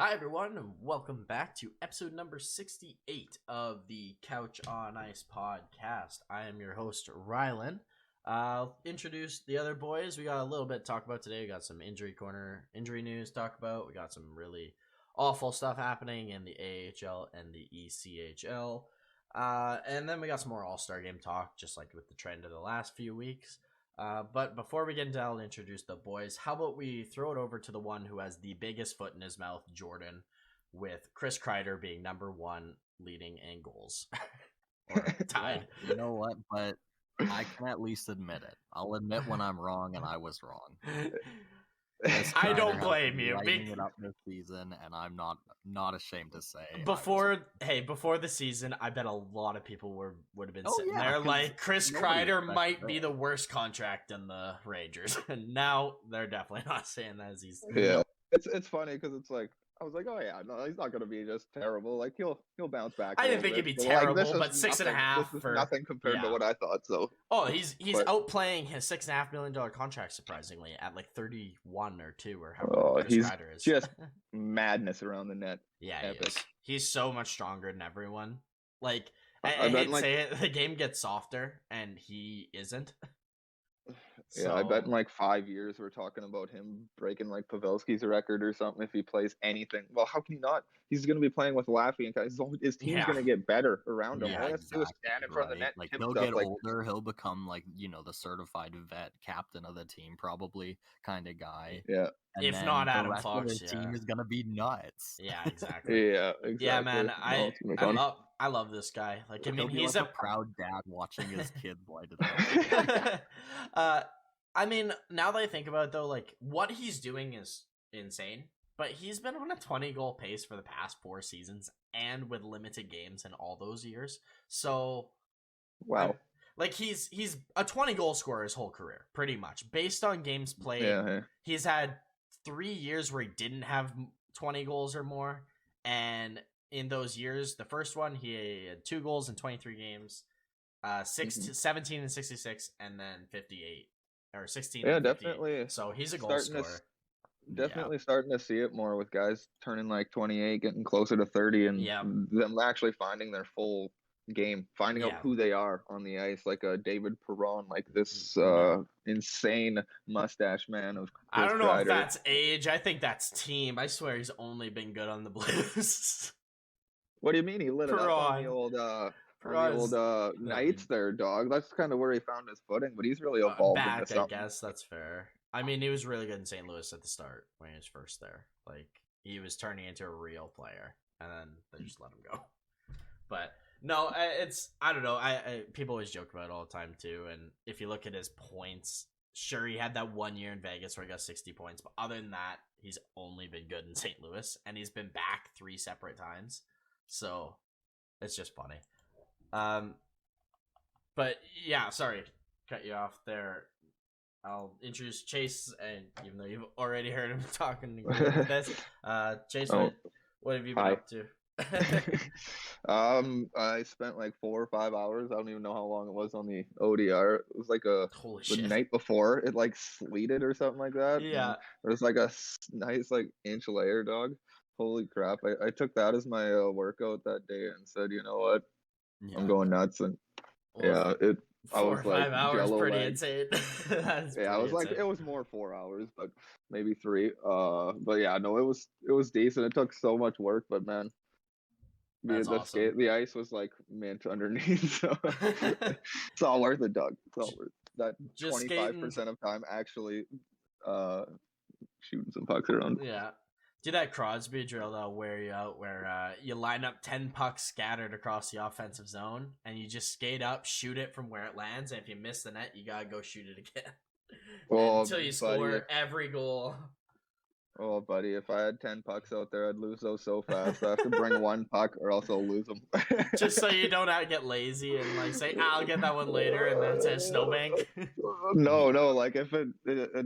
Hi, everyone, and welcome back to episode number 68 of the Couch on Ice podcast. I am your host, Rhylan. I'll introduce the other boys. We got a little bit to talk about today. We got some injury news to talk about. We got some really awful stuff happening in the AHL and the ECHL. And then we got some more All-Star Game talk, just like with the trend of the last few weeks. But before we get into that, I'll introduce the boys. How about we throw it over to the one who has the biggest foot in his mouth, Jordan, with Chris Kreider being number one leading in goals. Or tied. You know what? But I can at least admit it. I'll admit when I'm wrong, and I was wrong. I don't blame you. Lighting it up this season, and I'm not ashamed to say. Before the season, I bet a lot of people would have been sitting there like Chris Kreider might be the worst contract in the Rangers, and now they're definitely not saying that as he's. Yeah, it's funny because it's like I was like, oh yeah, no, he's not gonna be just terrible. Like he'll bounce back. I didn't think he'd be terrible, like, but 6.5 for nothing compared to what I thought. So he's outplaying his $6.5 million contract surprisingly at like 31 or 2 or however. He's just madness around the net. Yeah, he's so much stronger than everyone. Like I hate to say it, the game gets softer and he isn't. Yeah, I bet in like 5 years we're talking about him breaking like Pavelski's record or something if he plays anything. Well, how can he not? He's going to be playing with Laffy and guys. His team's going to get better around him. All he has to do is stand in front of the net. Like he'll get older. He'll become like the certified vet captain of the team, probably kind of guy. Yeah. And if not Adam Fox, the team is going to be nuts. Yeah, exactly. Yeah, exactly. Yeah, man. I love this guy. Like, I mean, he's like a proud dad watching his kid light it up. I mean, now that I think about it, though, like, what he's doing is insane. But he's been on a 20-goal pace for the past 4 seasons and with limited games in all those years. So, wow. Like, he's a 20-goal scorer his whole career, pretty much. Based on games played, He's had 3 years where he didn't have 20 goals or more. And in those years, the first one, he had 2 goals in 23 games, 17 and 66, and then 58. Or 16. Yeah, definitely. So he's a goal scorer. Definitely starting to see it more with guys turning like 28, getting closer to 30, and them actually finding their full game, finding out who they are on the ice, like a David Perron, like this insane mustache man of Chris I don't know Kreider. If that's age. I think that's team. I swear he's only been good on the Blues. What do you mean? He lit it up on the old Knights there, dog. That's kind of where he found his footing, but he's really evolved into something. I guess that's fair. I mean, he was really good in St. Louis at the start when he was first there. Like, he was turning into a real player, and then they just let him go. But no, I don't know. I people always joke about it all the time too. And if you look at his points, sure, he had that 1 year in Vegas where he got 60 points, but other than that, he's only been good in St. Louis, and he's been back 3 separate times. So it's just funny. But yeah, sorry, cut you off there. I'll introduce Chase, and even though you've already heard him talking with this, Chase, what have you been up to? I spent like 4 or 5 hours. I don't even know how long it was on the ODR. It was like the night before it like sleeted or something like that. Yeah, there was like a nice like inch layer, dog. Holy crap! I took that as my workout that day and said, you know what, I'm going nuts. And I was 4 or 5 hours, pretty insane. I was like, it was more 4 hours, but maybe 3. But yeah, no, it was decent. It took so much work, but man, the ice was like mint underneath, so it's all worth it, Doug. It's all worth it. That 25% of time actually shooting some pucks around. Yeah. Do that Crosby drill that'll wear you out, where you line up 10 pucks scattered across the offensive zone, and you just skate up, shoot it from where it lands, and if you miss the net, you gotta go shoot it again until you score every goal. Oh, buddy, if I had 10 pucks out there, I'd lose those so fast. I have to bring 1 puck or else I'll lose them. Just so you don't get lazy and like say, I'll get that one later, and then it's a snowbank. No, like if it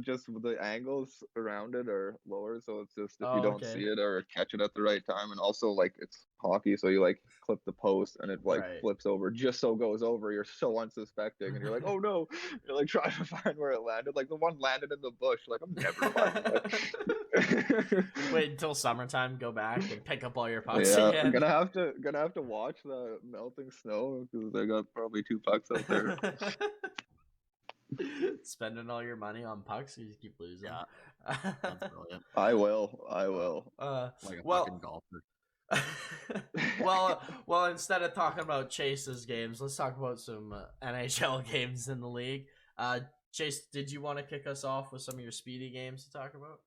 just the angles around it are lower, so it's just if you don't see it or catch it at the right time, and also like it's hockey, so you like clip the post and it like flips over just so it goes over. You're so unsuspecting, and you're like, oh no, you're like trying to find where it landed. Like the one landed in the bush. Like I'm never finding it. Wait until summertime, go back and pick up all your pucks Yeah, again. gonna have to watch the melting snow because they got probably 2 pucks out there. Spending all your money on pucks, you just keep losing. Yeah, that's brilliant. I will. Like a fucking golfer. well, instead of talking about Chase's games, let's talk about some NHL games in the league. Chase, did you want to kick us off with some of your speedy games to talk about?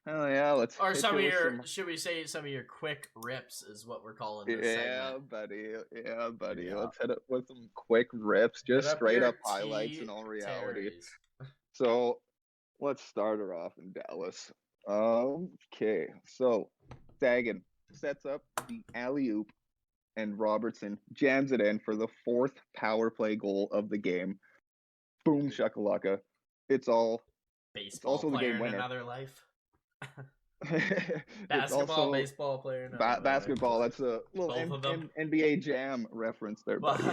Oh yeah, let's. Or some of your, should we say some of your quick rips is what we're calling this segment. buddy. Yeah. Let's hit it with some quick rips, just straight up highlights in all reality. So, let's start her off in Dallas. Okay, so Sagan sets up the alley-oop, and Robertson jams it in for the 4th power play goal of the game. Boom shakalaka! It's all. Baseball it's also player the game winner. In another life. Basketball, baseball player. Basketball. That's a little NBA Jam reference there, buddy.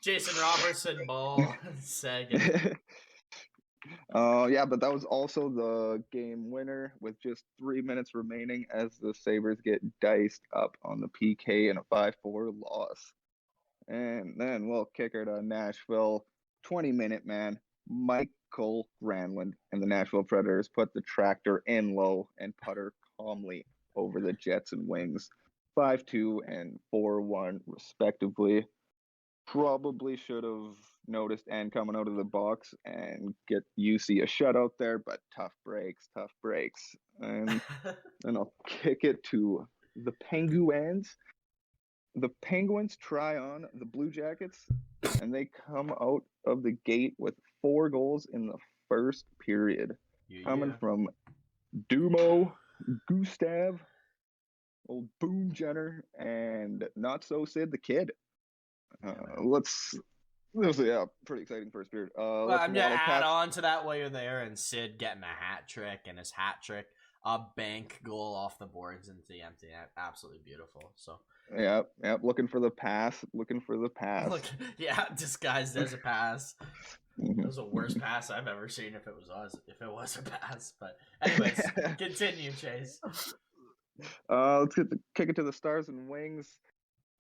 Jason Robertson, ball, Sagan. Yeah, but that was also the game winner with just 3 minutes remaining as the Sabres get diced up on the PK in a 5-4 loss. And then we'll kick her to Nashville. 20-minute man, Michael Granlund and the Nashville Predators put the tractor in low and putter calmly over the Jets and Wings. 5-2 and 4-1 respectively. Probably should have noticed and coming out of the box and get UC a shutout there, but tough breaks. And then I'll kick it to the Penguins. The Penguins try on the Blue Jackets, and they come out of the gate with 4 goals in the first period. Coming from Dumo, Gustav, old Boom Jenner, and not so Sid the Kid. This was a pretty exciting first period. I'm gonna add on to that while you're there, and Sid getting a hat trick, and his hat trick, a bank goal off the boards into the empty net, absolutely beautiful. So yeah, looking for the pass. Disguised as a pass. It was the worst pass I've ever seen. If it was a pass, but anyways, continue, Chase. Let's kick it to the Stars and Wings.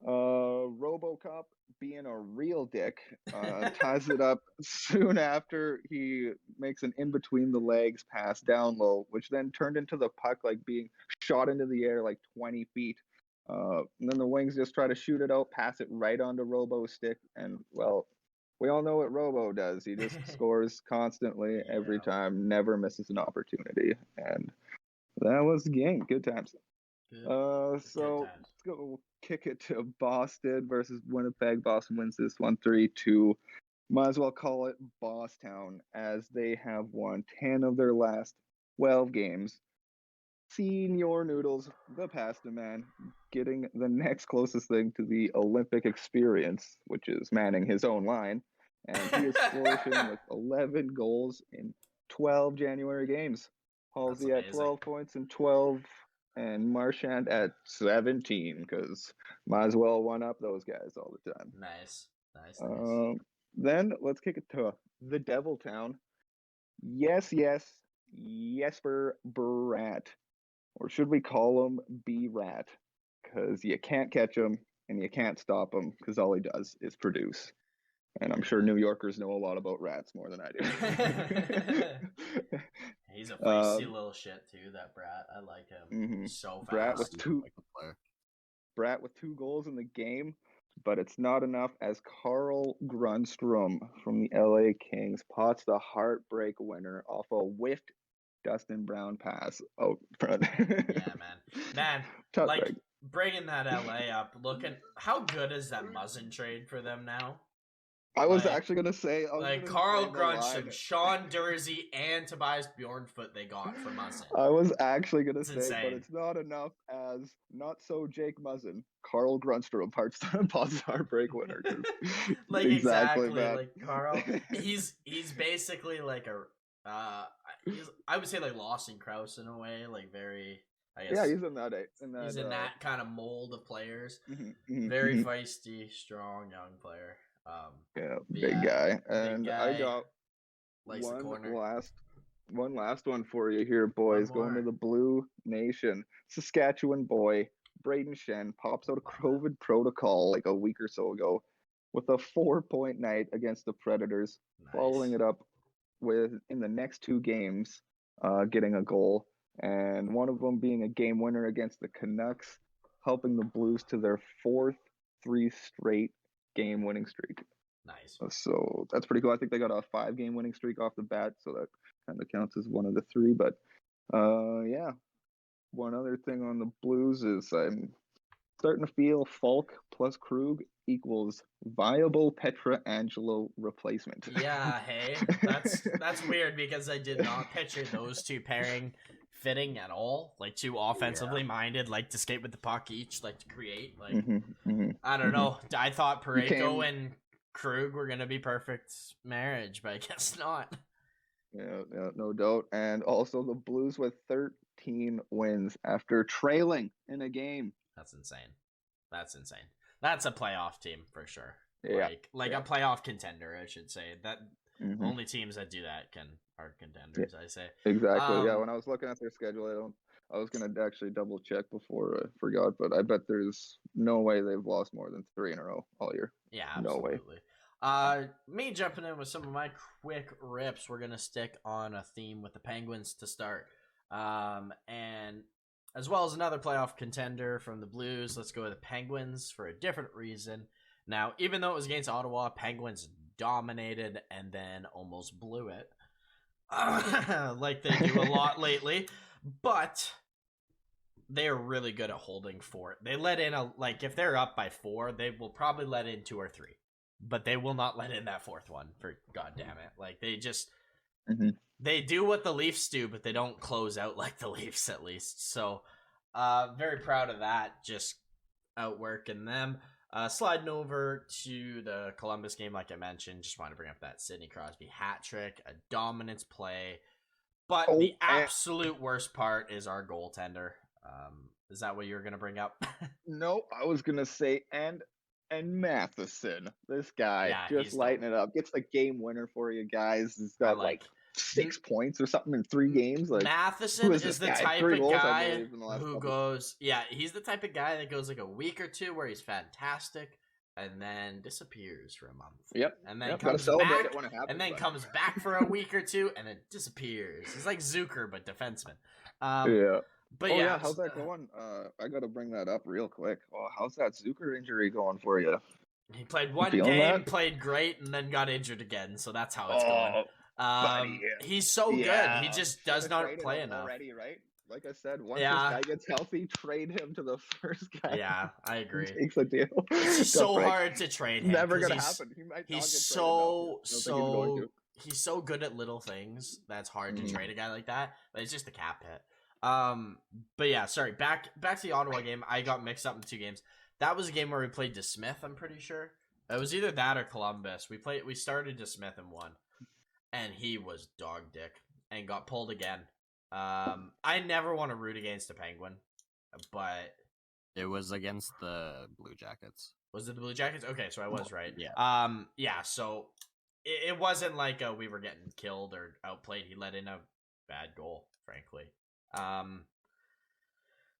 RoboCop, being a real dick, ties it up soon after he makes an in between the legs pass down low, which then turned into the puck like being shot into the air like 20 feet. And then the Wings just try to shoot it out, pass it right onto Robo's stick, and well, we all know what Robo does. He just scores constantly every time, never misses an opportunity, and that was the game. Good times. So let's go kick it to Boston versus Winnipeg. Boston wins this one 3-2. Might as well call it Bosstown, as they have won 10 of their last 12 games. Senior Noodles, the pasta man, getting the next closest thing to the Olympic experience, which is manning his own line. And he is flourishing with 11 goals in 12 January games. Halsey at 12 points in 12. And Marchand at 17, because might as well one up those guys all the time. Nice. Then let's kick it to the Devil Town. Jesper Bratt. Or should we call him B-Rat? Because you can't catch him and you can't stop him, because all he does is produce. And I'm sure New Yorkers know a lot about rats more than I do. He's a feisty little shit too, that Bratt. I like him. He's so fast. Bratt with 2 goals in the game, but it's not enough as Carl Grundstrom from the LA Kings pots the heartbreak winner off a whiffed Dustin Brown pass out front. Yeah, man. Like bringing that LA up, how good is that Muzzin trade for them now? I was actually going to say... Carl Grundstrom, Sean Dursey, and Tobias Bjornfoot they got for Muzzin. I was actually going to say, insane. But it's not enough as not so Jake Muzzin. Carl Grundstrom pots the heartbreak winner. Exactly like Carl. He's basically like I would say like Lawson Krause in a way, like very... I guess, yeah, he's in that. He's in that kind of mold of players. Very feisty, strong, young player. Big guy. And I got one last one last one for you here, boys. Going to the Blue Nation. Saskatchewan boy, Braden Shen, pops out of COVID protocol like a week or so ago with a 4-point night against the Predators, following it up with, in the next 2 games, getting a goal, and one of them being a game winner against the Canucks, helping the Blues to their 4th 3 straight game winning streak. Nice. So that's pretty cool. I think they got a 5-game winning streak off the bat, so that kind of counts as one of the 3. But yeah, one other thing on the Blues is I'm starting to feel Falk plus Krug equals viable Pietrangelo replacement. Yeah, hey, that's weird because I did not picture those 2 pairing fitting at all. Like 2 offensively minded, like to skate with the puck each, like to create. Like I don't know. I thought Parayko and Krug were gonna be perfect marriage, but I guess not. Yeah, no doubt. And also the Blues with 13 wins after trailing in a game. That's insane. That's a playoff team for sure. Yeah, like a playoff contender, I should say. That only teams that do that are contenders. I say exactly. Yeah, when I was looking at their schedule, I was gonna actually double check before I forgot, but I bet there's no way they've lost more than 3 in a row all year. Yeah, absolutely. No way. Me jumping in with some of my quick rips. We're gonna stick on a theme with the Penguins to start, and as well as another playoff contender from the Blues. Let's go with the Penguins for a different reason. Now, even though it was against Ottawa, Penguins dominated and then almost blew it, like they do a lot lately. But they are really good at holding fort. They let in if they're up by 4, they will probably let in 2 or 3. But they will not let in that 4th one, for goddamn it. Like, they just they do what the Leafs do, but they don't close out like the Leafs, at least. So very proud of that, just outworking them. Sliding over to the Columbus game, like I mentioned, just want to bring up that Sidney Crosby hat trick, a dominance play. But the absolute worst part is our goaltender. Is that what you were going to bring up? No, I was going to say, and Matheson, this guy, just lighting it up. Gets the game winner for you guys. He's got like 6 points or something in 3 games. Like, Matheson is the type of guy who goes, he's the type of guy that goes like a week or 2 where he's fantastic and then disappears for a month. Yep. And then comes back, and then comes back for a week or 2 and then disappears. He's like Zucker, but defenseman. Yeah. But how's that going? I got to bring that up real quick. Oh, how's that Zucker injury going for you? He played 1 game, played great, and then got injured again. So that's how it's going. He's so good. He just does not play enough. Already, right? Like I said, once this guy gets healthy, trade him to the first guy. Yeah, I agree. Takes a deal. It's so hard to trade him. Never gonna happen. He's so good at little things. That's hard to trade a guy like that. But it's just a cap hit. But yeah, sorry. Back to the Ottawa game. I got mixed up in 2 games. That was a game where we played DeSmith. I'm pretty sure it was either that or Columbus. We started DeSmith and won, and he was dog dick and got pulled again. I never want to root against a Penguin, but it was against the Blue Jackets. Was it the Blue Jackets? Okay, so I was right. Yeah. Yeah. So it wasn't like we were getting killed or outplayed. He let in a bad goal, frankly.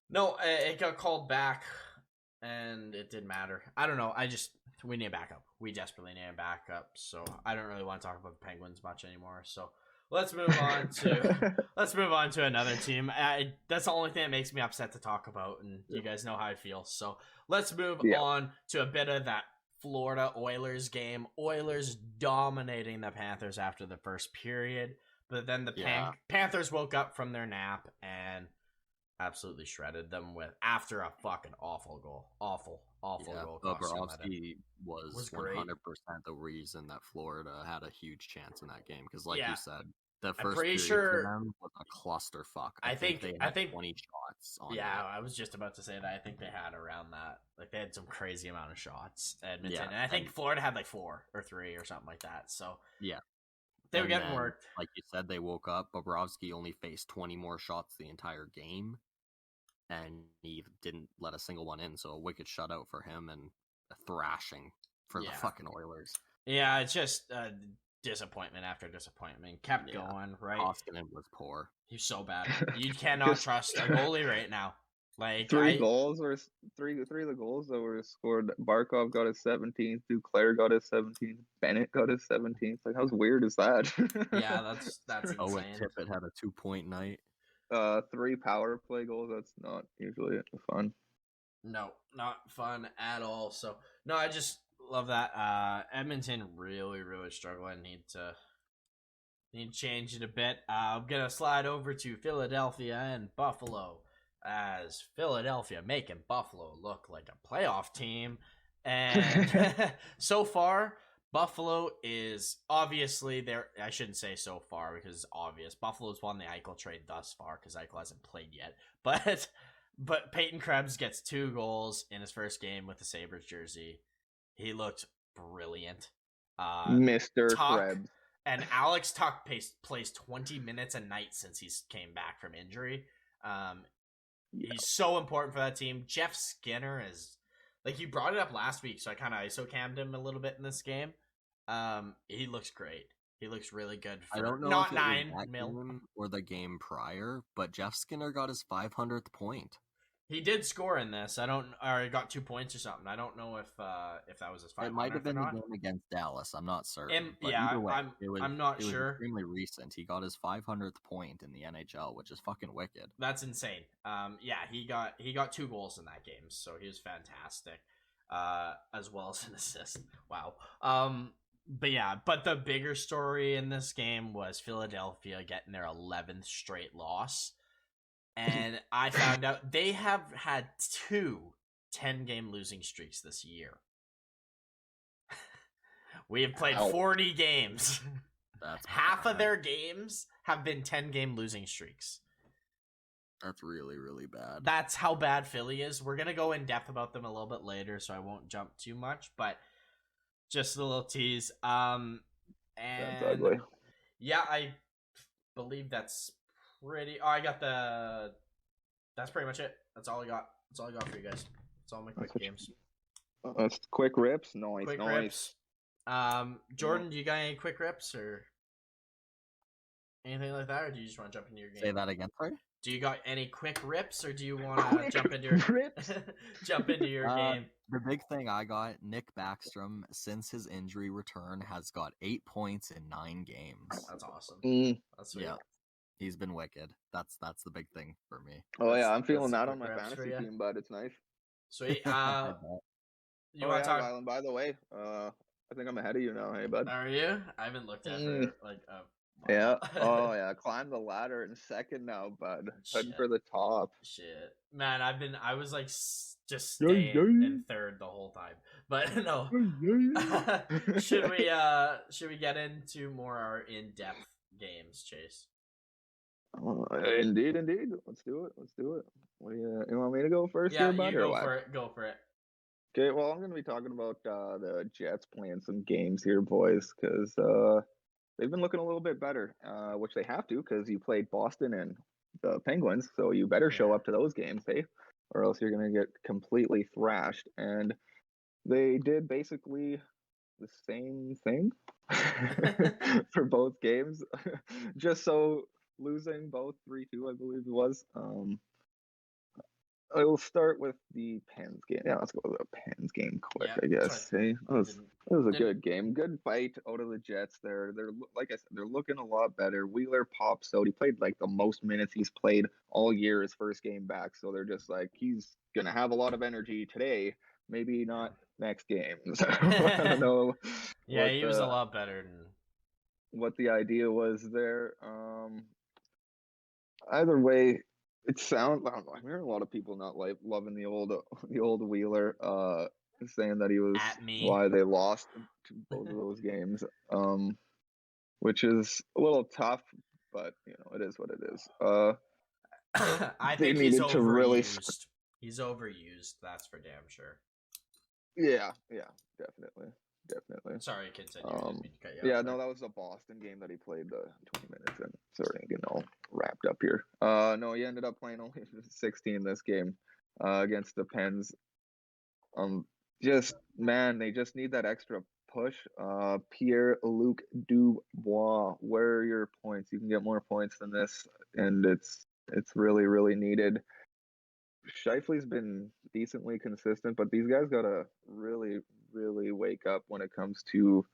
No, it got called back, and it didn't matter. I don't know. We need a backup. We desperately need a backup. So I don't really want to talk about the Penguins much anymore. So let's move on to another team. That's the only thing that makes me upset to talk about, and you guys know how I feel. So let's move on to a bit of that Florida Oilers game. Oilers dominating the Panthers after the first period. But then the Panthers woke up from their nap and absolutely shredded them after a fucking awful goal. Awful goal. Bobrovsky was 100% the reason that Florida had a huge chance in that game. Because like you said, the first period for them was a clusterfuck. I think they had 20 shots on I was just about to say that. I think they had around that. Like, they had some crazy amount of shots, Edmonton. And I think Florida had like 4 or 3 or something like that. So yeah. They were getting worked. Like you said, they woke up. Bobrovsky only faced 20 more shots the entire game, and he didn't let a single one in. So a wicked shutout for him and a thrashing for the fucking Oilers. Yeah, it's just disappointment after disappointment. Kept going, right? Koskinen was poor. He's so bad. You cannot trust a goalie right now. Like three of the goals that were scored. Barkov got his 17th. Duclair got his 17th. Bennett got his 17th. Like, how weird is that? Yeah, that's insane. Owen Tippett had a 2-point night. 3 power play goals. That's not usually fun. No, not fun at all. So no, I just love that. Edmonton really, really struggling. Need to change it a bit. I'm gonna slide over to Philadelphia and Buffalo, as Philadelphia making Buffalo look like a playoff team. And so far, Buffalo is obviously there. I shouldn't say so far because it's obvious. Buffalo's won the Eichel trade thus far because Eichel hasn't played yet. But Peyton Krebs gets 2 goals in his first game with the Sabres jersey. He looked brilliant. Mr. Krebs. And Alex Tuch plays 20 minutes a night since he's came back from injury. He's so important for that team. Jeff Skinner is, like, you brought it up last week, so I kind of ISO-cammed him a little bit in this game. He looks great. He looks really good. I don't know not if it 9 was that mil game or the game prior, but Jeff Skinner got his 500th point. He did score in this. Or he got 2 points or something. I don't know if that was his 500th. It might have been the game against Dallas. I'm not certain. I'm not sure. It was extremely recent. He got his 500th point in the NHL, which is fucking wicked. That's insane. He got 2 goals in that game, so he was fantastic. As well as an assist. Wow. But the bigger story in this game was Philadelphia getting their 11th straight loss. And I found out they have had 2 10-game losing streaks this year. We have played 40 games. That's half of their games have been 10-game losing streaks. That's really, really bad. That's how bad Philly is. We're going to go in depth about them a little bit later, so I won't jump too much, but just a little tease. And that's ugly. Yeah, I believe that's pretty. Oh, I got the. That's pretty much it. That's all I got. That's all I got for you guys. That's all my quick games. That's quick rips. Nice. Quick rips. Jordan, do you got any quick rips or anything like that, or do you just want to jump into your game? Say that again, sorry. Do you got any quick rips, or do you want to jump into your game? The big thing I got, Nick Baxtrom, since his injury return, has got 8 points in 9 games. That's awesome. That's sweet. Yeah. He's been wicked. That's the big thing for me. Oh yeah, I'm feeling that on my fantasy team, but it's nice. Sweet. You want to talk? Rhylan, by the way, I think I'm ahead of you now. Hey, bud. Are you? I haven't looked at it like. Yeah. Oh yeah. Climb the ladder in second now, bud. Heading for the top. Shit, man. I was like just staying in third the whole time, but no. Should we get into more in-depth games, Chase? Indeed. Let's do it. What do you want me to go first? Yeah, you go for it. Okay, well, I'm going to be talking about the Jets playing some games here, boys, because they've been looking a little bit better, which they have to, because you played Boston and the Penguins, so you better show up to those games, eh? Or else you're going to get completely thrashed. And they did basically the same thing for both games, just so losing both 3-2, I believe it was. I will start with the Pens game. Yeah, let's go with the Pens game quick, I guess. Hey, it was a good game. Good fight out of the Jets there. They're, like I said, they're looking a lot better. Wheeler pops out. He played like the most minutes he's played all year his first game back. So they're just like, he's going to have a lot of energy today. Maybe not next game. So, I don't know. Yeah, he was a lot better than what the idea was there. Either way, it sounds. I don't know. I'm hearing a lot of people not loving the old Wheeler, saying that he was why they lost to both of those games. Which is a little tough, but it is what it is. I think he's overused. He's overused. That's for damn sure. Yeah, definitely. Sorry, kid said yeah, no, that was a Boston game that he played 20 minutes in. Sorry, getting all wrapped up here. No, he ended up playing only 16 this game against the Pens. They just need that extra push. Pierre-Luc Dubois, where are your points? You can get more points than this, and it's really, really needed. Scheifele's been decently consistent, but these guys gotta really, really wake up when it comes to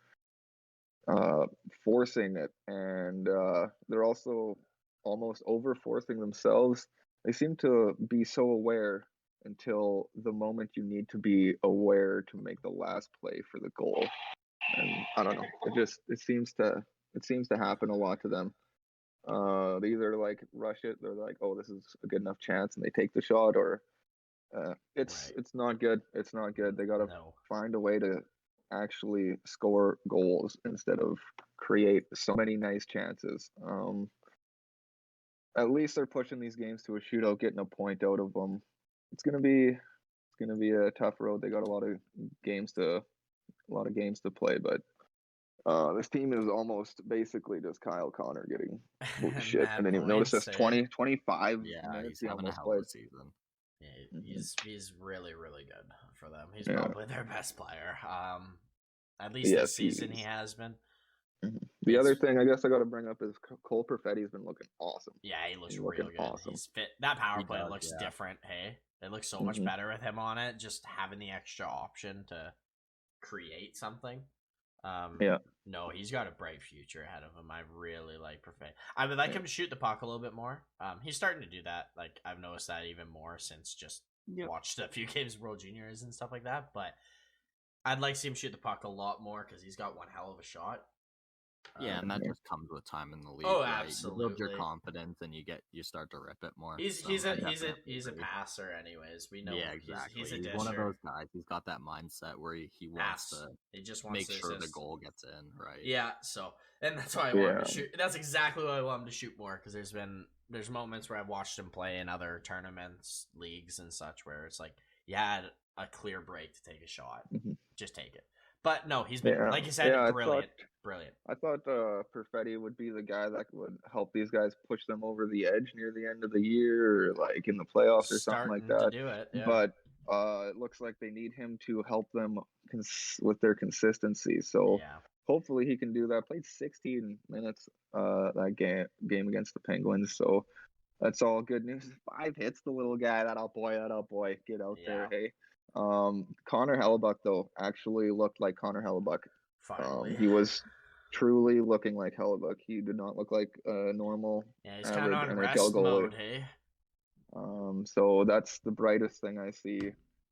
forcing it, and they're also almost over forcing themselves. They seem to be so aware until the moment you need to be aware to make the last play for the goal. And I don't know. It seems to happen a lot to them. They either like rush it, they're like, oh, this is a good enough chance, and they take the shot, or it's not good. It's not good. They gotta find a way to actually score goals instead of create so many nice chances. At least they're pushing these games to a shootout, getting a point out of them. It's gonna be a tough road. They got a lot of games to play, but this team is almost basically just Kyle Connor getting shit. I didn't even notice this. 25 minutes he's having a hell of a season. Yeah, he's really, really good for them. He's probably their best player. At least this season he has been. The other thing I guess I got to bring up is Cole Perfetti's been looking awesome. Yeah, he looks real good. Awesome. He's fit. That power play looks different. Hey, it looks so much better with him on it. Just having the extra option to create something. No, he's got a bright future ahead of him. I really like Perfetti. I would like him to shoot the puck a little bit more. He's starting to do that. Like, I've noticed that even more since just watched a few games of World Juniors and stuff like that. But I'd like to see him shoot the puck a lot more because he's got one hell of a shot. Yeah, and that just comes with time in the league. Oh, right? absolutely. You build your confidence, and you start to rip it more. He's a passer, anyways. We know. Yeah, exactly. He's a disher. One of those guys. He's got that mindset where he wants to. He just wants make to sure the goal gets in, right? Yeah. So, and that's why I want him to shoot. That's exactly why I want him to shoot more, because there's moments where I've watched him play in other tournaments, leagues, and such, where it's like you had a clear break to take a shot, just take it. But no, he's been like you said, brilliant. Brilliant. I thought Perfetti would be the guy that would help these guys push them over the edge near the end of the year, or like in the playoffs or something like that. To do it, yeah. But it looks like they need him to help them with their consistency. So hopefully he can do that. Played 16 minutes that game against the Penguins. So that's all good news. 5 hits, the little guy. That up boy. Get out there, hey. Conor Hellebuyck though actually looked like Conor Hellebuyck. He was truly looking like Hellebuyck. He did not look like a normal he's kind of on rest mode, hey. So that's the brightest thing I see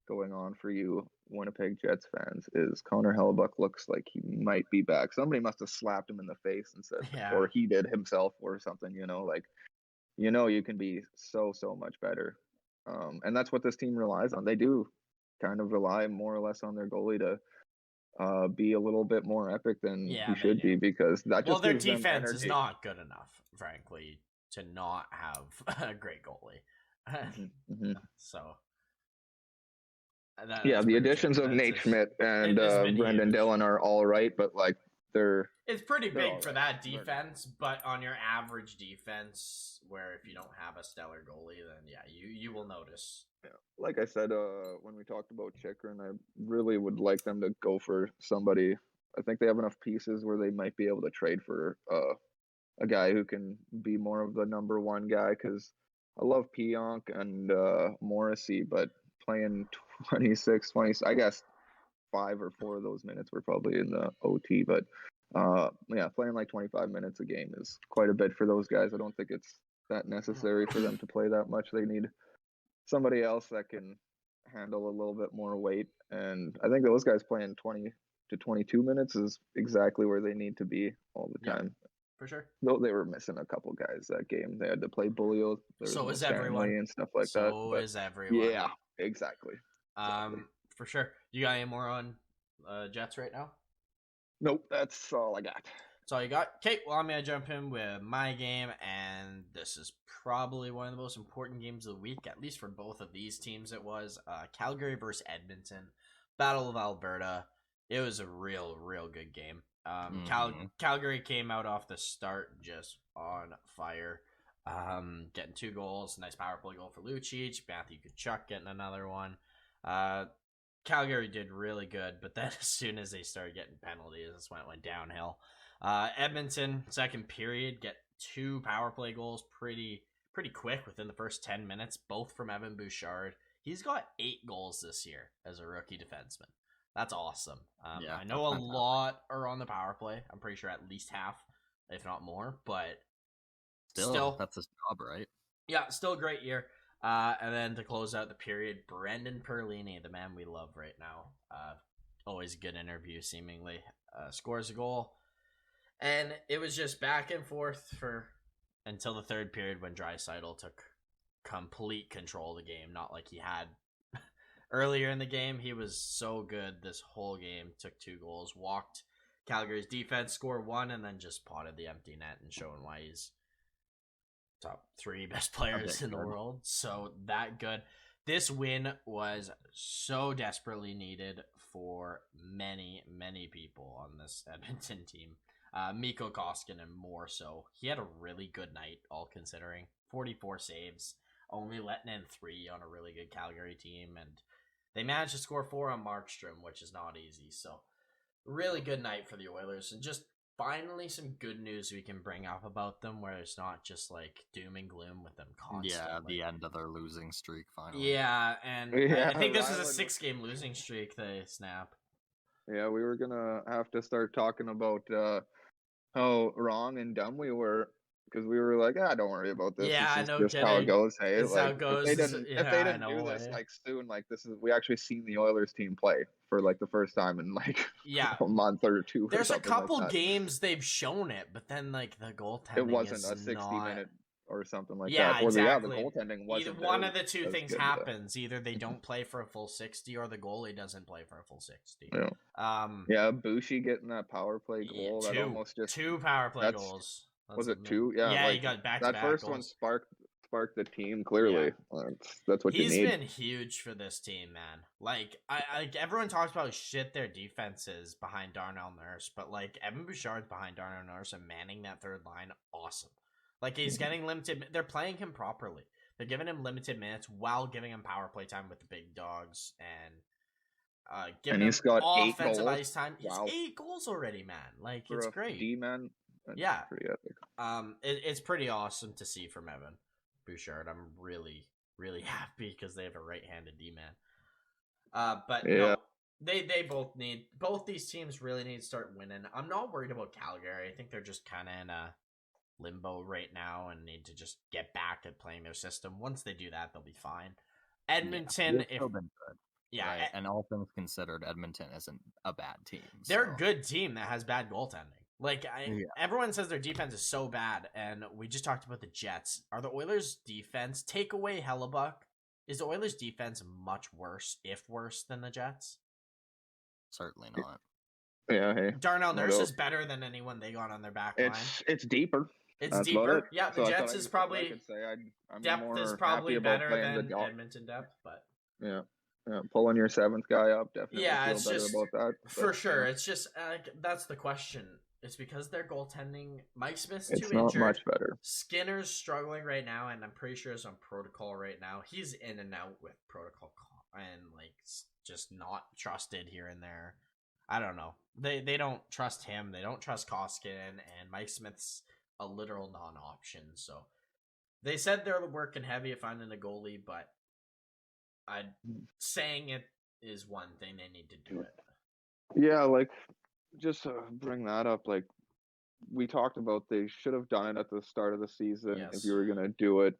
going on for you Winnipeg Jets fans is Conor Hellebuyck looks like he might be back. Somebody must have slapped him in the face and said, or he did himself or something, you can be so much better. And that's what this team relies on. They do kind of rely more or less on their goalie to be a little bit more epic than he should be, because that just their defense is not good enough, frankly, to not have a great goalie. So the additions of Nate Schmidt and Brendan Dillon are all right, but like it's pretty big for that defense. But on your average defense, where if you don't have a stellar goalie, then you will notice. Yeah. Like I said, when we talked about Chychrun, I really would like them to go for somebody. I think they have enough pieces where they might be able to trade for a guy who can be more of the number one guy, because I love Pionk and Morrissey, but playing 26, 20, I guess 5 or 4 of those minutes were probably in the OT, but playing like 25 minutes a game is quite a bit for those guys. I don't think it's that necessary for them to play that much. They need somebody else that can handle a little bit more weight, and I think those guys playing 20 to 22 minutes is exactly where they need to be all the time. For sure. Though they were missing a couple guys that game. They had to play Bulio. So is everyone. And stuff like that. So is everyone. Yeah, exactly. For sure. You got any more on Jets right now? Nope, that's all I got. That's all you got? Okay, well, I'm going to jump in with my game, and this is probably one of the most important games of the week, at least for both of these teams it was. Calgary versus Edmonton, Battle of Alberta. It was a real good game. Calgary came out off the start just on fire, getting 2 goals. Nice power play goal for Lucic. Matthew Tkachuk getting another one. Calgary did really good, but then as soon as they started getting penalties, that's when it went downhill. Edmonton, second period, get 2 power play goals pretty quick within the first 10 minutes, both from Evan Bouchard. He's got 8 goals this year as a rookie defenseman. That's awesome. I know a lot are on the power play. I'm pretty sure at least half, if not more, but still that's his job, right? Yeah, still a great year. And then to close out the period, Brendan Perlini, the man we love right now. Always a good interview, seemingly. Scores a goal. And it was just back and forth until the third period when Draisaitl took complete control of the game. Not like he had earlier in the game. He was so good this whole game. Took 2 goals, walked Calgary's defense, scored 1, and then just potted the empty net and showing why he's top 3 best players in the world. So that good. This win was so desperately needed for many, many people on this Edmonton team. Mikko Koskinen more so. He had a really good night, all considering. 44 saves, only letting in 3 on a really good Calgary team, and they managed to score 4 on Markstrom, which is not easy. So really good night for the Oilers, and just finally some good news we can bring up about them, where it's not just like doom and gloom with them constantly. Yeah, the end of their losing streak finally. Yeah, and I think this is a 6-game losing streak they snap. Yeah, we were gonna have to start talking about how wrong and dumb we were, because we were like, don't worry about this. Yeah, this is no just kidding. how it goes. Hey, it's like, how it goes. If they didn't do this like soon, like this is, we actually seen the Oilers team play for like the first time in like a month or 2. There's a couple games they've shown it, but then like the goaltending, it wasn't a 60-minute or something like that. Yeah, exactly. The goaltending wasn't. Either one of the 2 things happens. Either they don't play for a full 60, or the goalie doesn't play for a full 60. Yeah. Bushi getting that power play goal. That almost just 2 power play goals. Was it 2? Yeah. Yeah, he got back-to-back that first goals. One sparked the team clearly. Yeah. That's what you need. He's been huge for this team, man. Like, everyone talks about shit their defense is behind Darnell Nurse, but like Evan Bouchard's behind Darnell Nurse and manning that third line, awesome. Like, he's getting limited. They're playing him properly. They're giving him limited minutes while giving him power play time with the big dogs, and giving him offensive ice time. He's 8 goals already, man. Like, it's great. D-man. Yeah. Pretty epic. It's pretty awesome to see from Evan Bouchard. I'm really, really happy because they have a right-handed D-man. But no, they both these teams really need to start winning. I'm not worried about Calgary. I think they're just kind of in a limbo right now and need to just get back at playing their system. Once they do that, they'll be fine. Edmonton, right? And all things considered, Edmonton isn't a bad team. They're a good team that has bad goaltending. Like, everyone says their defense is so bad, and we just talked about the Jets. Are the Oilers' defense, take away Hellebuyck, is the Oilers' defense much worse, if worse, than the Jets? Certainly not. Yeah, hey. Darnell Nurse is better than anyone they got on their back line. It's deeper. It's deeper. Yeah, the Jets is probably depth is probably better than Edmonton depth, but yeah, pulling your 7th guy up definitely. Yeah, feel it's better just about that for sure. It's just that's the question. It's because their goaltending. Mike Smith's too injured. It's not much better. Skinner's struggling right now, and I'm pretty sure he's on protocol right now. He's in and out with protocol and like just not trusted here and there. I don't know. They don't trust him. They don't trust Koskinen, and Mike Smith's a literal non-option. So they said they're working heavy at finding a goalie, but saying it is one thing. They need to do it. Yeah, like just to bring that up, like we talked about, they should have done it at the start of the season if you were gonna do it.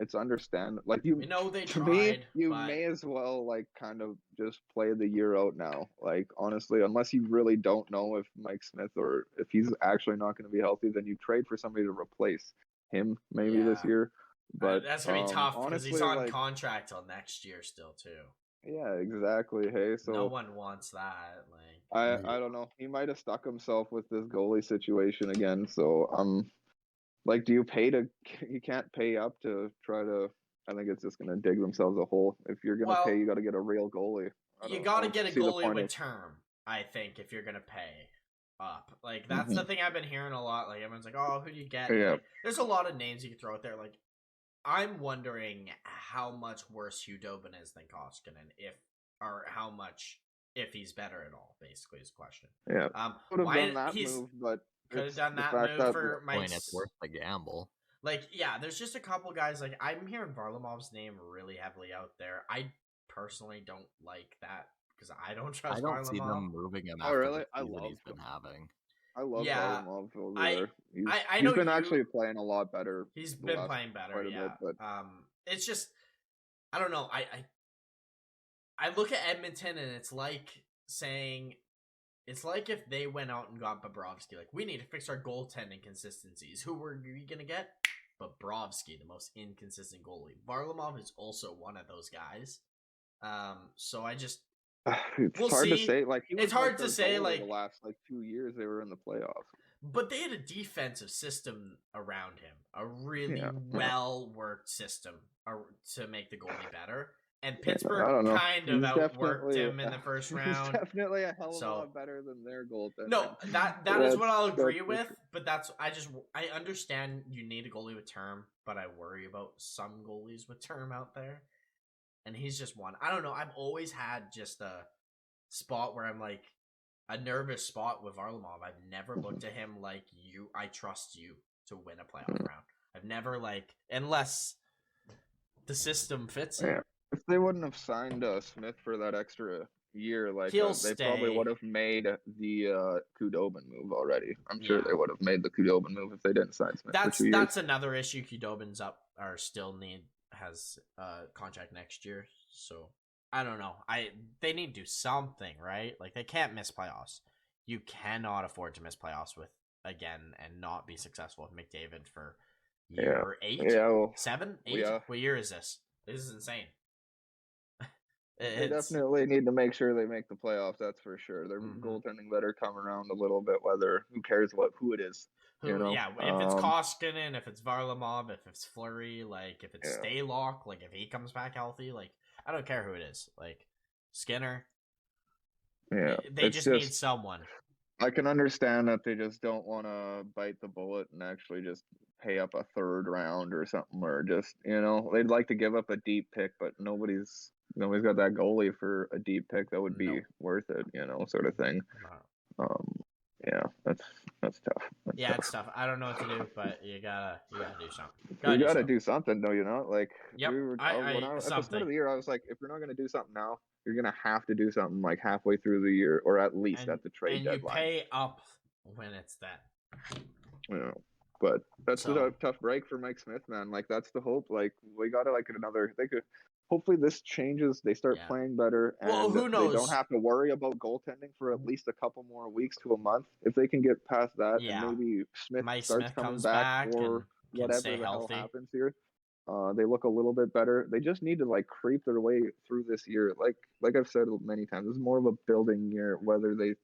It's understandable. Like you know, they to tried. Me, may as well like kind of just play the year out now. Like honestly, unless you really don't know if Mike Smith or if he's actually not going to be healthy, then you trade for somebody to replace him maybe this year. But that's gonna be tough because he's on contract till next year still too. Yeah, exactly. Hey, so no one wants that. Like I don't know. He might have stuck himself with this goalie situation again. So like, do you pay to? You can't pay up to try to. I think it's just going to dig themselves a hole. If you're going to pay, you got to get a real goalie. You got to get a goalie with term. I think if you're going to pay up, like that's the thing I've been hearing a lot. Like everyone's like, "Oh, who do you get?" Yeah. Like, there's a lot of names you can throw out there. Like I'm wondering how much worse Hugh Dobin is than Koskinen. If or how much if he's better at all. Basically, is the question. Yeah, could have done that move, but could have done that move for Mike's. It's worth the gamble. Like, yeah, there's just a couple guys. Like, I'm hearing Varlamov's name really heavily out there. I personally don't like that because I don't trust Varlamov. I don't see them moving him after the season he's been having. I love Varlamov over there. He's been actually playing a lot better. He's been playing better, yeah. Bit, but... it's just, I don't know. I look at Edmonton and it's like saying, it's like if they went out and got Bobrovsky. Like, we need to fix our goaltending consistencies. Who were we going to get? Bobrovsky, the most inconsistent goalie. Varlamov is also one of those guys. So I just... It's hard to say. Like, it's hard to say. Like, the last 2 years, they were in the playoffs. But they had a defensive system around him, a really well worked system to make the goalie better. And Pittsburgh kind of outworked him in the first round. He's definitely a hell of a lot better than their goaltender. No, that is what I'll agree with. But I understand you need a goalie with term, but I worry about some goalies with term out there. And he's just one. I don't know. I've always had just a spot where I'm like a nervous spot with Varlamov. I've never looked at him like I trust you to win a playoff round. I've never unless the system fits him. Yeah. If they wouldn't have signed Smith for that extra year, they probably would have made the Khudobin move already. I'm sure they would have made the Khudobin move if they didn't sign Smith. That's another issue. Khudobin's up or still has a contract next year, so I don't know. They need to do something, right? Like, they can't miss playoffs. You cannot afford to miss playoffs again and not be successful with McDavid for year 8, 7, 8. Yeah. What year is this? This is insane. They definitely need to make sure they make the playoffs. That's for sure. Their goaltending better come around a little bit. Whether who cares who it is. Yeah, if it's Koskinen, if it's Varlamov, if it's Fleury, if it's Stalock, if he comes back healthy, I don't care who it is. Skinner. Yeah. They just need someone. I can understand that they just don't want to bite the bullet and actually just pay up a third round or something, or just, they'd like to give up a deep pick, but nobody's got that goalie for a deep pick that would be worth it, sort of thing. Yeah, that's tough. It's tough. I don't know what to do, but you gotta do something. You gotta do something, though. Like, yep. At the start of the year, I was like, if we're not gonna do something now, you're gonna have to do something halfway through the year, or at least at the trade deadline. And you pay up when it's that. But that's a tough break for Mike Smith, man. That's the hope. We gotta another. They could. Hopefully this changes. They start playing better, and who knows? They don't have to worry about goaltending for at least a couple more weeks to a month. If they can get past that, and maybe Smith starts coming back, or whatever the hell happens here, they look a little bit better. They just need to creep their way through this year. Like I've said many times, this is more of a building year. Whether the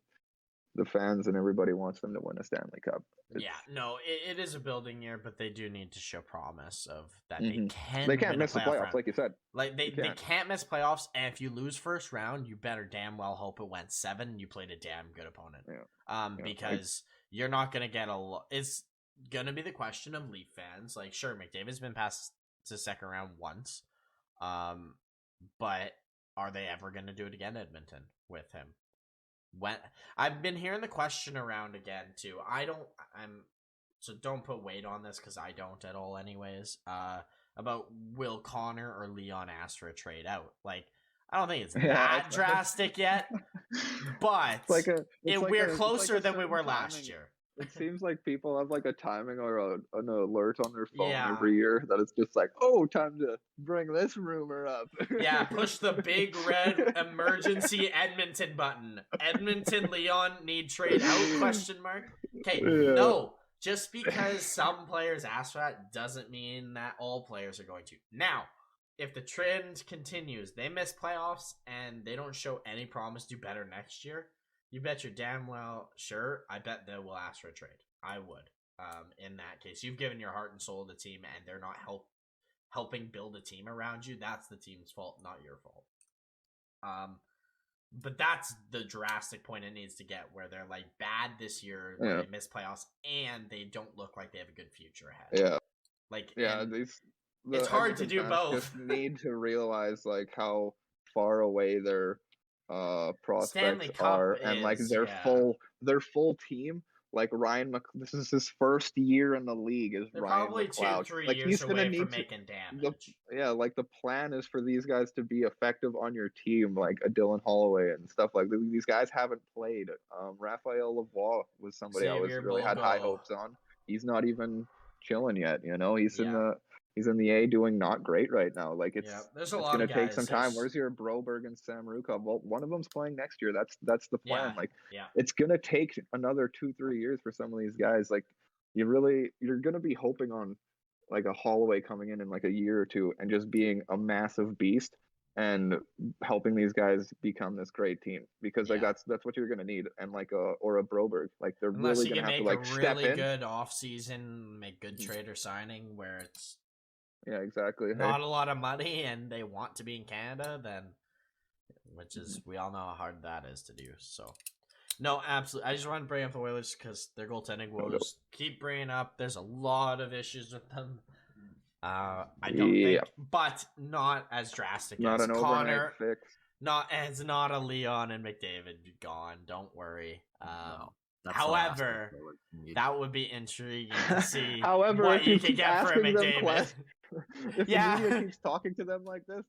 fans and everybody wants them to win a Stanley Cup. It is a building year, but they do need to show promise of that they can. They can't miss the playoffs, round. Like you said. They can't miss playoffs, and if you lose first round, you better damn well hope it went 7 and you played a damn good opponent. Because you're not gonna get a lot. It's gonna be the question of Leaf fans. Sure, McDavid's been past to second round once, but are they ever gonna do it again, Edmonton, with him? When I've been hearing the question around again too. So don't put weight on this because I don't at all anyways. About will Connor or Leon ask for a trade out? I don't think it's that drastic yet, but we're closer than we were last year. It seems like people have a timing or an alert on their phone every year that it's just time to bring this rumor up. Push the big red emergency Edmonton button. Edmonton Leon need trade out ? Okay, no. Just because some players ask for that doesn't mean that all players are going to. Now, if the trend continues, they miss playoffs and they don't show any promise to do better next year, you bet your damn well, sure, I bet they will ask for a trade. I would. In that case, you've given your heart and soul to the team, and they're not helping build a team around you. That's the team's fault, not your fault. But that's the drastic point it needs to get, where they're bad this year, they miss playoffs, and they don't look like they have a good future ahead. It's hard to do both. Just need to realize how far away their prospects are, and like their full team. Like this is his first year in the league. They're Ryan probably McLeod. 2-3 like years he's gonna away need from making damage. Like the plan is for these guys to be effective on your team, like a Dylan Holloway and stuff like that. These guys haven't played. Raphael Lavoie was somebody I was really had high hopes on. He's not even chilling yet. He's in the A doing not great right now. Like there's a lot going to take some time. Where's your Broberg and Sam Rukov? Well, one of them's playing next year. That's the plan. It's going to take another 2-3 years for some of these guys. Like you're going to be hoping on like a Holloway coming in like a year or two and just being a massive beast and helping these guys become this great team, because like that's what you're going to need. And like or a Broberg, like they're unless really going to have to like step in. Really good off season, make good trade or signing where it's exactly not a lot of money and they want to be in Canada, then which is we all know how hard that is to do. So no, absolutely. I just want to bring up the Oilers because their goaltending will just keep bringing up. There's a lot of issues with them. I don't think, but not as drastic not as an Connor. Fix. Not a Leon and McDavid gone. Don't worry. No, however, that would be intriguing to see. However, what you can get for a McDavid. If the media keeps talking to them like this,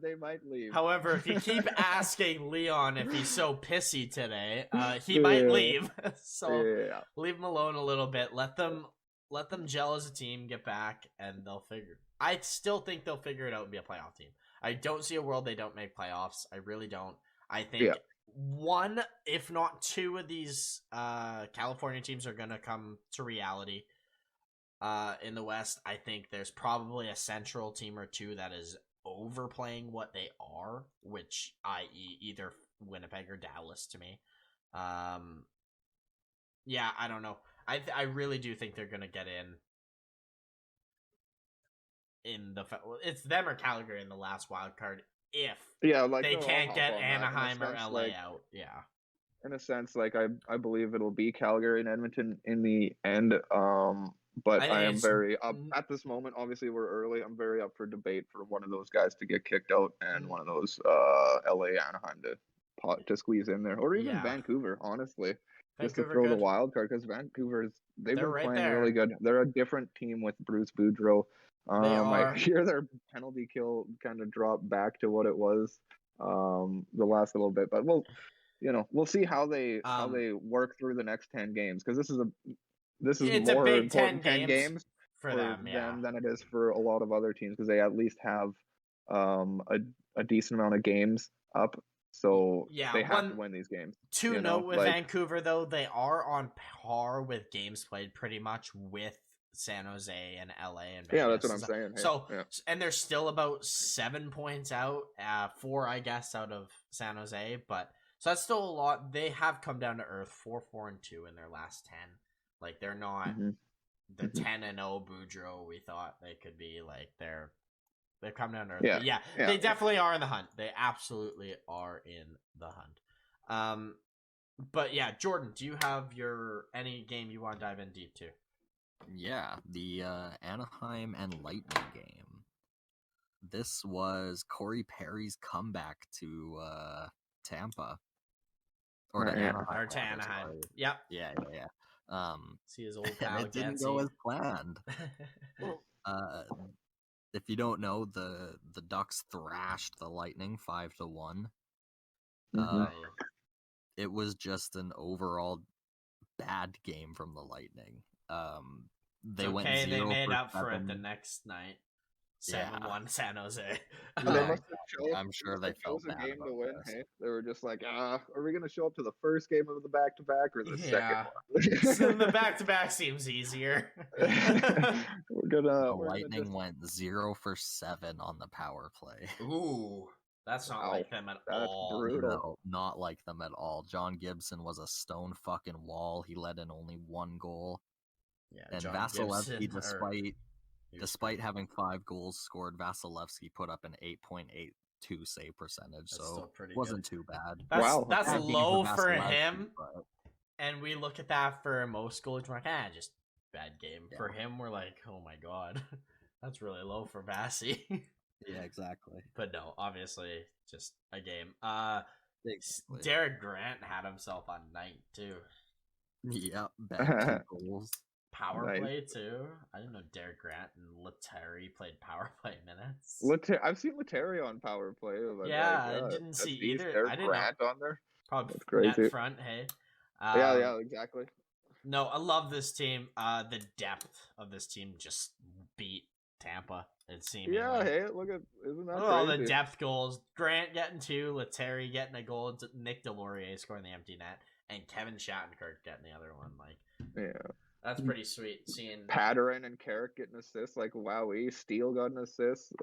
they might leave. However, if you keep asking Leon if he's so pissy today, he might leave. So leave him alone a little bit. Let them gel as a team, get back, and they'll figure. I still think they'll figure it out and be a playoff team. I don't see a world they don't make playoffs. I really don't. I think one, if not two, of these California teams are gonna come to reality. In the West, I think there's probably a Central team or two that is overplaying what they are, which i.e. either Winnipeg or Dallas to me. I don't know. I really do think they're gonna get in the it's them or Calgary in the last wild card if they can't get Anaheim or LA out. Yeah. In a sense, like I believe it'll be Calgary and Edmonton in the end. But I am very up at this moment. Obviously, we're early. I'm very up for debate for one of those guys to get kicked out and one of those LA Anaheim to squeeze in there, or even Vancouver. Honestly, just to throw the wild card, because they've been playing really good. They're a different team with Bruce Boudreau. I hear their penalty kill kind of dropped back to what it was the last little bit, but we'll see how they work through the next 10 games, because this is more important 10 games for them than it is for a lot of other teams, because they at least have a decent amount of games up. So they have to win these games. To note with Vancouver, though, they are on par with games played pretty much with San Jose and LA and Vegas. That's what I'm saying. So and they're still about 7 points out, 4 I guess out of San Jose, but so that's still a lot. They have come down to earth, 4-4-2 in their last 10. Like they're not the 10-0 Boudreaux we thought they could be. Like they've come down to earth. They definitely are in the hunt. They absolutely are in the hunt. But yeah, Jordan, do you have any game you want to dive in deep to? Yeah, the Anaheim and Lightning game. This was Corey Perry's comeback to Tampa. Or to Anaheim. Yep. Yeah. See his old pal. It didn't go as planned. If you don't know, the Ducks thrashed the Lightning 5-1. It was just an overall bad game from the Lightning. They went 0 they made for up 7. for it the next night. 7-1 San Jose. I'm sure they felt bad game about to win. this. Hey, they were just like, are we going to show up to the first game of the back-to-back or the second one? So the back-to-back seems easier. The Lightning went 0 for 7 on the power play. Ooh, that's not like them at all. That's brutal. No, not like them at all. John Gibson was a stone fucking wall. He let in only 1 goal. Yeah, and John Vasilevsky, Gibson, despite having 5 goals scored, Vasilevsky put up an 8.82 save percentage, so it wasn't too bad. That's low for him. But... And we look at that for most goals, we're like, just bad game. Yeah. For him, we're like, oh my god, that's really low for Vasi. Yeah, exactly. But no, obviously, just a game. Derek Grant had himself on night too. Yeah, back 2 goals. Power play too. I didn't know Derek Grant and Letary played power play minutes. I've seen Letary on power play. Yeah, I didn't see either. I didn't Grant know. On there. Probably that's crazy. Net front. Hey. Yeah, exactly. No, I love this team. The depth of this team just beat Tampa. It seemed. Yeah, hey, isn't that crazy? All the depth goals. Grant getting 2, Letary getting a goal, Nick Delorier scoring the empty net, and Kevin Shattenkirk getting the other one. Yeah. That's pretty sweet seeing Patterin and Carrick getting assists. Wowee. Steele got an assist.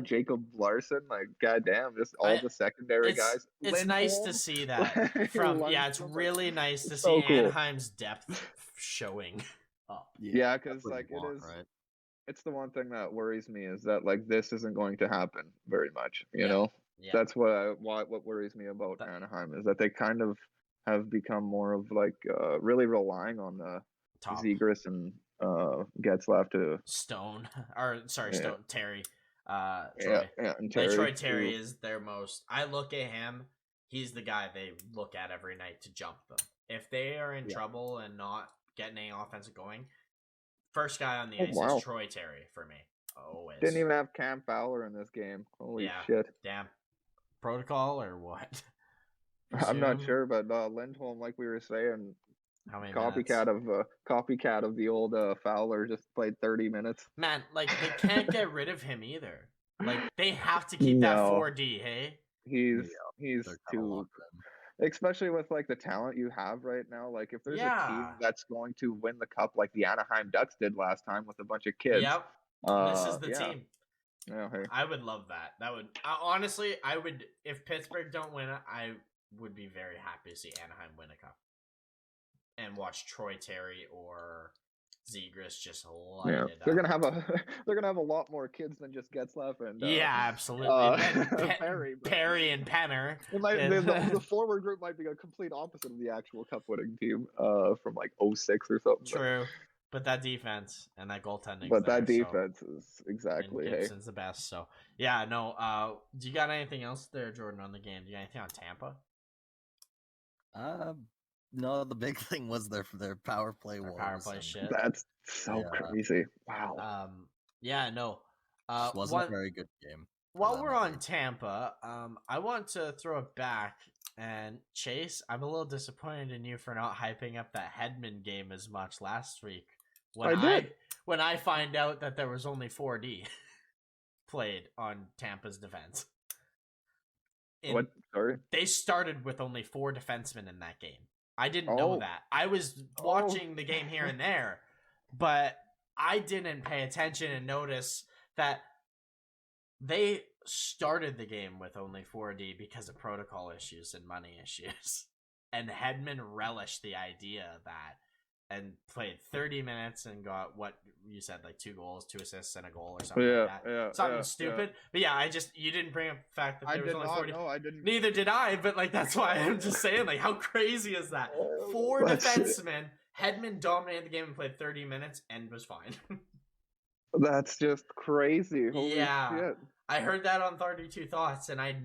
Jacob Larson. Goddamn, just all the secondary guys. It's nice to see that. It's really nice to see Anaheim's depth showing up. Yeah, because it is. Right? It's the one thing that worries me is that this isn't going to happen very much. You know, that's what worries me about Anaheim is that they kind of have become more of really relying on the top. Zegras and Getzlaf to Stone Terry. Troy. And Terry. Troy Terry is their most. I look at him. He's the guy they look at every night to jump them. If they are in trouble and not getting any offense going, first guy on the ice is Troy Terry for me. Always. Didn't even have Cam Fowler in this game. Holy shit. Damn. Protocol or what? I'm not sure, but Lindholm, like we were saying, copycat of the old Fowler, just played 30 minutes. Man, they can't get rid of him either. They have to keep that 4D. Hey, he's too. Especially with the talent you have right now. If there's a team that's going to win the cup like the Anaheim Ducks did last time with a bunch of kids. Yep. This is the team. Yeah, hey. I would love that. That would honestly, I would if Pittsburgh don't win it, I would be very happy to see Anaheim win a cup. And watch Troy Terry or Zegras just light it up. They're gonna have a lot more kids than just Getzlaf and absolutely. Perry and Penner. The forward group might be a complete opposite of the actual cup winning team from 06 or something. True, but that defense and that goaltending. But that defense is exactly. And Gibson's the best. So no. Do you got anything else there, Jordan, on the game? Do you got anything on Tampa? No, the big thing was their power play. Power play shit. That's so crazy. Wow. No. Wasn't a very good game. While we're on Tampa, I want to throw it back. And Chase, I'm a little disappointed in you for not hyping up that Hedman game as much last week. When I find out that there was only 4D played on Tampa's defense. What? Sorry? They started with only 4 defensemen in that game. I didn't know that. I was watching the game here and there, but I didn't pay attention and notice that they started the game with only 4D because of protocol issues and money issues. And Hedman relished the idea of that and played 30 minutes and got what you said, 2 goals, 2 assists, and a goal or something like that. Something stupid. Yeah. But you didn't bring up the fact that there was only 40. No, I didn't. Neither did I, but that's why I'm just saying, how crazy is that? 4 defensemen, Hedman dominated the game and played 30 minutes and was fine. That's just crazy. Holy shit. I heard that on 32 Thoughts, and I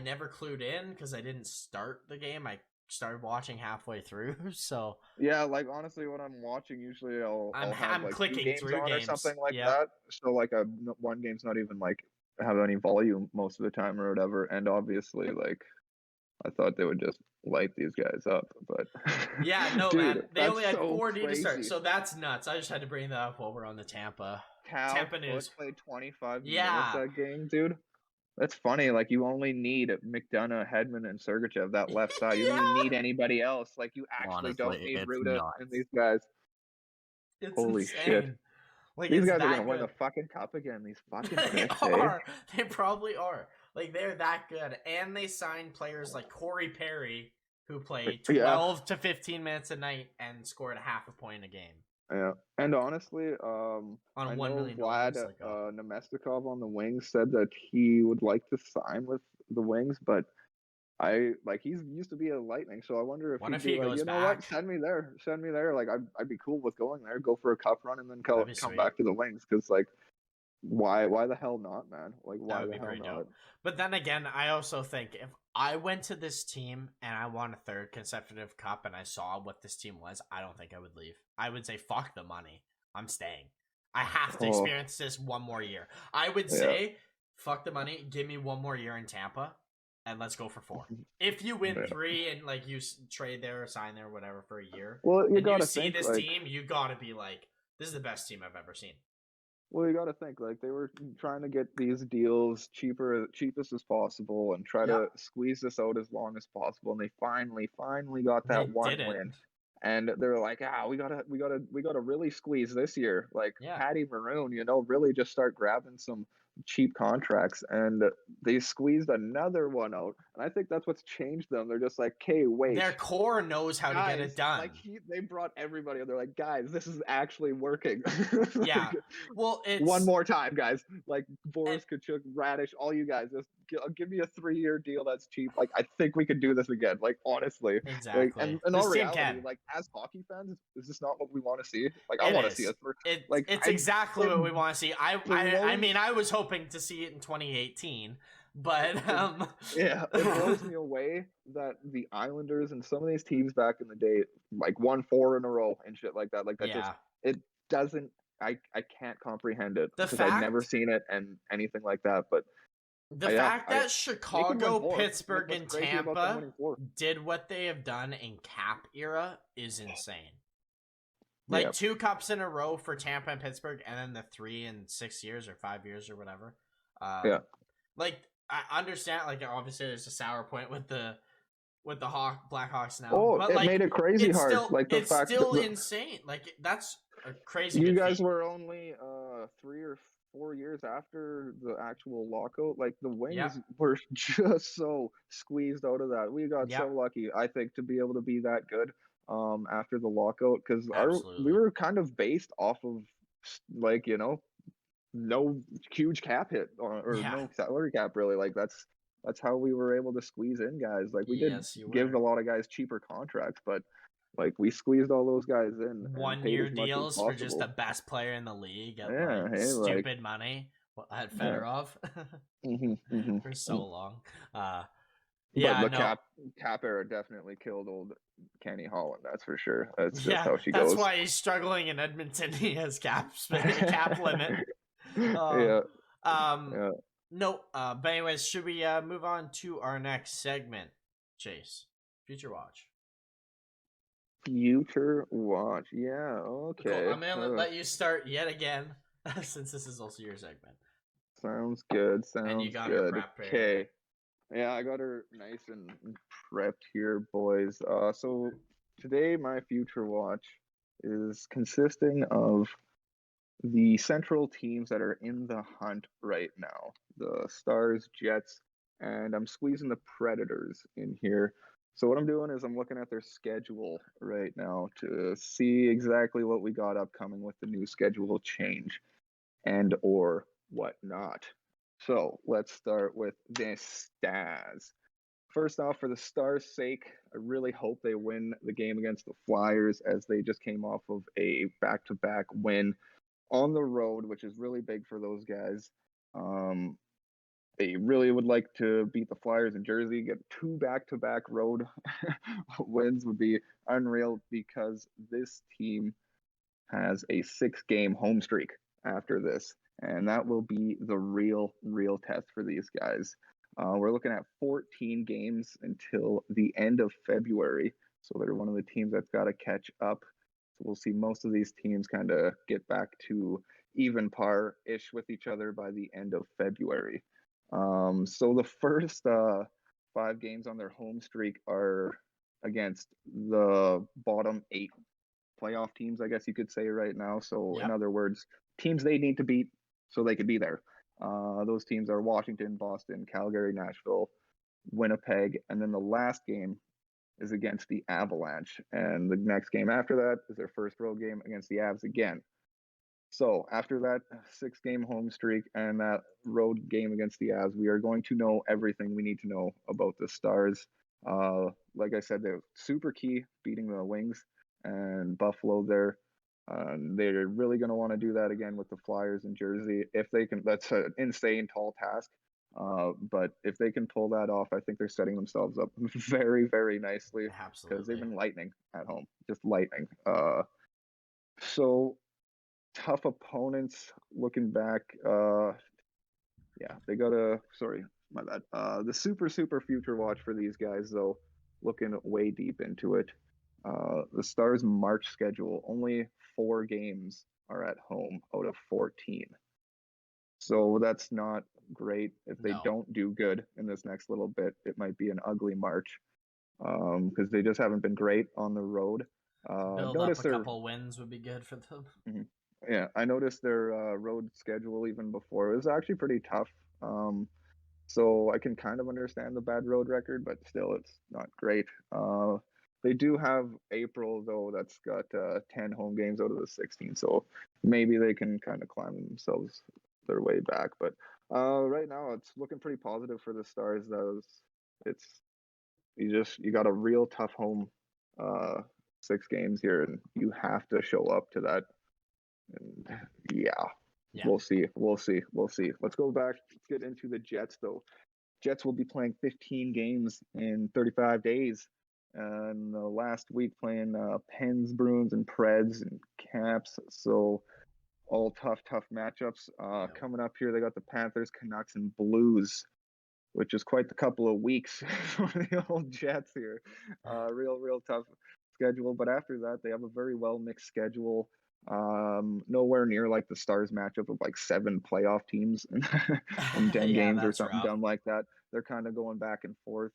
never clued in because I didn't start the game. I started watching halfway through, so honestly, when I'm watching, usually I'm clicking games through on games or something that. So one game's not even have any volume most of the time or whatever, and obviously I thought they would just light these guys up, but dude, man, they only had 4D to start, so that's nuts. I just had to bring that up while we're on the Tampa news. Played 25 minutes that game, dude. That's funny. You only need McDonough, Hedman, and Sergachev that left side. You don't even need anybody else. You actually Honestly, don't need Ruda and these guys. It's holy insane. Shit! These guys are gonna win the fucking cup again. These fucking they are. They probably are. They're that good, and they signed players like Corey Perry, who played 12 to 15 minutes a night and scored half a point a game. Yeah, and honestly, on I $1 know million, Vlad Nemestikov on the Wings said that he would like to sign with the Wings, but he's used to be a Lightning, so I wonder if he'd be goes you know back? what, send me there. I'd be cool with going there, go for a cup run, and then come back to the Wings, because why the hell not, man? Like, why the hell not? Dope. But then again, I also think if I went to this team and I won a third consecutive cup and I saw what this team was, I don't think I would leave. I would say, fuck the money. I'm staying. I have to experience this one more year. I would say, fuck the money. Give me one more year in Tampa and let's go for 4. If you win 3 and like you trade there or sign there or whatever for a year, well, you see this team, you gotta be like, this is the best team I've ever seen. Well, you got to think, like, they were trying to get these deals cheapest as possible and try to squeeze this out as long as possible. And they finally got that one win. And they're like, we gotta really squeeze this year. Like, Patty Maroon, really just start grabbing some cheap contracts, and they squeezed another one out, and I think that's what's changed them. They're just like, okay, wait, their core knows how to get it done. Like, they brought everybody, they're like, guys, this is actually working. Like, well, it's one more time, guys. Like, Boris Kachuk, Radish, all you guys, just give me a 3-year deal that's cheap. Like, I think we could do this again. Like, honestly, exactly. Like, and in all reality, like, as hockey fans, is this not what we want to see? Like, I want to see us. It's exactly what we want to see. I mean, I was hoping to see it in 2018, but it blows me away that the Islanders and some of these teams back in the day like won 4 in a row and shit like that. Like, that just, it doesn't. I can't comprehend it because I've never seen it and anything like that. But the fact that Chicago, Pittsburgh, and Tampa did what they have done in cap era is insane. Like 2 cups in a row for Tampa and Pittsburgh, and then the 3 in 6 years or 5 years or whatever. Like, I understand. Like, obviously, there's a sour point with the Blackhawks now. But, it made it crazy hard. It's still insane. Like, that's a crazy. You guys were only 3 or 4 years after the actual lockout. Like, the Wings were just so squeezed out of that. We got so lucky, I think, to be able to be that good after the lockout, because we were kind of based off of, like, no huge cap hit or no salary cap, really. Like, that's how we were able to squeeze in guys. Like, we did give a lot of guys cheaper contracts, but like, we squeezed all those guys in 1-year deals for just the best player in the league at stupid money. At Fedorov for so long. But the cap era definitely killed old Kenny Holland. That's for sure. That's just how she goes. That's why he's struggling in Edmonton. He has cap limit. No. But anyways, should we move on to our next segment, Chase? Future Watch. Future Watch. Yeah. Okay. Cool. I'm gonna let you start yet again, since this is also your segment. Sounds good. And you got her prepped. Okay. Yeah, I got her nice and prepped here, boys. So today my Future Watch is consisting of the central teams that are in the hunt right now. The Stars, Jets, and I'm squeezing the Predators in here. So what I'm doing is I'm looking at their schedule right now to see exactly what we got upcoming with the new schedule change and or whatnot. So let's start with the Stars. First off, for the Stars' sake, I really hope they win the game against the Flyers, as they just came off of a back-to-back win on the road, which is really big for those guys. They really would like to beat the Flyers in Jersey. Get 2 back-to-back road wins would be unreal, because this team has a 6-game home streak after this. And that will be the real test for these guys. We're looking at 14 games until the end of February. So they're one of the teams that's got to catch up. So we'll see most of these teams kind of get back to even par-ish with each other by the end of February. So the first 5 games on their home streak are against the bottom 8 playoff teams, I guess you could say right now. So in other words, teams they need to beat so they could be there. Those teams are Washington, Boston, Calgary, Nashville, Winnipeg, and then the last game is against the Avalanche. And the next game after that is their first road game against the Avs again. So after that 6-game home streak and that road game against the Avs, we are going to know everything we need to know about the Stars. Like I said, they're super key beating the Wings and Buffalo there. They're really going to want to do that again with the Flyers in Jersey. If they can, that's an insane tall task. But if they can pull that off, I think they're setting themselves up very, very nicely. Absolutely. Because they've been lightning at home, just lightning. So tough opponents looking back. Yeah, they got sorry, my bad. The super future watch for these guys, though, looking way deep into it. The Stars' March schedule, only 4 games are at home out of 14. So that's not great. If they don't do good in this next little bit, it might be an ugly March, because they just haven't been great on the road. Build up a couple wins would be good for them. Mm-hmm. Yeah, I noticed their road schedule even before. It was actually pretty tough. So I can kind of understand the bad road record, but still, it's not great. They do have April, though, that's got 10 home games out of the 16, so maybe they can kind of climb themselves their way back. But right now, it's looking pretty positive for the Stars. You got a real tough home 6 games here, and you have to show up to that. And yeah. We'll see. Let's go back. Let's get into the Jets, though. Jets will be playing 15 games in 35 days. And last week playing Pens, Bruins, and Preds and Caps. So all tough matchups. Coming up here, they got the Panthers, Canucks, and Blues, which is quite the couple of weeks for the old Jets here. Real tough schedule. But after that, they have a very well mixed schedule. Nowhere near like the Stars matchup of like 7 playoff teams in 10 games or something dumb like that. They're kind of going back and forth.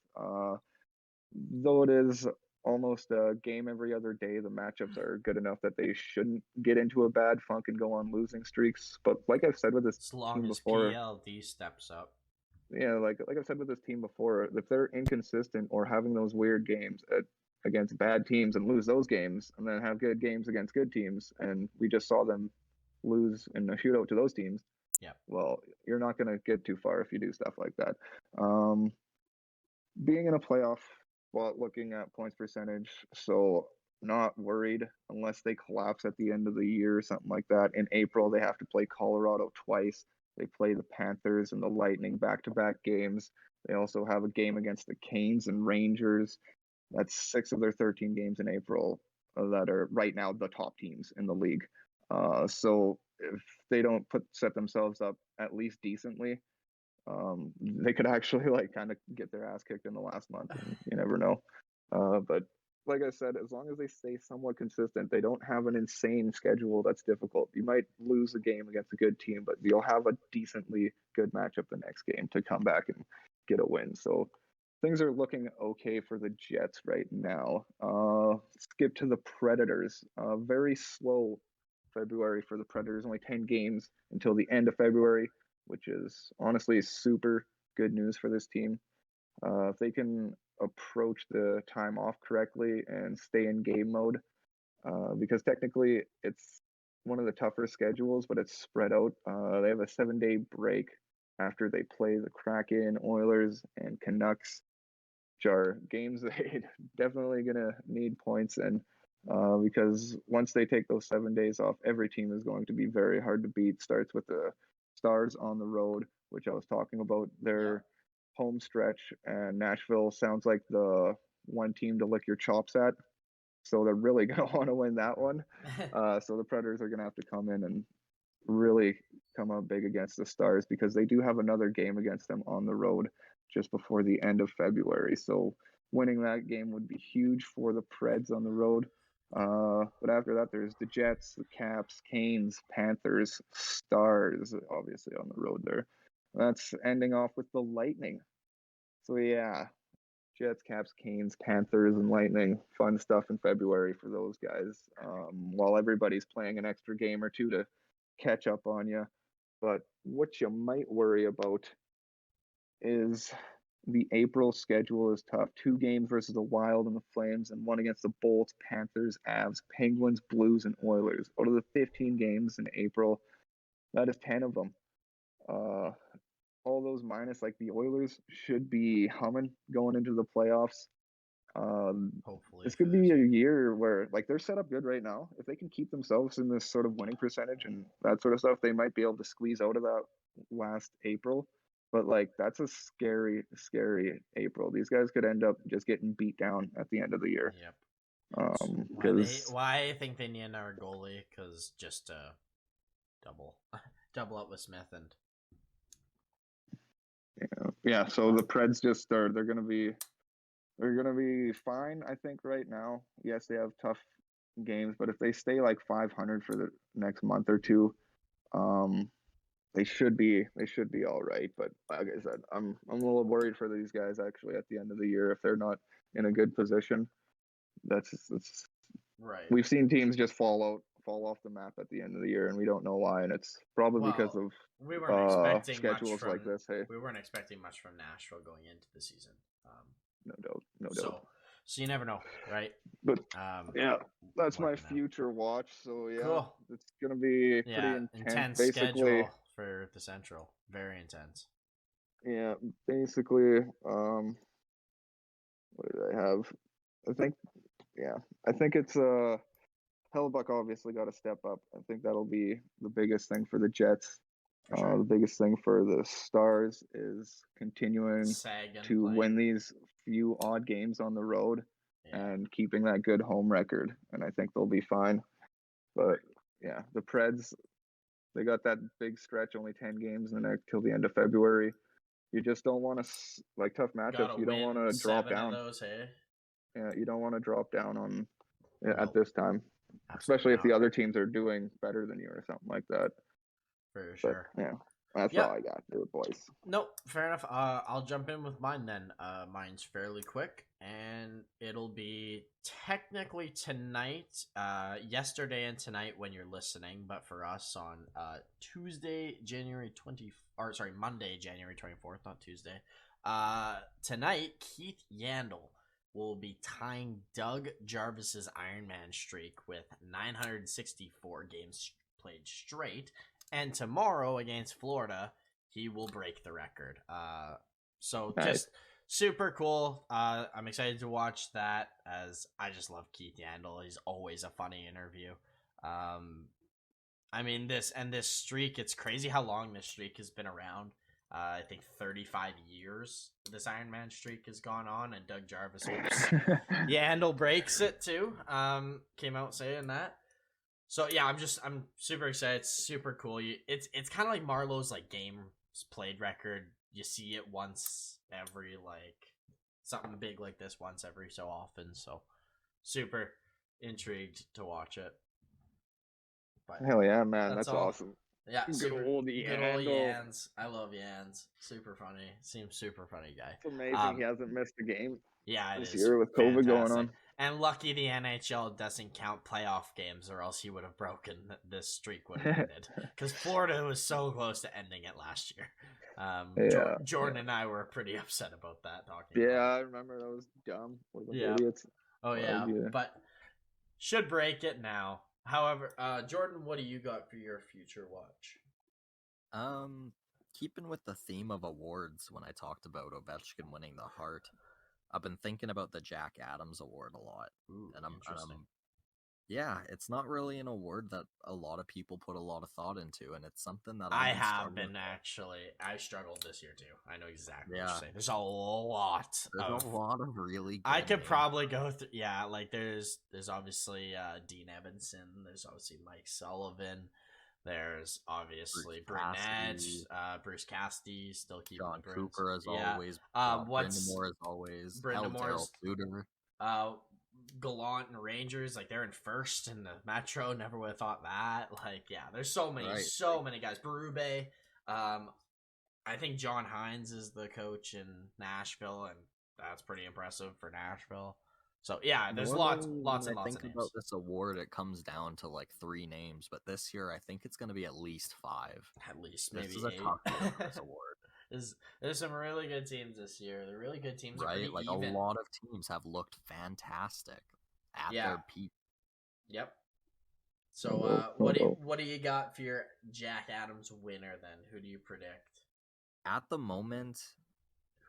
Though it is almost a game every other day, the matchups are good enough that they shouldn't get into a bad funk and go on losing streaks. But like I've said with this team before, PLD steps up. Yeah, like I've said with this team before, if they're inconsistent or having those weird games against bad teams and lose those games, and then have good games against good teams, and we just saw them lose in a shootout to those teams. Yeah. Well, you're not going to get too far if you do stuff like that. Being in a playoff, while looking at points percentage, so not worried unless they collapse at the end of the year or something like that. In April, they have to play Colorado twice. They play the Panthers and the Lightning back-to-back games. They also have a game against the Canes and Rangers. That's 6 of their 13 games in April that are right now the top teams in the league. So if they don't set themselves up at least decently, they could actually like kind of get their ass kicked in the last month. And you never know. But like I said, as long as they stay somewhat consistent, they don't have an insane schedule that's difficult. You might lose a game against a good team, but you'll have a decently good matchup the next game to come back and get a win. So things are looking okay for the Jets right now. Skip to the Predators. Very slow February for the Predators. Only 10 games until the end of February, which is honestly super good news for this team. If they can approach the time off correctly and stay in game mode, because technically it's one of the tougher schedules, but it's spread out. They have a 7-day break after they play the Kraken, Oilers, and Canucks, which are games they definitely gonna need points in, because once they take those 7 days off, every team is going to be very hard to beat. Starts with the Stars on the road, which I was talking about. Their home stretch, and Nashville sounds like the one team to lick your chops at. So they're really going to want to win that one. So the Predators are going to have to come in and really come out big against the Stars, because they do have another game against them on the road just before the end of February. So winning that game would be huge for the Preds on the road. But after that, there's the Jets, the Caps, Canes, Panthers, Stars, obviously on the road there. That's ending off with the Lightning. So yeah, Jets, Caps, Canes, Panthers, and Lightning. Fun stuff in February for those guys. While everybody's playing an extra game or two to catch up on you. But what you might worry about is the April schedule is tough. 2 games versus the Wild and the Flames, and 1 against the Bolts, Panthers, Avs, Penguins, Blues, and Oilers. Out of the 15 games in April, that is 10 of them. All those minus, like the Oilers should be humming going into the playoffs. Hopefully, this could be a year where like they're set up good right now. If they can keep themselves in this sort of winning percentage and that sort of stuff, they might be able to squeeze out of that last April. But like that's a scary April. These guys could end up just getting beat down at the end of the year. Yep. Why I think they need another goalie, because just double up with Smith and yeah. So the Preds just are. They're gonna be fine, I think, right now. Yes, they have tough games, but if they stay like 500 for the next month or two, they should be all right. But like I said, I'm a little worried for these guys actually at the end of the year if they're not in a good position. That's right. We've seen teams just fall off the map at the end of the year, and we don't know why. And it's probably because of we weren't expecting schedules like this. Hey, we weren't expecting much from Nashville going into the season. No doubt. So you never know, right? But yeah, that's my future watch. So yeah, cool. It's gonna be pretty intense schedule for the Central. Very intense. Yeah, basically. What did I have? I think it's Hellebuyck obviously got to step up. I think that'll be the biggest thing for the Jets. Sure. The biggest thing for the Stars is continuing to win these few odd games on the road and keeping that good home record. And I think they'll be fine. But yeah, the Preds, they got that big stretch, only 10 games in the next till the end of February. You just don't want to, like, tough matchups. You don't want to drop down. Those, hey? Yeah, you don't want to drop down on at this time, especially if the other teams are doing better than you or something like that. For sure. But, yeah, that's all I got there, boys. Nope, fair enough. I'll jump in with mine then. Mine's fairly quick, and it'll be technically tonight, yesterday and tonight when you're listening, but for us on Monday, January 24th, not Tuesday. Tonight, Keith Yandel will be tying Doug Jarvis's Ironman streak with 964 games played straight. And tomorrow against Florida, he will break the record. So nice. Just super cool. I'm excited to watch that, as I just love Keith Yandel. He's always a funny interview. I mean, this streak, it's crazy how long this streak has been around. I think 35 years this Ironman streak has gone on, and Doug Jarvis hopes Yandel breaks it too. Came out saying that. So yeah, I'm super excited. It's super cool. It's kind of like Marlowe's like games played record. You see it once every something big like this once every so often. So super intrigued to watch it. But hell yeah, man, that's awesome. Yeah, good old Yans. I love Yans. Super funny. Seems super funny guy. It's amazing he hasn't missed a game. Yeah, this year with COVID going on. And lucky the NHL doesn't count playoff games, or else he would have broken this streak would have ended. Because Florida was so close to ending it last year. Jordan and I were pretty upset about that. I remember that was dumb. Idiots. Oh yeah, but should break it now. However, Jordan, what do you got for your future watch? Keeping with the theme of awards, when I talked about Ovechkin winning the Hart, I've been thinking about the Jack Adams Award a lot. Ooh, and yeah, it's not really an award that a lot of people put a lot of thought into, and it's something that I struggled this year too. I know exactly what you're saying. There's a lot. There's a lot of really good I could probably go through. Yeah, like there's obviously Dean Evanson. There's obviously Mike Sullivan. There's obviously Burnett, Bruce Cassidy, still keeping John the Cooper as always. Brendan Moore as always. Brendan Moore's Gallant and Rangers, like they're in first in the Metro. Never would have thought that. Like, yeah, there's so many guys. Berube. I think John Hines is the coach in Nashville, and that's pretty impressive for Nashville. So yeah, there's lots and lots of names. About this award, it comes down to like 3 names, but this year I think it's going to be at least 5. At least maybe this is 8. A top this award. There's some really good teams this year. The really good teams, right? Are like even. A lot of teams have looked fantastic at their peak. Yep. So what do you got for your Jack Adams winner then? Who do you predict? At the moment,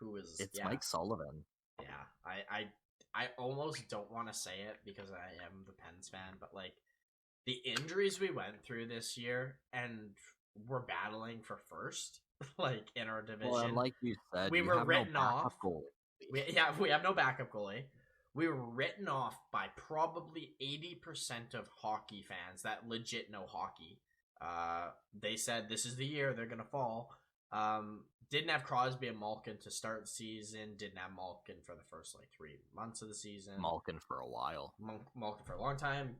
it's Mike Sullivan. Yeah, I almost don't want to say it because I am the Pens fan, but like the injuries we went through this year and we're battling for first, like in our division. Well, and like you said, we were written off. We have no backup goalie. We were written off by probably 80% of hockey fans that legit know hockey. They said this is the year they're gonna fall. Didn't have Crosby and Malkin to start the season. Didn't have Malkin for the first like 3 months of the season. Malkin for a while. Malkin for a long time.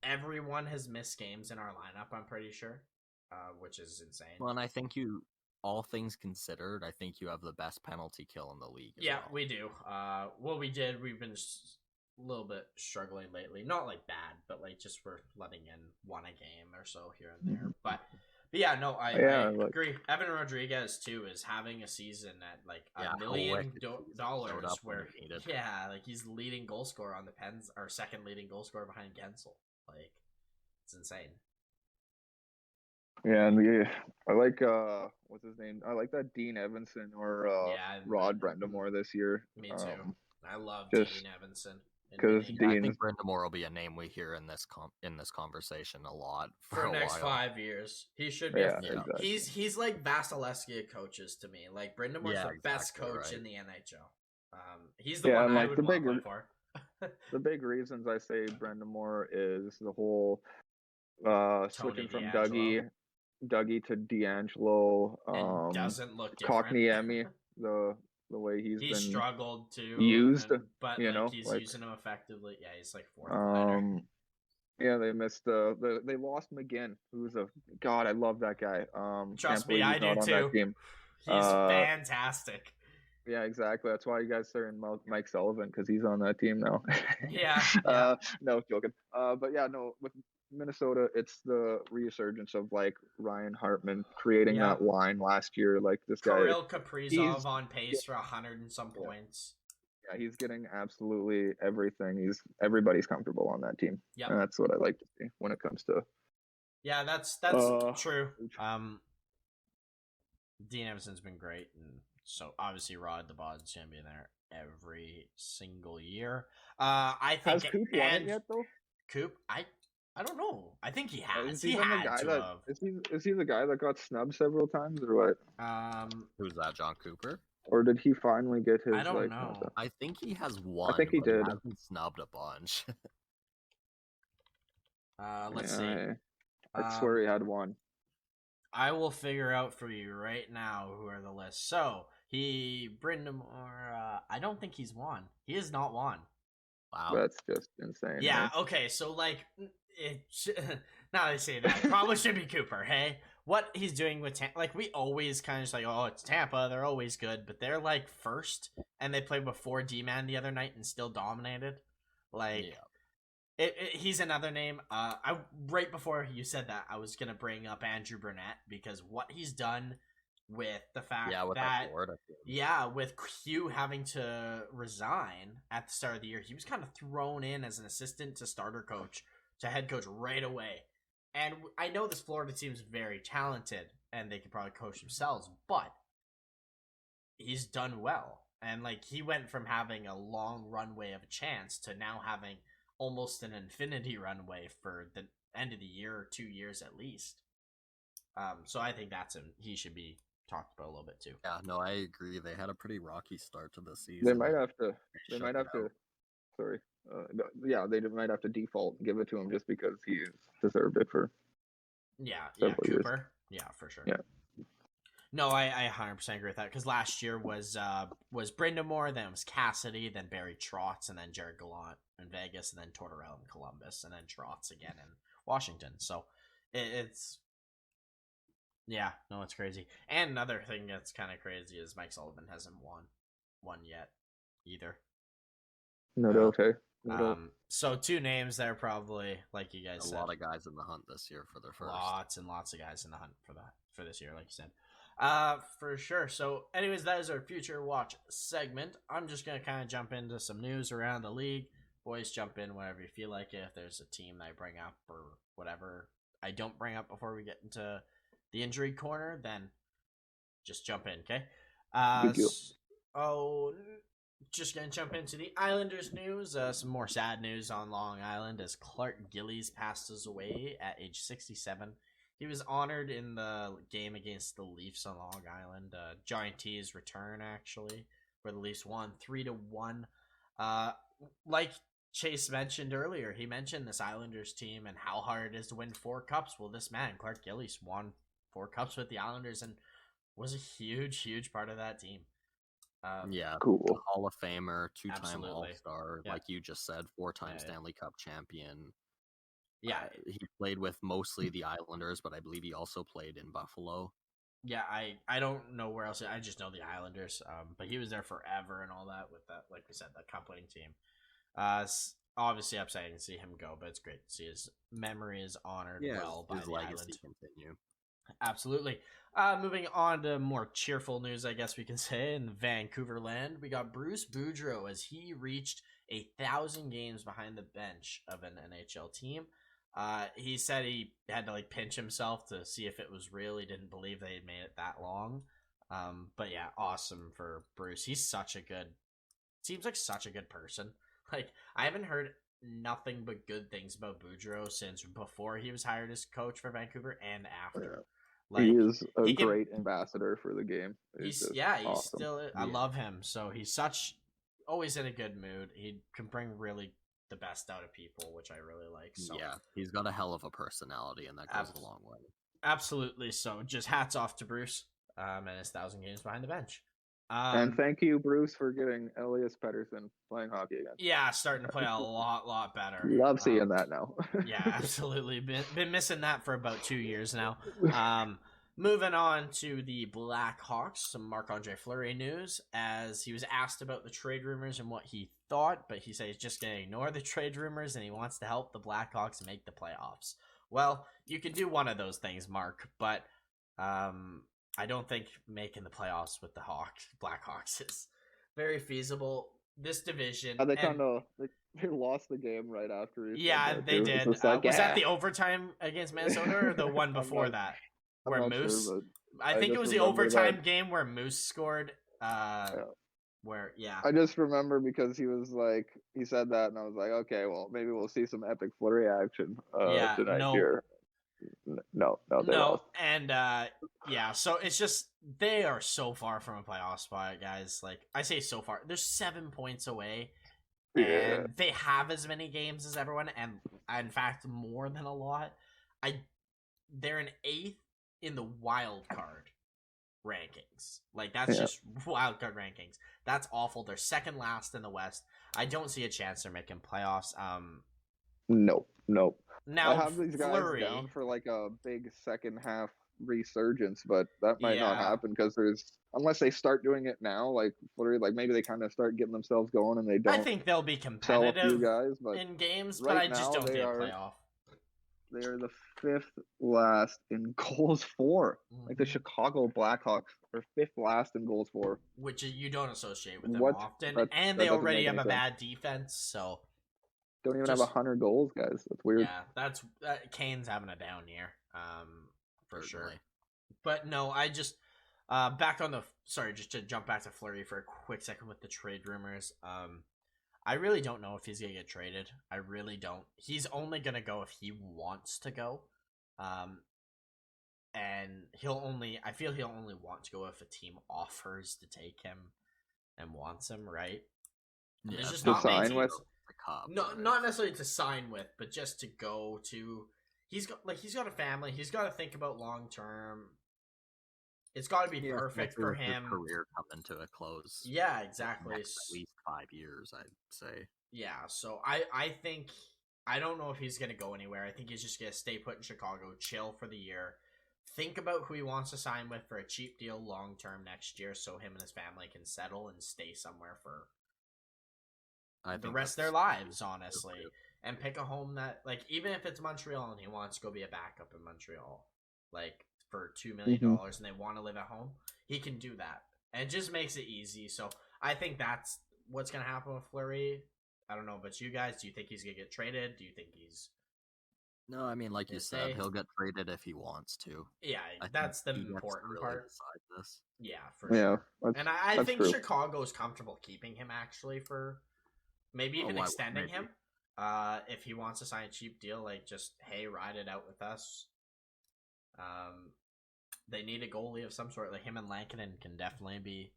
Everyone has missed games in our lineup, I'm pretty sure, which is insane. Well, and I think all things considered, I think you have the best penalty kill in the league. Yeah, well. We do. We've been a little bit struggling lately. Not like bad, but like just we're letting in one a game or so here and there. But yeah, no, I agree. Evan Rodriguez too is having a season at like $1 million where like he's leading goal scorer on the Pens, or second leading goal scorer behind Gensel. Like it's insane. Yeah, and I like what's his name? I like that Dean Evanson or Rod Brendamore this year. Me too. I love Dean Evanson. Because I think Brendamore will be a name we hear in this conversation a lot for the next 5 years. He should be. Exactly. He's like Vasilevsky of coaches to me. Like Brendamore's the best coach in the NHL. He's the one I would want for. The big reasons I say Brendamore is the whole switching from Dougie to D'Angelo. Doesn't look different. Kotkaniemi, the way he's been struggled to used, but he's using him effectively. Yeah, he's like fourth. Yeah, they missed they lost McGinn, who's I love that guy. Trust me, I do too. He's fantastic. Yeah, exactly. That's why you guys are in Mike Sullivan, because he's on that team now. Yeah. No, joking. But yeah, no, with Minnesota, it's the resurgence of like Ryan Hartman creating that line last year. Like this guy, Kirill Kaprizov on pace for 100 and some points. Yeah, he's getting absolutely everything. Everybody's comfortable on that team. Yeah, and that's what I like to see when it comes to. Yeah, that's true. Dean Evanson's been great, and so obviously Rod the Bod's gonna be there every single year. I think has Coop won it yet though? Coop, I don't know. I think he has. Is he the guy that got snubbed several times or what? Who's that? John Cooper? Or did he finally get his? I don't know. I think he has won. I think he did. He hasn't snubbed a bunch. Let's see. I swear he had one. I will figure out for you right now who are the lists. So Brindamore. I don't think he's won. He has not won. Wow, that's just insane. Yeah. Man. Okay. So like, now I say that, probably should be Cooper. Hey, what he's doing with Tampa, like we always kind of just like, oh, it's Tampa. They're always good, but they're like first, and they played before D-Man the other night and still dominated. Like, he's another name. I right before you said that, I was gonna bring up Andrew Burnett because what he's done with the fact with Q having to resign at the start of the year, he was kind of thrown in as an assistant to starter coach to head coach right away. And I know this Florida team's very talented and they could probably coach themselves, but he's done well. And like he went from having a long runway of a chance to now having almost an infinity runway for the end of the year or 2 years at least. So I think he should be talked about a little bit too. Yeah, no, I agree. They had a pretty rocky start to the season. They might have to. Sorry. They might have to default and give it to him just because he deserved it for. Cooper. Years. Yeah, for sure. Yeah. No, I 100% agree with that because last year was Brindamore, then it was Cassidy, then Barry Trotz, and then Jared Gallant in Vegas, and then Tortorella in Columbus, and then Trotz again in Washington. So it's. Yeah, no, it's crazy. And another thing that's kind of crazy is Mike Sullivan hasn't won yet either. No doubt, hey. So 2 names there probably, like you guys said. A lot of guys in the hunt this year for their first. Lots and lots of guys in the hunt for this year, like you said. For sure. So anyways, that is our Future Watch segment. I'm just going to kind of jump into some news around the league. Boys, jump in whenever you feel like it. If there's a team that I bring up or whatever I don't bring up before we get into the injury corner, then just jump in, okay? just gonna jump into the Islanders news. Some more sad news on Long Island as Clark Gillies passes away at age 67. He was honored in the game against the Leafs on Long Island. Giant T's return, actually, where the Leafs won 3-1. Like Chase mentioned earlier, he mentioned this Islanders team and how hard it is to win 4 cups. Well, this man, Clark Gillies, won 4 cups with the Islanders and was a huge part of that team. Cool. Hall of Famer, 2-time All-Star, like you just said, 4-time Stanley Cup champion. Yeah, he played with mostly the Islanders, but I believe he also played in Buffalo. Yeah, I don't know where else. I just know the Islanders. But he was there forever and all that with that, like we said, that cup winning team. Obviously upsetting to see him go, but it's great to see his memory is honored well by the island. Continue. Absolutely. Moving on to more cheerful news, I guess we can say, in Vancouver land, we got Bruce Boudreau as he reached 1,000 games behind the bench of an NHL team. He said he had to pinch himself to see if it was real. He didn't believe they had made it that long. But yeah, awesome for Bruce. He's seems like such a good person. I haven't heard nothing but good things about Boudreau since before he was hired as coach for Vancouver and after. He is a great ambassador for the game. He's awesome. still. I love him. So he's always in a good mood. He can bring really the best out of people, which I really like. So. Yeah, he's got a hell of a personality, and that goes a long way. Absolutely. So just hats off to Bruce and his 1,000 games behind the bench. And thank you, Bruce, for getting Elias Pettersson playing hockey again. Yeah, starting to play a lot better. Love seeing that now. Yeah, absolutely. Been missing that for about 2 years now. Moving on to the Blackhawks, some Marc-Andre Fleury news, as he was asked about the trade rumors and what he thought, but he said he's just going to ignore the trade rumors and he wants to help the Blackhawks make the playoffs. Well, you can do one of those things, Mark, but I don't think making the playoffs with the Blackhawks is very feasible. This division... They lost the game right after. Yeah, they did. Was that the overtime against Minnesota or the one before that? Where Moose... Sure, I think it was the overtime game where Moose scored. Where, yeah. I just remember because he said that, and I was like, okay, well, maybe we'll see some epic Fleury action tonight here. No, and so it's just they are so far from a playoff spot, guys. I say so far, they're 7 points away, and they have as many games as everyone, and in fact more than a lot. They're in 8th in the wild card rankings. That's just wild card rankings. That's awful. They're second last in the West. I don't see a chance they're making playoffs. Nope. Now, I have these guys Fleury, down for a big second half resurgence, but that might not happen because unless they start doing it now, Fleury, maybe they kind of start getting themselves going and they don't. I think they'll be competitive guys, in games, but I just don't think playoff. They are the 5th last in goals for. The Chicago Blackhawks are 5th last in goals for. Which you don't associate with them often, and they already have a bad defense, so. Don't even have 100 goals, guys. That's weird. Yeah, that's Kane's having a down year, for sure. But no, I just just to jump back to Fleury for a quick second with the trade rumors. I really don't know if he's gonna get traded. I really don't. He's only gonna go if he wants to go, and I feel he'll only want to go if a team offers to take him and wants him, right? Yeah, it's just not sign with. Not necessarily to sign with, but just to go to. He's got a family. He's got to think about long term. It's got to be perfect for him. Career coming to a close. Yeah, exactly. At least 5 years, I'd say. Yeah, so I think I don't know if he's gonna go anywhere. I think he's just gonna stay put in Chicago, chill for the year, think about who he wants to sign with for a cheap deal long term next year, so him and his family can settle and stay somewhere for the rest of their lives, honestly, and pick a home that, even if it's Montreal and he wants to go be a backup in Montreal, for $2 million and they want to live at home, he can do that. And it just makes it easy. So I think that's what's going to happen with Fleury. I don't know, but you guys, do you think he's going to get traded? Do you think he's No, I mean, like you said, he'll get traded if he wants to. Yeah, that's the important part. Decide this. Yeah, for sure. And I think true. Chicago's comfortable keeping him actually for maybe even extending him. If he wants to sign a cheap deal, like just hey, ride it out with us. They need a goalie of some sort. Like him and Lankinen can definitely be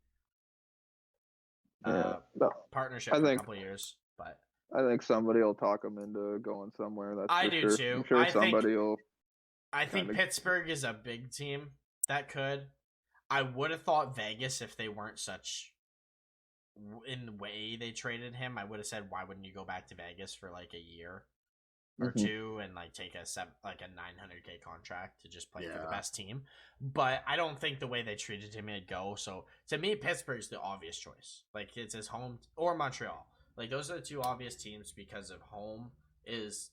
partnership for a couple of years. But I think somebody will talk him into going somewhere. That's I do sure. too. I'm sure somebody will. I think Pittsburgh is a big team that could. I would have thought Vegas if they weren't such in the way they traded him. I would have said, why wouldn't you go back to Vegas for like a year or two and like take a $900K contract to just play for the best team? But I don't think the way they treated him would go. So to me, Pittsburgh's the obvious choice. Like it's his home or Montreal. Like those are the two obvious teams because of home is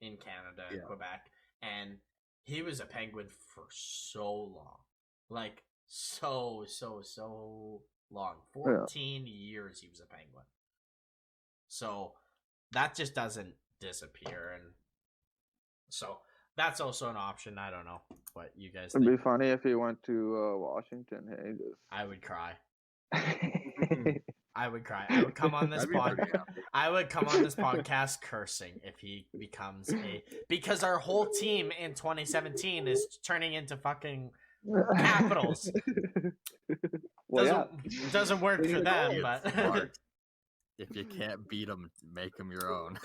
in Canada and Quebec, and he was a Penguin for so long, like so long. 14 years he was a Penguin. So that just doesn't disappear, and so that's also an option. I don't know what you guys think. It'd be funny if he went to Washington. Hey, I would cry. I would cry. I would come on this podcast cursing if he becomes because our whole team in 2017 is turning into fucking Capitals. Doesn't work for them, but if you can't beat them, make them your own.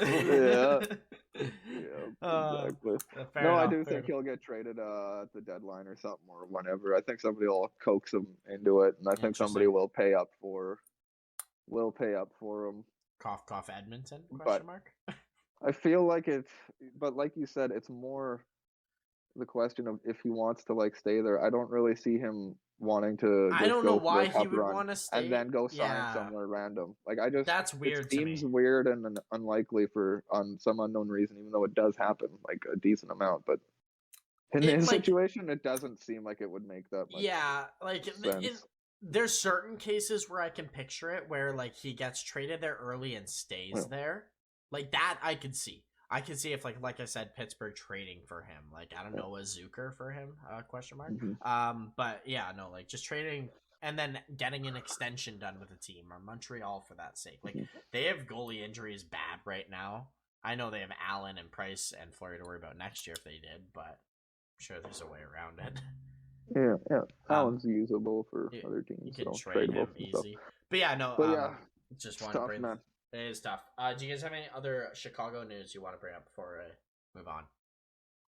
Exactly. I do think he'll get traded at the deadline or something or whenever. I think somebody will coax him into it, and I think somebody will pay up for him. Cough Edmonton? Mark. I feel like but like you said, it's more the question of if he wants to like stay there. I don't really see him wanting to. I don't know why he would want to stay and then go sign somewhere random. Like that's weird. It seems weird and unlikely on some unknown reason, even though it does happen like a decent amount. But in his situation, it doesn't seem like it would make that much. Yeah, like sense. There's certain cases where I can picture it where like he gets traded there early and stays there. Like that I could see. I can see if like I said, Pittsburgh trading for him. Like I don't know, a Zucker for him? ? But yeah, no, like just trading and then getting an extension done with the team or Montreal for that sake. Like they have goalie injuries bad right now. I know they have Allen and Price and Fleury to worry about next year if they did, but I'm sure there's a way around it. Yeah. Allen's usable for other teams. You can trade him easy. But yeah, no. Just want to bring. It is tough. Do you guys have any other Chicago news you want to bring up before I move on?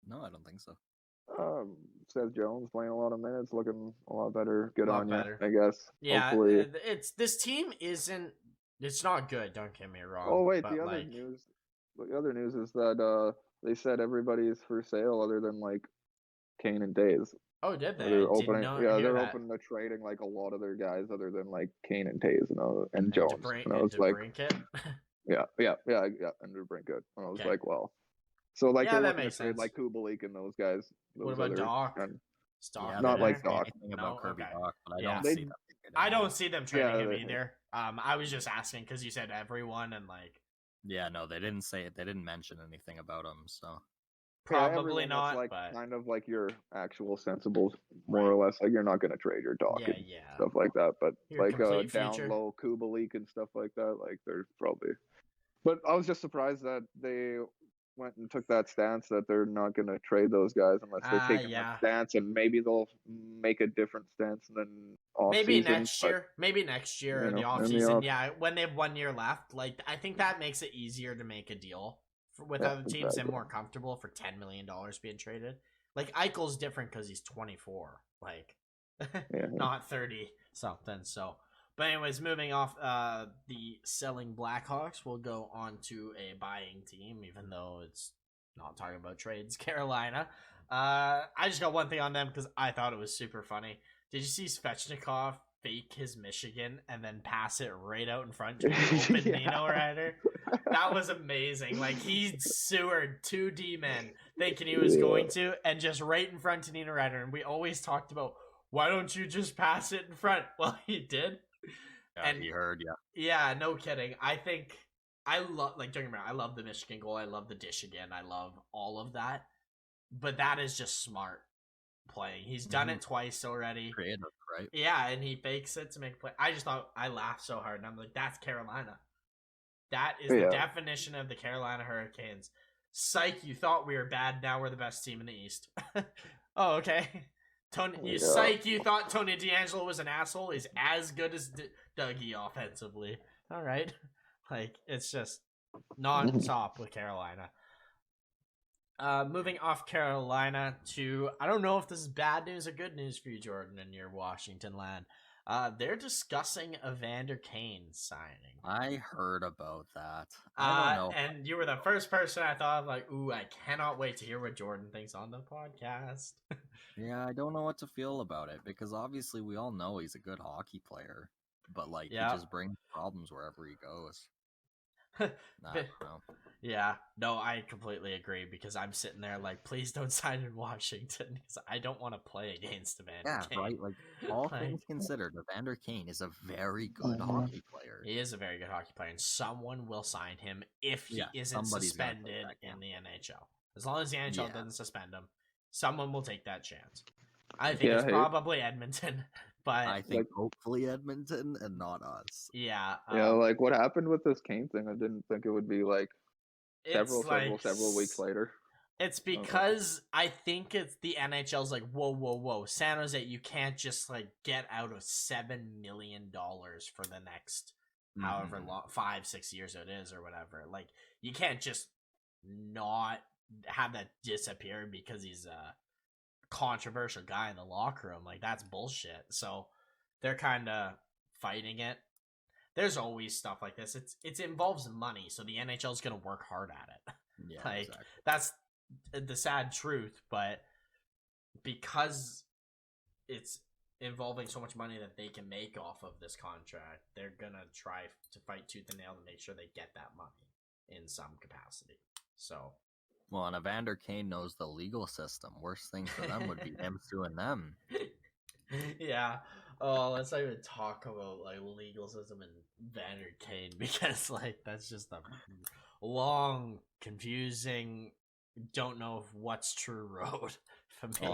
No, I don't think so. Seth Jones playing a lot of minutes, looking a lot better. Good on you, I guess. Yeah, hopefully. This team isn't. It's not good. Don't get me wrong. Oh wait, the other news is that they said everybody's for sale other than like Kane and Taves. Oh, did they? They're opening to trading like a lot of their guys other than like Kane and Taves and Jones. And I was like, yeah, and DeBrincat. And I was like, well, so like they're looking to trade like Kubalik and those guys. What about Doc? Not like Doc. About Kirby Doc, but I don't see them trading him either. I was just asking because you said everyone and like. Yeah, no, they didn't say it. They didn't mention anything about him, so. Probably not, like, but kind of like your actual sensibles, more or less. Like you're not going to trade your Doc and stuff like that, but your like down low Kubalik and stuff like that. Like there's probably. But I was just surprised that they went and took that stance that they're not going to trade those guys unless they're taking that stance, and maybe they'll make a different stance than off maybe next year. Maybe next year in the off season. Yeah, when they have 1 year left, like I think that makes it easier to make a deal with other teams and more comfortable for $10 million being traded. Like Eichel's different because he's 24, like not 30 something. So, but anyways, moving off the selling Blackhawks, we'll go on to a buying team, even though it's not talking about trades. Carolina. I just got one thing on them because I thought it was super funny. Did you see Svechnikov fake his Michigan and then pass it right out in front to an open Nino rider? That was amazing. Like he sewered 2 D-men thinking he was going to, and just right in front to Nino rider. And we always talked about, why don't you just pass it in front? Well, he did. Yeah, and he heard, Yeah, no kidding. I think I love, like, don't get me wrong, I love the Michigan goal. I love the dish again. I love all of that. But that is just smart playing. He's done it twice already. Creative, right? Yeah, and he fakes it to make a play. I just thought, I laughed so hard, and I'm like, that's Carolina. That is the definition of the Carolina Hurricanes. Psych, you thought we were bad, now we're the best team in the East. Oh, okay. Psych, you thought Tony DeAngelo was an asshole, is as good as Dougie offensively. All right. Like, it's just non-stop with Carolina. Moving off Carolina to, I don't know if this is bad news or good news for you, Jordan, in your Washington land. They're discussing Evander Kane signing. I heard about that. I don't know. And you were the first person I thought of, like, ooh, I cannot wait to hear what Jordan thinks on the podcast. Yeah, I don't know what to feel about it, because obviously we all know he's a good hockey player, but, like, he just brings problems wherever he goes. Yeah, no, I completely agree, because I'm sitting there like, please don't sign in Washington, because I don't want to play against Evander Kane. Right? Like, all things considered, Evander Kane is a very good hockey player. He is a very good hockey player, and someone will sign him if he isn't suspended in the NHL. As long as the NHL doesn't suspend him, someone will take that chance. I think it's probably Edmonton. But I think hopefully Edmonton and not us. Yeah. Like, what happened with this Kane thing? I didn't think it would be like several weeks later. It's because I think it's the NHL's like, whoa, San Jose, you can't just like get out of $7 million for the next however long, 5-6 years it is or whatever. Like, you can't just not have that disappear because he's a controversial guy in the locker room. Like, that's bullshit. So they're kind of fighting it. There's always stuff like this. It involves money, so the NHL is going to work hard at it. Yeah, like exactly. That's the sad truth, but because it's involving so much money that they can make off of this contract, they're going to try to fight tooth and nail to make sure they get that money in some capacity. So, well, and Evander Kane knows the legal system. Worst thing for them would be him suing them. Yeah. Oh, let's not even talk about like legal system and Evander Kane, because like that's just a long, confusing, don't know if what's true road for me.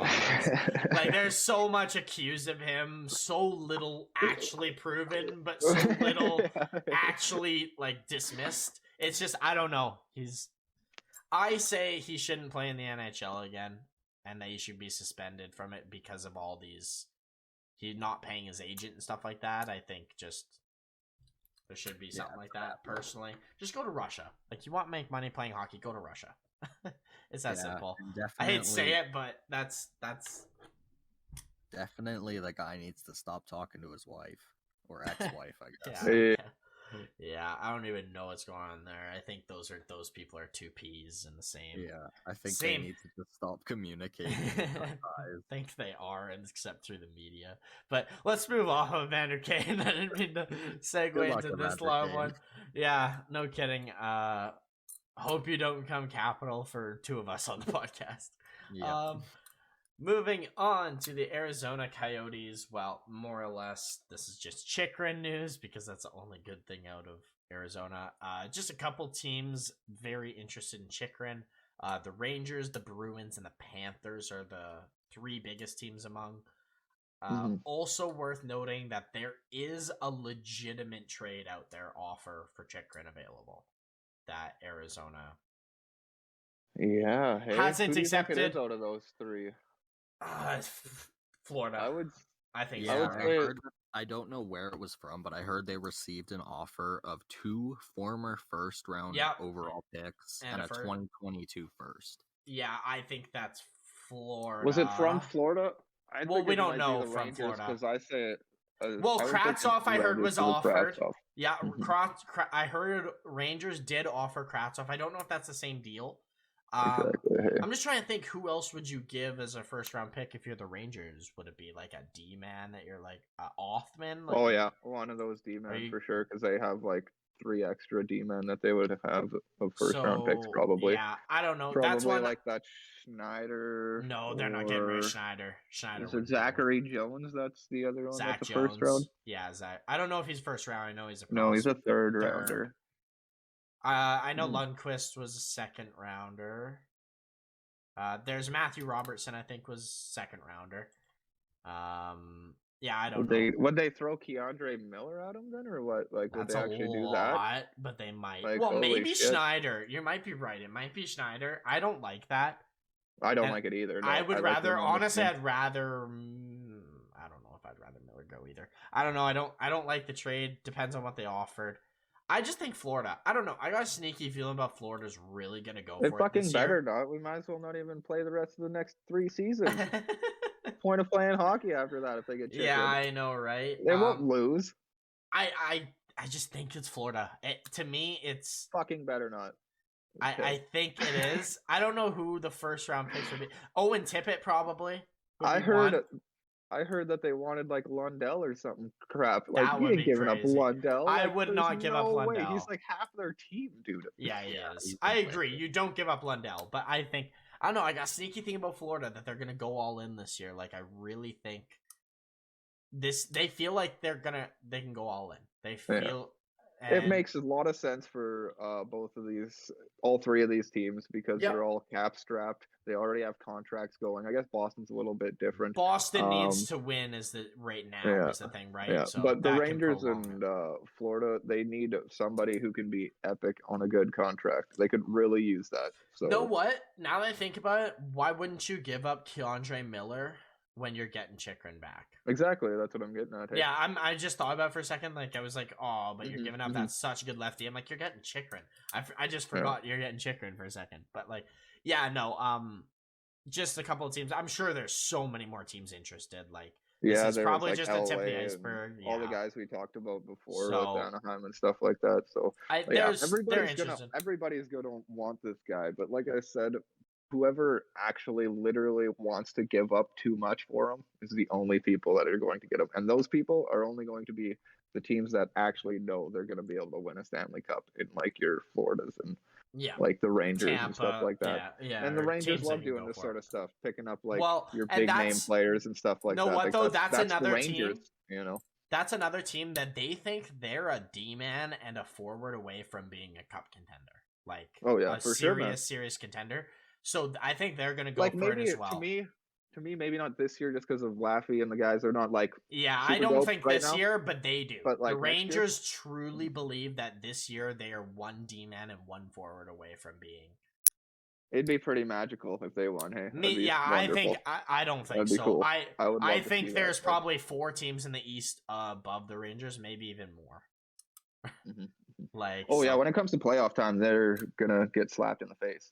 Like, there's so much accused of him, so little actually proven, but so little actually like dismissed. It's just, I don't know. I say he shouldn't play in the NHL again, and that he should be suspended from it because of all these. He's not paying his agent and stuff like that. I think just there should be something like that. Personally, just go to Russia. Like, you want to make money playing hockey, go to Russia. It's that simple. I hate to say it, but that's definitely the guy needs to stop talking to his wife or ex-wife, I guess. Yeah, I don't even know what's going on there. I think those people are two peas in the same. Yeah, I think they need to just stop communicating. I think they are, except through the media. But let's move off of Evander Kane. I didn't mean to segue into this long one. Yeah, no kidding. Hope you don't become capital for two of us on the podcast. Yeah. Moving on to the Arizona Coyotes. Well, more or less, this is just Chychrun news because that's the only good thing out of Arizona. Just a couple teams very interested in Chychrun. The Rangers, the Bruins, and the Panthers are the three biggest teams among. Also worth noting that there is a legitimate trade out there offer for Chychrun available that Arizona hasn't accepted. It is out of those three? Florida. I think. Yeah, I don't know where it was from, but I heard they received an offer of 2 former first round overall picks and a 2022 first. Yeah, I think that's Florida. Was it from Florida? We don't know from Florida because I say it. Kravtsov I heard was offered. Yeah, I heard Rangers did offer Kravtsov. I don't know if that's the same deal. I'm just trying to think, who else would you give as a first round pick if you're the Rangers? Would it be like a D-man that you're like Othman? Like, oh yeah, one of those D-men for sure, because they have like 3 extra D-men that they would have of first round picks probably. Yeah, I don't know. Probably that's one like that Schneider. No, they're not getting rid of Schneider. Is it Zachary Jones? That's the other one. Zach that's Jones. First round. Yeah, Zach. I don't know if he's first round. I know he's a no, he's a third rounder. I know Lundqvist was a second rounder. There's Matthew Robertson, I think, was second rounder. Yeah, I don't know. Would they throw Keandre Miller at him then, or what? Like, would they actually do that? But they might. Like, well, maybe shit. Schneider. You might be right. It might be Schneider. I don't like that. I don't like it either. No, I would rather, honestly, I'd rather. I don't know if I'd rather Miller go either. I don't know. I don't like the trade. Depends on what they offered. I just think Florida. I don't know. I got a sneaky feeling about Florida's really gonna go for it. Fucking better not. We might as well not even play the rest of the next 3 seasons. Point of playing hockey after that if they get chipped. Yeah, I know, right? They won't lose. I just think it's Florida. To me, it's fucking better not. Okay. I think it is. I don't know who the first round picks would be. Owen Tippett probably. I heard that they wanted like Lundell or something crap. Like you ain't giving up Lundell. I would not give up Lundell. He's like half their team, dude. Yeah, he is. I agree. You don't give up Lundell, but I think I don't know. I got a sneaky thing about Florida that they're gonna go all in this year. Like I really think they feel like they can go all in. They feel. It makes a lot of sense for all 3 of these teams because they're all cap strapped. They already have contracts going. I guess Boston's a little bit different. Boston needs to win is the thing, right? Yeah. So but the Rangers and Florida, they need somebody who can be epic on a good contract. They could really use that. So you know what? Now that I think about it, why wouldn't you give up Keandre Miller when you're getting Chychrun back? Exactly, that's what I'm getting at. Hey. Yeah, I just thought about it for a second. Like I was like, oh, but you're giving up that such a good lefty. I'm like, you're getting Chychrun. I just forgot you're getting Chychrun for a second. But like, yeah, no, just a couple of teams. I'm sure there's so many more teams interested. Like, this is probably just the tip of the iceberg. All the guys we talked about before with Anaheim and stuff like that. So everybody's gonna want this guy. But like I said, whoever actually literally wants to give up too much for him is the only people that are going to get him. And those people are only going to be the teams that actually know they're going to be able to win a Stanley Cup in like your Floridas and like the Rangers Tampa, and stuff like that. Yeah, and the Rangers love doing this sort of stuff, picking up like your big name players and stuff like that. You know what, though? That's another Rangers, team. You know? That's another team that they think they're a D-man and a forward away from being a cup contender. Like, serious contender. So I think they're going to go like for it as well. To me, maybe not this year just because of Laffy and the guys are not like. Yeah, I don't think this year, but they do. But like the Rangers truly believe that this year they are 1 D-man and 1 forward away from being. It'd be pretty magical if they won. Hey, I don't think so. Cool. I think there's probably 4 teams in the East above the Rangers, maybe even more. Like, when it comes to playoff time, they're gonna get slapped in the face.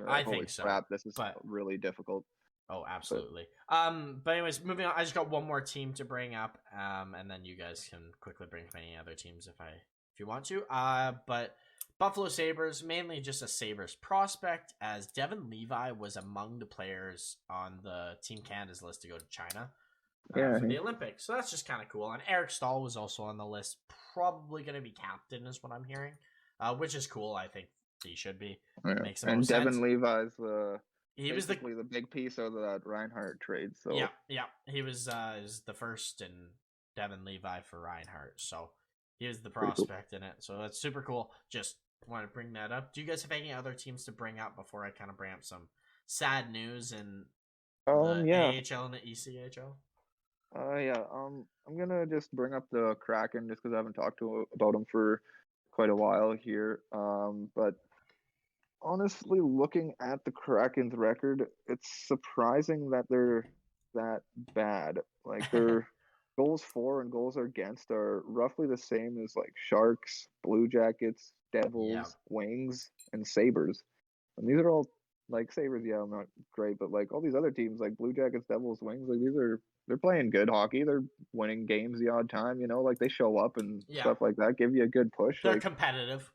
I think so. Crap, this is really difficult. Oh, absolutely. But anyways, moving on. I just got one more team to bring up, and then you guys can quickly bring up any other teams if you want to. But Buffalo Sabres, mainly just a Sabres prospect, as Devin Levi was among the players on the Team Canada's list to go to China. For the Olympics. So that's just kind of cool. And Eric Stahl was also on the list. Probably going to be captain is what I'm hearing, which is cool. I think he should be. Makes the most Devin sense. Levi's he was the big piece of that Reinhart trade. So yeah. He was the first in Devin Levi for Reinhart. So he was the prospect in it. So that's super cool. Just want to bring that up. Do you guys have any other teams to bring up before I kind of bring up some sad news in the AHL and the ECHL? I'm gonna just bring up the Kraken just because I haven't talked about them for quite a while here. But honestly, looking at the Kraken's record, it's surprising that they're that bad. Like their goals for and goals against are roughly the same as like Sharks, Blue Jackets, Devils, Wings, and Sabres. And these are all like Sabres. Yeah, not great, but like all these other teams, like Blue Jackets, Devils, Wings, like they're playing good hockey. They're winning games the odd time, like they show up and stuff like that, give you a good push. They're competitive.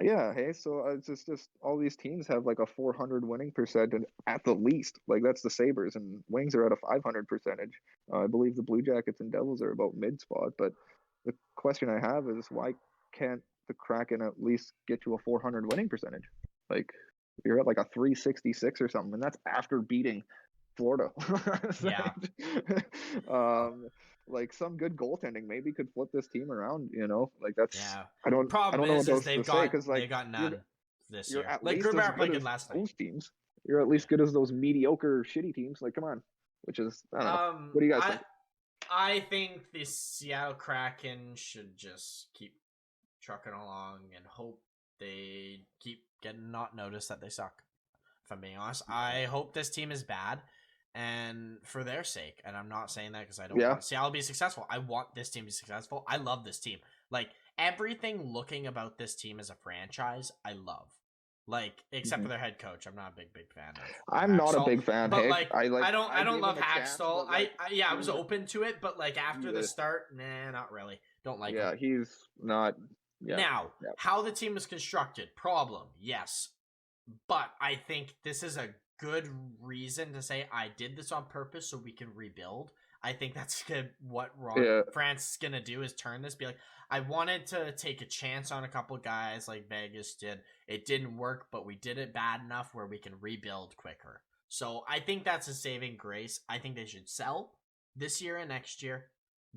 Yeah, hey, so it's just all these teams have like a 400 winning percentage at the least. Like that's the Sabres, and Wings are at a 500 percentage. I believe the Blue Jackets and Devils are about mid spot. But the question I have is why can't the Kraken at least get to a 400 winning percentage? Like you're at like a 366 or something, and that's after beating Florida. like some good goaltending maybe could flip this team around. Like that's I don't Problem know is what else they've to say because they've got none this year. At like least Grubauer played good last night. Those teams. You're at least good as those mediocre, shitty teams. Like, come on. Which is I don't know. What do you guys think? I think the Seattle Kraken should just keep trucking along and hope they keep getting not noticed that they suck. If I'm being honest, I hope this team is bad, and for their sake. And I'm not saying that because I don't want Seattle to be successful. I want this team to be successful. I love this team. Like everything looking about this team as a franchise, I love. Like except for their head coach, I'm not a big fan of. I'm not a big fan, but I don't love Hackstall. I was open to it, but like after the start, nah, not really. Don't like him. Yeah, he's not. Yeah. Now, how the team is constructed, problem, yes. But I think this is a good reason to say I did this on purpose so we can rebuild. I think that's what France is going to do is turn this, be like, I wanted to take a chance on a couple guys like Vegas did. It didn't work, but we did it bad enough where we can rebuild quicker. So I think that's a saving grace. I think they should sell this year and next year,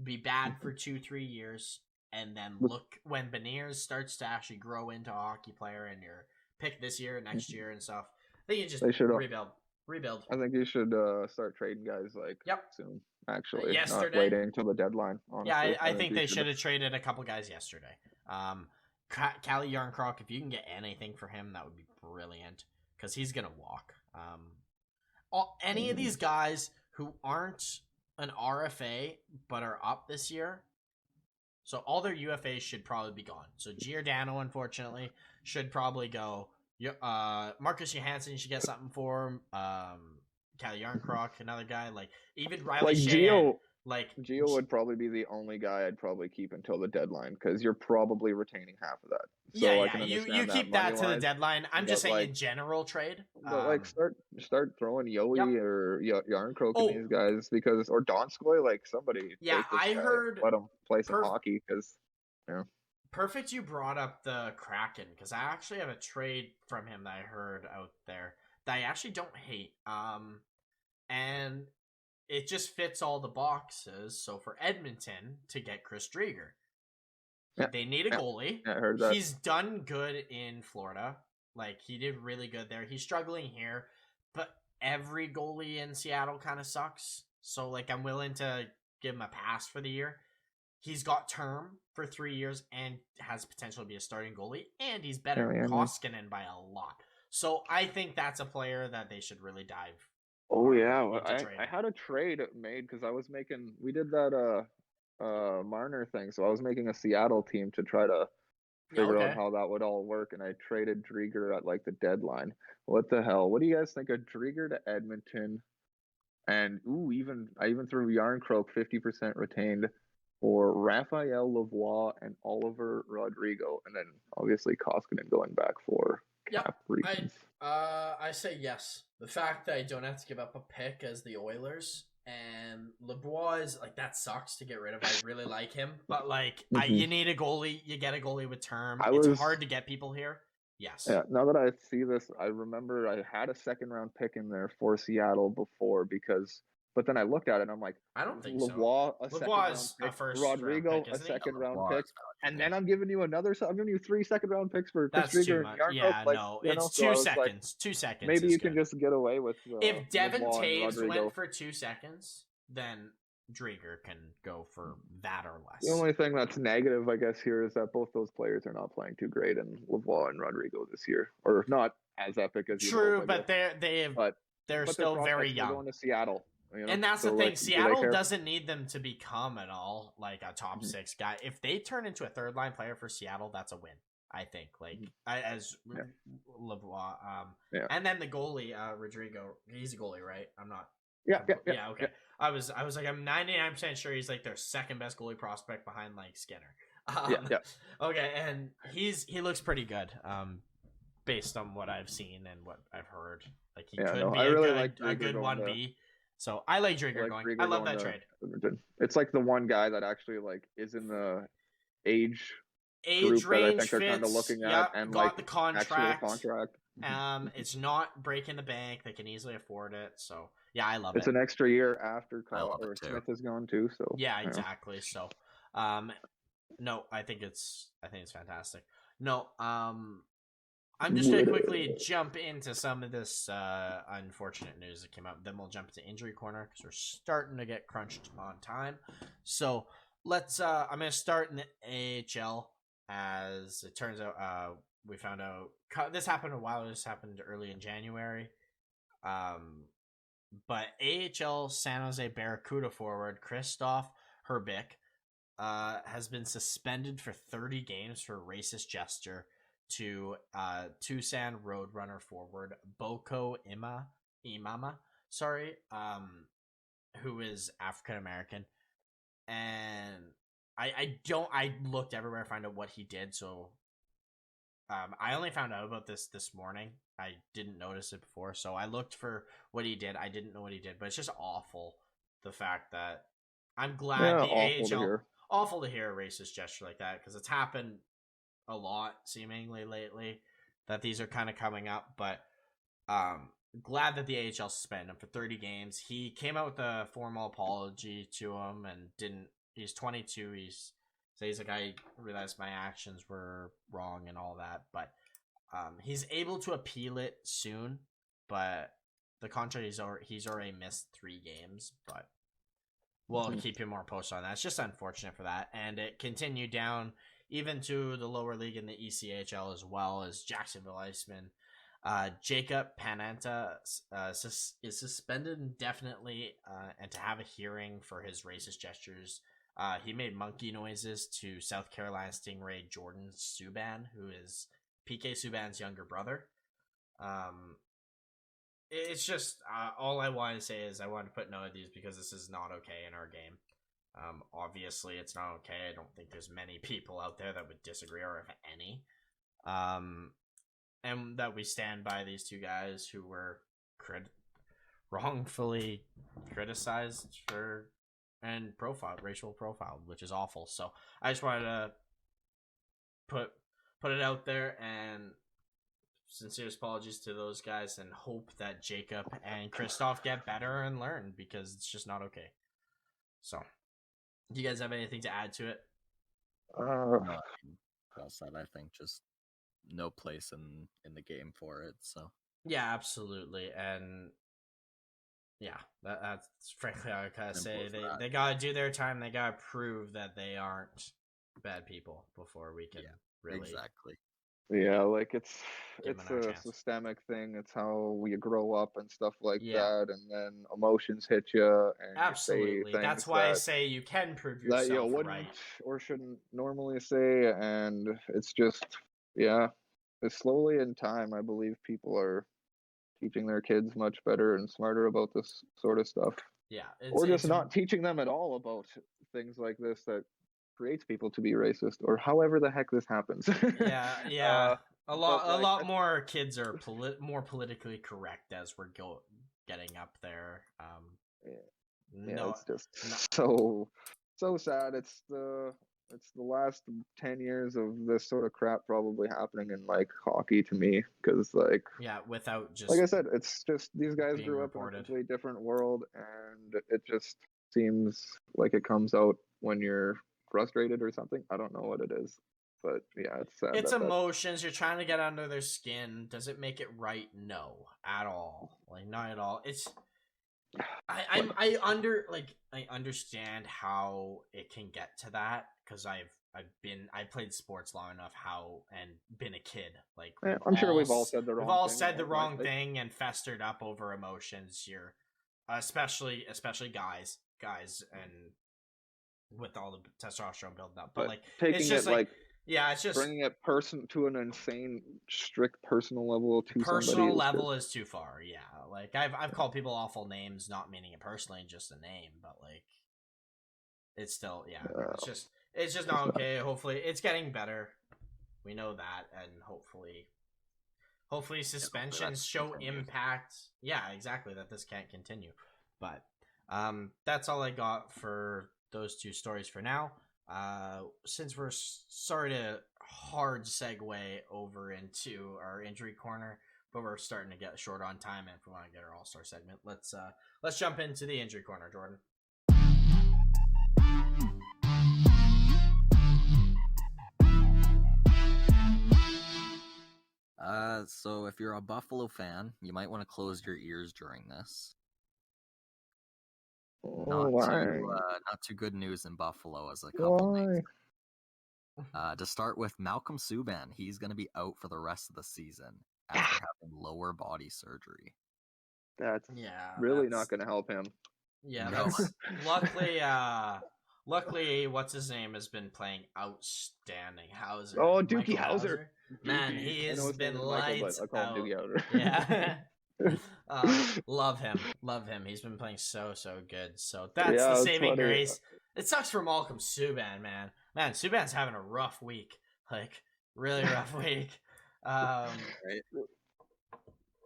be bad for 2-3 years, and then look when Beniers starts to actually grow into a hockey player and you're pick this year, next year, and stuff. I think you just rebuild. I think you should start trading guys soon. Actually, yesterday, not waiting until the deadline. Honestly. Yeah, I think they should have traded a couple guys yesterday. Calle Yarncroc, if you can get anything for him, that would be brilliant because he's gonna walk. Any of these guys who aren't an RFA but are up this year, so all their UFAs should probably be gone. So Giordano, unfortunately, should probably go. Marcus Johansson should get something for him. Calle Yarncroc, another guy. Like even Riley Shen. Gio would probably be the only guy I'd probably keep until the deadline because you're probably retaining half of that. So you keep that to the deadline. I'm just saying in general trade. But start throwing Yoey or Yarncroc and these guys because or Donskoy, like somebody. Yeah, I heard. Let him play some hockey because. Perfect, you brought up the Kraken because I actually have a trade from him that I heard out there that I actually don't hate. And it just fits all the boxes. So for Edmonton to get Chris Driedger, they need a goalie. I heard that. He's done good in Florida. Like he did really good there. He's struggling here, but every goalie in Seattle kind of sucks. So like I'm willing to give him a pass for the year. He's got term for 3 years and has potential to be a starting goalie, and he's better than Koskinen by a lot. So I think that's a player that they should really dive. Oh yeah, I had a trade made because we did that Marner thing, so I was making a Seattle team to try to figure out how that would all work, and I traded Driedger at like the deadline. What the hell? What do you guys think of Driedger to Edmonton? And I even threw Yarncroc 50% retained for Raphael Lavoie and Oliver Rodrigo, and then obviously Koskinen going back for cap reasons. I say yes. The fact that I don't have to give up a pick as the Oilers and Lavoie is like that sucks to get rid of. I really like him, but like you need a goalie. You get a goalie with term. It's hard to get people here. Yes. Yeah. Now that I see this, I remember I had a second-round pick in there for Seattle before because. But then I looked at it and I'm like, I don't think Lavoie, a second-round pick, Rodrigo, a second-round pick, and then I'm giving you I'm giving you 3 second-round picks for Chris Driedger and Yarncroc. Yeah, no, it's 2 seconds. 2 seconds. Maybe you can just get away with. If Devin Taves went for 2 seconds, then Driedger can go for that or less. The only thing that's negative, I guess, here is that both those players are not playing too great, and Lavoie and Rodrigo this year, or not as epic as you. True, but they're still very young. Going to Seattle. And that's the thing. Seattle doesn't need them to become at all like a top 6 guy. If they turn into a third line player for Seattle, that's a win. I think. Lavoie. And then the goalie, Rodrigo. He's a goalie, right? I'm not. Yeah. Okay. Yeah. I was like, I'm 99% sure he's like their second best goalie prospect behind like Skinner. Yeah. Okay, and he looks pretty good. Based on what I've seen and what I've heard, like he could be a good 1B. So I like Driedger going. I love that trade. It's like the one guy that actually like is in the age age range they're kind of looking at, and got like the contract. Actual contract. It's not breaking the bank. They can easily afford it. So yeah, I love it. It's an extra year after Smith is gone too. So yeah, exactly. So, no, I think it's fantastic. No, I'm just gonna quickly jump into some of this unfortunate news that came out. Then we'll jump to injury corner because we're starting to get crunched on time. So let's. I'm gonna start in the AHL. As it turns out, we found out this happened a while. This happened early in January. But AHL San Jose Barracuda forward Christoph Hellebuyck has been suspended for 30 games for racist gesture to Tucson Roadrunner forward Boko Imama, who is African American, and I looked everywhere to find out what he did, so I only found out about this morning. I didn't notice it before, so I looked for what he did. I didn't know what he did, but it's just awful, the fact that I'm glad the AHL awful to hear a racist gesture like that, because it's happened a lot seemingly lately that these are kind of coming up, but glad that the AHL suspended him for 30 games. He came out with a formal apology to him and didn't. He's 22. He's like, I realized my actions were wrong and all that, but he's able to appeal it soon. But the contract he's already missed 3 games, but we'll keep you more posted on that. It's just unfortunate for that, and it continued down even to the lower league in the ECHL as well, as Jacksonville Iceman Jacob Panetta is suspended indefinitely and to have a hearing for his racist gestures. He made monkey noises to South Carolina Stingray Jordan Subban, who is PK Subban's younger brother. It's just all I want to say is I want to put note of these because this is not okay in our game. Obviously, it's not okay. I don't think there's many people out there that would disagree, or if any. And that we stand by these 2 guys who were wrongfully criticized for and racial profile, which is awful. So I just wanted to put it out there, and sincere apologies to those guys, and hope that Jacob and Christoph get better and learn, because it's just not okay. So, do you guys have anything to add to it? No, well said. I think just no place in the game for it. So yeah, absolutely, and yeah, that's frankly all I gotta say. They gotta do their time. They gotta prove that they aren't bad people before we can really exactly. Yeah, like it's a systemic thing. It's how we grow up and stuff like that, and then emotions hit you. And absolutely, you that's why I say you can prove yourself that you wouldn't right or shouldn't normally say, and it's just it's slowly in time. I believe people are teaching their kids much better and smarter about this sort of stuff. Yeah, or just not teaching them at all about things like this that creates people to be racist, or however the heck this happens. A lot more kids are more politically correct as we're getting up there. It's just so sad. It's the last 10 years of this sort of crap probably happening in like hockey to me, because without just like I said, it's just these guys grew up in a completely different world, and it just seems like it comes out when you're frustrated or something. I don't know what it is, but yeah, it's sad. It's emotions. You're trying to get under their skin. Does it make it right? No, at all. Like, not at all. It's I understand how it can get to that, because I played sports long enough and been a kid. Like, I'm sure we've all said the wrong thing. We've all said the wrong thing and festered up over emotions. You're especially guys and with all the testosterone building up, but like it's just it's just bringing it to an insane strict personal level. Is too far. Yeah, like I've called people awful names, not meaning it personally, just a name, but like it's still it's just not okay. Hopefully it's getting better. We know that, and hopefully suspensions show impact. Yeah, exactly, that this can't continue. But that's all I got for those 2 stories for now. Since we're sorry to hard segue over into our injury corner, but we're starting to get short on time, and if we want to get our all-star segment, let's jump into the injury corner, Jordan. So if you're a Buffalo fan, you might want to close your ears during this. Not too good news in Buffalo as a couple nights. To start with, Malcolm Subban, he's going to be out for the rest of the season after having lower body surgery. That's really not going to help him. Yeah, luckily, what's his name has been playing outstanding. Hauser. Oh, Dookie Hauser. Man, he has been lights out. Yeah. Love him. He's been playing so good. So that's the saving grace. It sucks for Malcolm Subban, man. Subban's having a rough week. Like, really rough week. Right.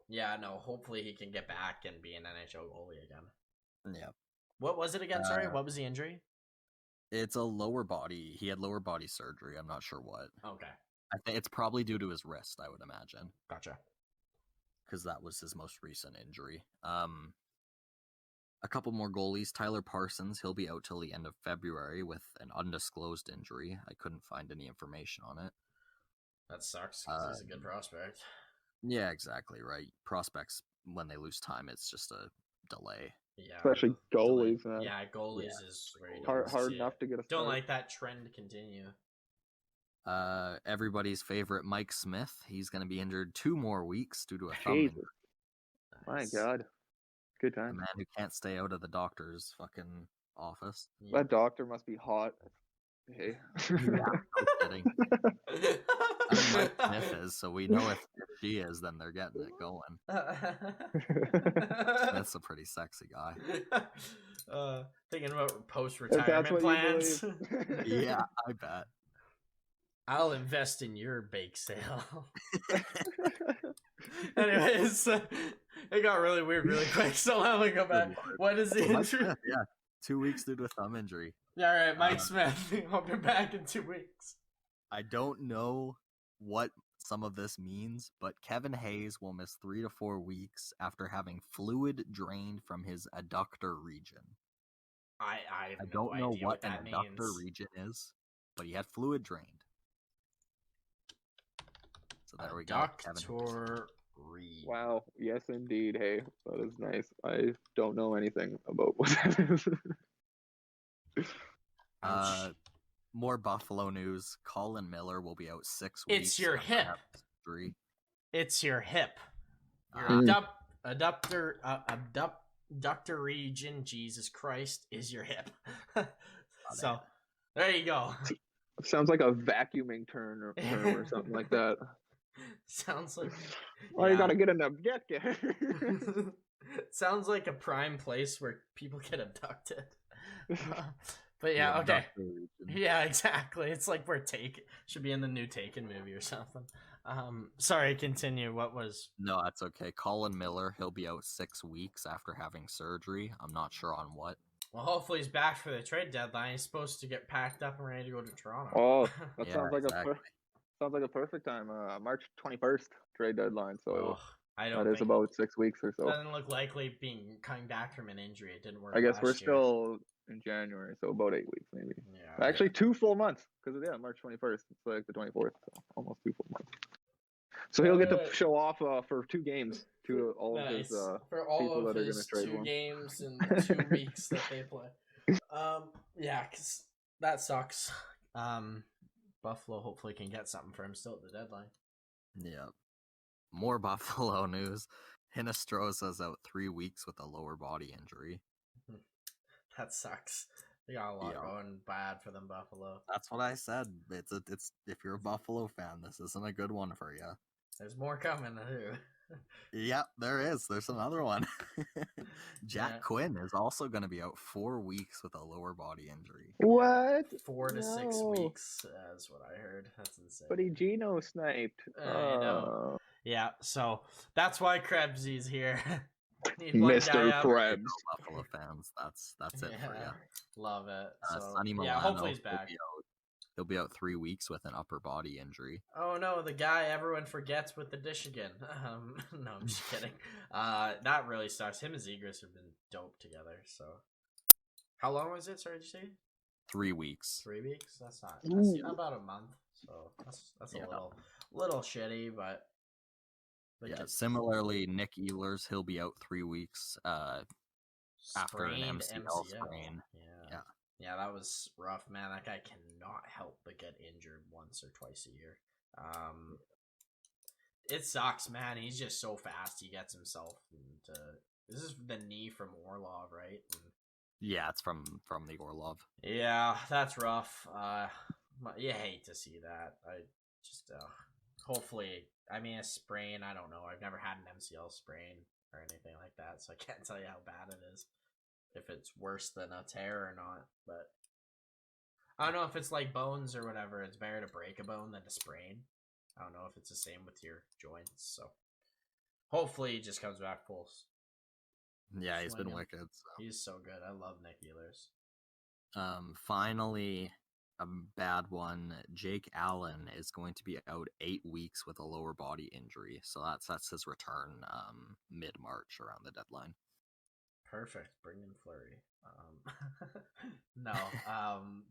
Yeah, no, hopefully he can get back and be an NHL goalie again. Yeah. What was it again? Sorry, what was the injury? It's a lower body. He had lower body surgery. I'm not sure what. Okay. I think it's probably due to his wrist, I would imagine. Gotcha. Because that was his most recent injury. A couple more goalies. Tyler Parsons, he'll be out till the end of February with an undisclosed injury. I couldn't find any information on it. That sucks because he's a good prospect. Yeah, exactly, right. Prospects, when they lose time, it's just a delay. Yeah, especially goalies. Yeah, goalies is where you hard enough to get a start. Don't like that trend to continue. Everybody's favorite Mike Smith. He's going to be injured 2 more weeks due to a thumb injury. Nice. My God. Good time. A man who can't stay out of the doctor's fucking office. Yeah. That doctor must be hot. Hey. Yeah, no kidding. Mike Smith is, so we know if she is, then they're getting it going. Smith's a pretty sexy guy. Thinking about post-retirement plans. Yeah, I bet. I'll invest in your bake sale. Anyways, it got really weird really quick, so I'm gonna go back. What is the injury? Yeah, 2 weeks due to a thumb injury. Yeah, all right, Mike Smith. Hope you're back in 2 weeks. I don't know what some of this means, but Kevin Hayes will miss 3 to 4 weeks after having fluid drained from his adductor region. I don't know what an adductor region is, but he had fluid drained. So there we go. Adductor region. Wow. Yes, indeed. Hey, that is nice. I don't know anything about what that is. More Buffalo news. Colin Miller will be out 6 weeks. It's your hip. It's your hip. Your adductor region, Jesus Christ, is your hip. So, there you go. Sounds like a vacuuming term or something like that. Sounds like... Oh, you gotta get an abductor. Sounds like a prime place where people get abducted. But yeah, okay. Yeah, exactly. It's like we're should be in the new Taken movie or something. Sorry, continue. What was... No, that's okay. Colin Miller, he'll be out 6 weeks after having surgery. I'm not sure on what. Well, hopefully he's back for the trade deadline. He's supposed to get packed up and ready to go to Toronto. Oh, that sounds like a perfect time. March 21st trade deadline. So that is about 6 weeks or so. Doesn't look likely coming back from an injury. It didn't work. I guess we're still in January, so about 8 weeks maybe. Yeah. Actually, 2 full months because March 21st. It's like the 24th, so almost 2 full months. So he'll get to show off for 2 games to all of his for all people of that are his going to trade 2 him. games in 2 weeks that they play. Yeah, because that sucks. Buffalo hopefully can get something for him still at the deadline. Yeah. More Buffalo news. Hinostroza's out 3 weeks with a lower body injury. That sucks. They got a lot going bad for them, Buffalo. That's what I said. It's if you're a Buffalo fan, this isn't a good one for you. There's more coming too. Yep, there is. There's another one. Jack Quinn is also going to be out 4 weeks with a lower body injury. What? 4 to 6 weeks. That's what I heard. That's insane. But he Geno sniped. I know. Yeah, so that's why Krebsy's here. Mr. Krebs. Buffalo fans, that's it for you. Love it. So, Sonny Milano, hopefully he's back. He'll be out 3 weeks with an upper body injury. Oh no, the guy everyone forgets with the dish again. No, I'm just kidding. That really sucks. Him and Zegras have been dope together. So, how long was it? Sorry, did you say? 3 weeks. 3 weeks? That's about a month. So that's a little shitty, but similarly, Nick Ehlers, he'll be out 3 weeks after an MCL sprain. Yeah, that was rough, man. That guy cannot help but get injured once or twice a year. It sucks, man. He's just so fast. He gets himself into. This is the knee from Orlov, right? Yeah, it's from the Orlov. Yeah, that's rough. You hate to see that. I just hopefully. I mean, a sprain. I don't know. I've never had an MCL sprain or anything like that, so I can't tell you how bad it is. If it's worse than a tear or not, but I don't know if it's like bones or whatever. It's better to break a bone than to sprain. I don't know if it's the same with your joints. So hopefully he just comes back full. Yeah, he's been wicked. So. He's so good. I love Nick Ehlers. Finally, a bad one. Jake Allen is going to be out 8 weeks with a lower body injury. So that's his return mid-March around the deadline. Perfect. Bring in Fleury. No,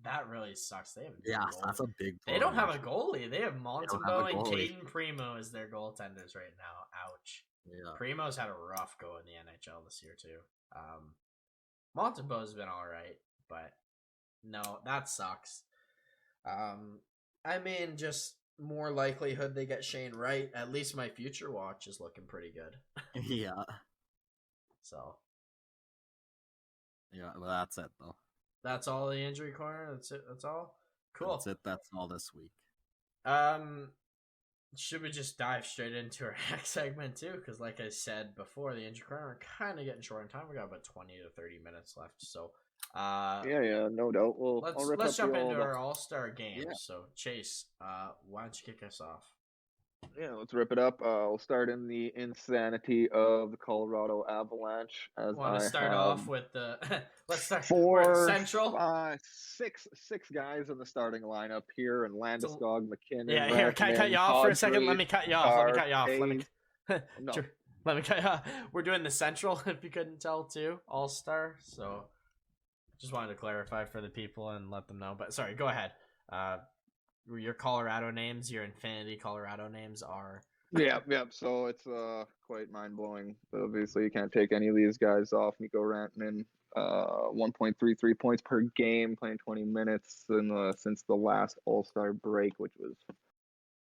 that really sucks. They have that's a big. They don't have a goalie. They have Montembeault and Caden Primo as their goaltenders right now. Ouch. Yeah. Primo's had a rough go in the NHL this year too. Montembeault's been all right, but no, that sucks. I mean, just more likelihood they get Shane Wright. At least my future watch is looking pretty good. Yeah. So. Yeah, well, that's it, though. That's all the injury corner? That's it? That's all? Cool. That's it. That's all this week. Should we just dive straight into our next segment, too? Because like I said before, the injury corner, we're kind of getting short on time. We got about 20 to 30 minutes left. So, yeah, no doubt. Let's jump into our All-Star game. Yeah. So, Chase, why don't you kick us off? Yeah, let's rip it up. We'll start in the insanity of the Colorado Avalanche. Want to start off with the let's start Central. Six guys in the starting lineup here, and Landeskog, McKinnon. Yeah, here, can I cut you off for a second? Let me cut you off. Let me cut you off. We're doing the Central, if you couldn't tell, too. All-Star. So, just wanted to clarify for the people and let them know. But sorry, go ahead. Your Colorado names, your Infinity Colorado names are... Yeah. So it's quite mind-blowing. Obviously, you can't take any of these guys off. Mikko Rantanen, 1.33 points per game, playing 20 minutes since the last All-Star break, which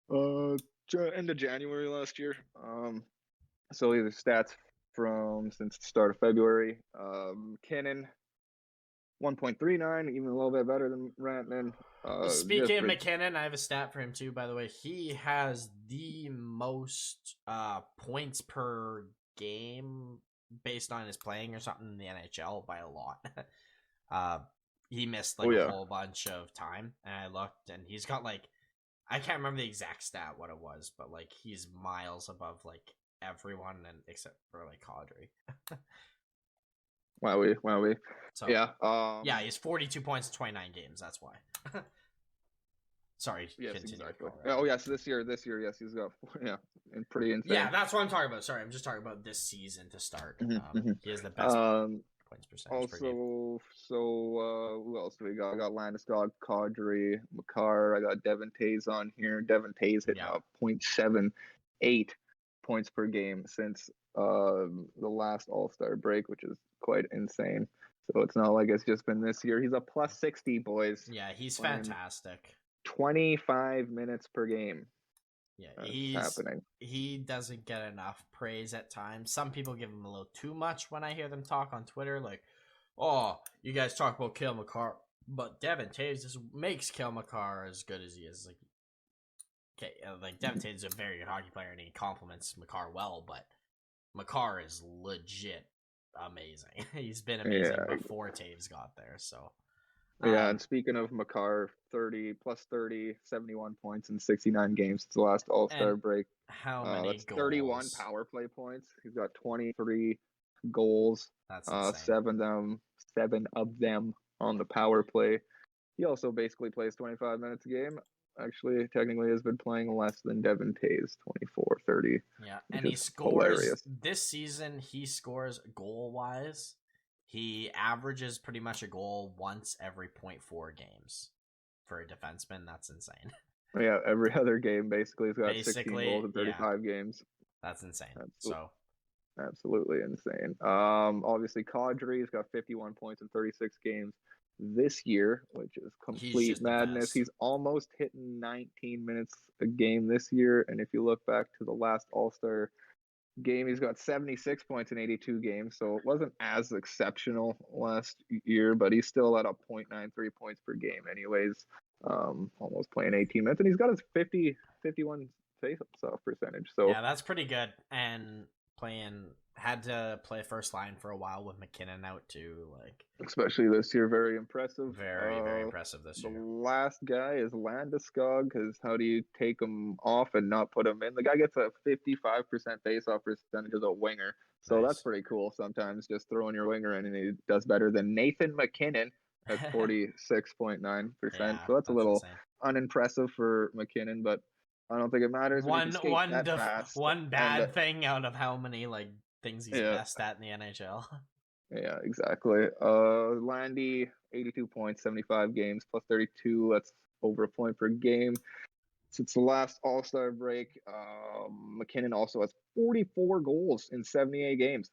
was end of January last year. So these are stats from since the start of February. McKinnon, 1.39, even a little bit better than Rantanen. Speaking of McKinnon, I have a stat for him too, by the way. He has the most points per game based on his playing or something in the NHL by a lot. He missed a whole bunch of time, and I looked, and he's got I can't remember the exact stat what it was, but he's miles above everyone and except for Cadre. Wowie. So, yeah, he has 42 points in 29 games. That's why. Sorry. Yes, exactly. Oh, yes. This year, yes, he's got and pretty insane. Yeah, that's what I'm talking about. Sorry, I'm just talking about this season to start. He has the best points percentage per game. So who else do we got? I got Landeskog, Kadri, Makar. I got Devin Tays on here. Devin Tays hitting 0.78 points per game since the last All-Star break, which is quite insane. So it's not like it's just been this year. He's a plus 60, boys. Yeah, he's fantastic. 25 minutes per game. Yeah, he doesn't get enough praise at times. Some people give him a little too much when I hear them talk on Twitter, oh, you guys talk about Cale Makar, but Devin Taves just makes Cale Makar as good as he is. Devin Taves is a very good hockey player, and he compliments Makar well, but Makar is legit amazing. He's been amazing before Taves got there, so... and speaking of Makar, 71 points in 69 games since the last All-Star break. How many goals? 31 power play points. He's got 23 goals. That's insane. 7 of them on the power play. He also basically plays 25 minutes a game. Actually, technically has been playing less than Devon Toews, 24, 30. Yeah, and he scores hilarious. This season. He scores goal-wise. He averages pretty much a goal once every 0.4 games. For a defenseman, that's insane. Yeah, every other game basically he's got 16 goals in 35 games. That's insane. Absolutely insane. Obviously Cadre's got 51 points in 36 games this year, which is complete madness. He's almost hitting 19 minutes a game this year, and if you look back to the last All-Star game, he's got 76 points in 82 games, so it wasn't as exceptional last year, but he's still at a 0.93 points per game anyways, almost playing 18 minutes, and he's got his 51 face-off percentage. So yeah, that's pretty good. And had to play first line for a while with McKinnon out too, like especially this year. Very impressive. Very impressive this year. The last guy is Landeskog, because how do you take him off and not put him in? The guy gets a 55% face-off percentage as a winger, so nice. That's pretty cool. Sometimes just throwing your winger in and he does better than Nathan McKinnon at 46.9%. So that's a little insane. Unimpressive for McKinnon, but I don't think it matters. One bad thing out of how many like things he's best at in the NHL. Yeah, exactly. Landy, 82 points, 75 games, plus 32. That's over a point per game. Since the last All-Star break, McKinnon also has 44 goals in 78 games.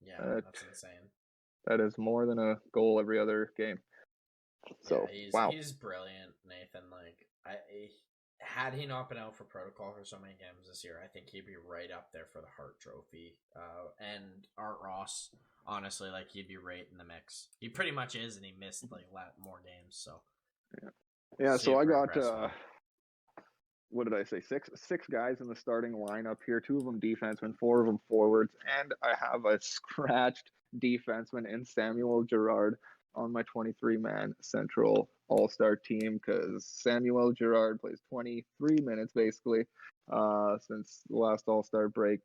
Yeah, that's insane. That is more than a goal every other game. So, yeah, he's brilliant, Nathan. Like, had he not been out for protocol for so many games this year, I think he'd be right up there for the Hart Trophy. And Art Ross, honestly, like he'd be right in the mix. He pretty much is, and he missed like more games. So yeah. So I got what did I say? Six guys in the starting lineup here. 2 of them defensemen, 4 of them forwards, and I have a scratched defenseman in Samuel Girard on my 23-man Central All-Star team, because Samuel Girard plays 23 minutes basically since the last All-Star break.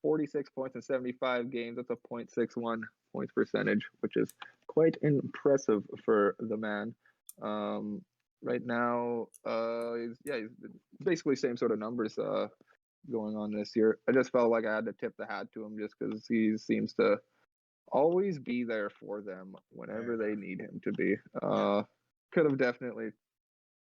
46 points in 75 games. That's a .61 points percentage, which is quite impressive for the man. Right now, he's basically same sort of numbers going on this year. I just felt like I had to tip the hat to him just because he seems to always be there for them whenever they need him to be. Could have definitely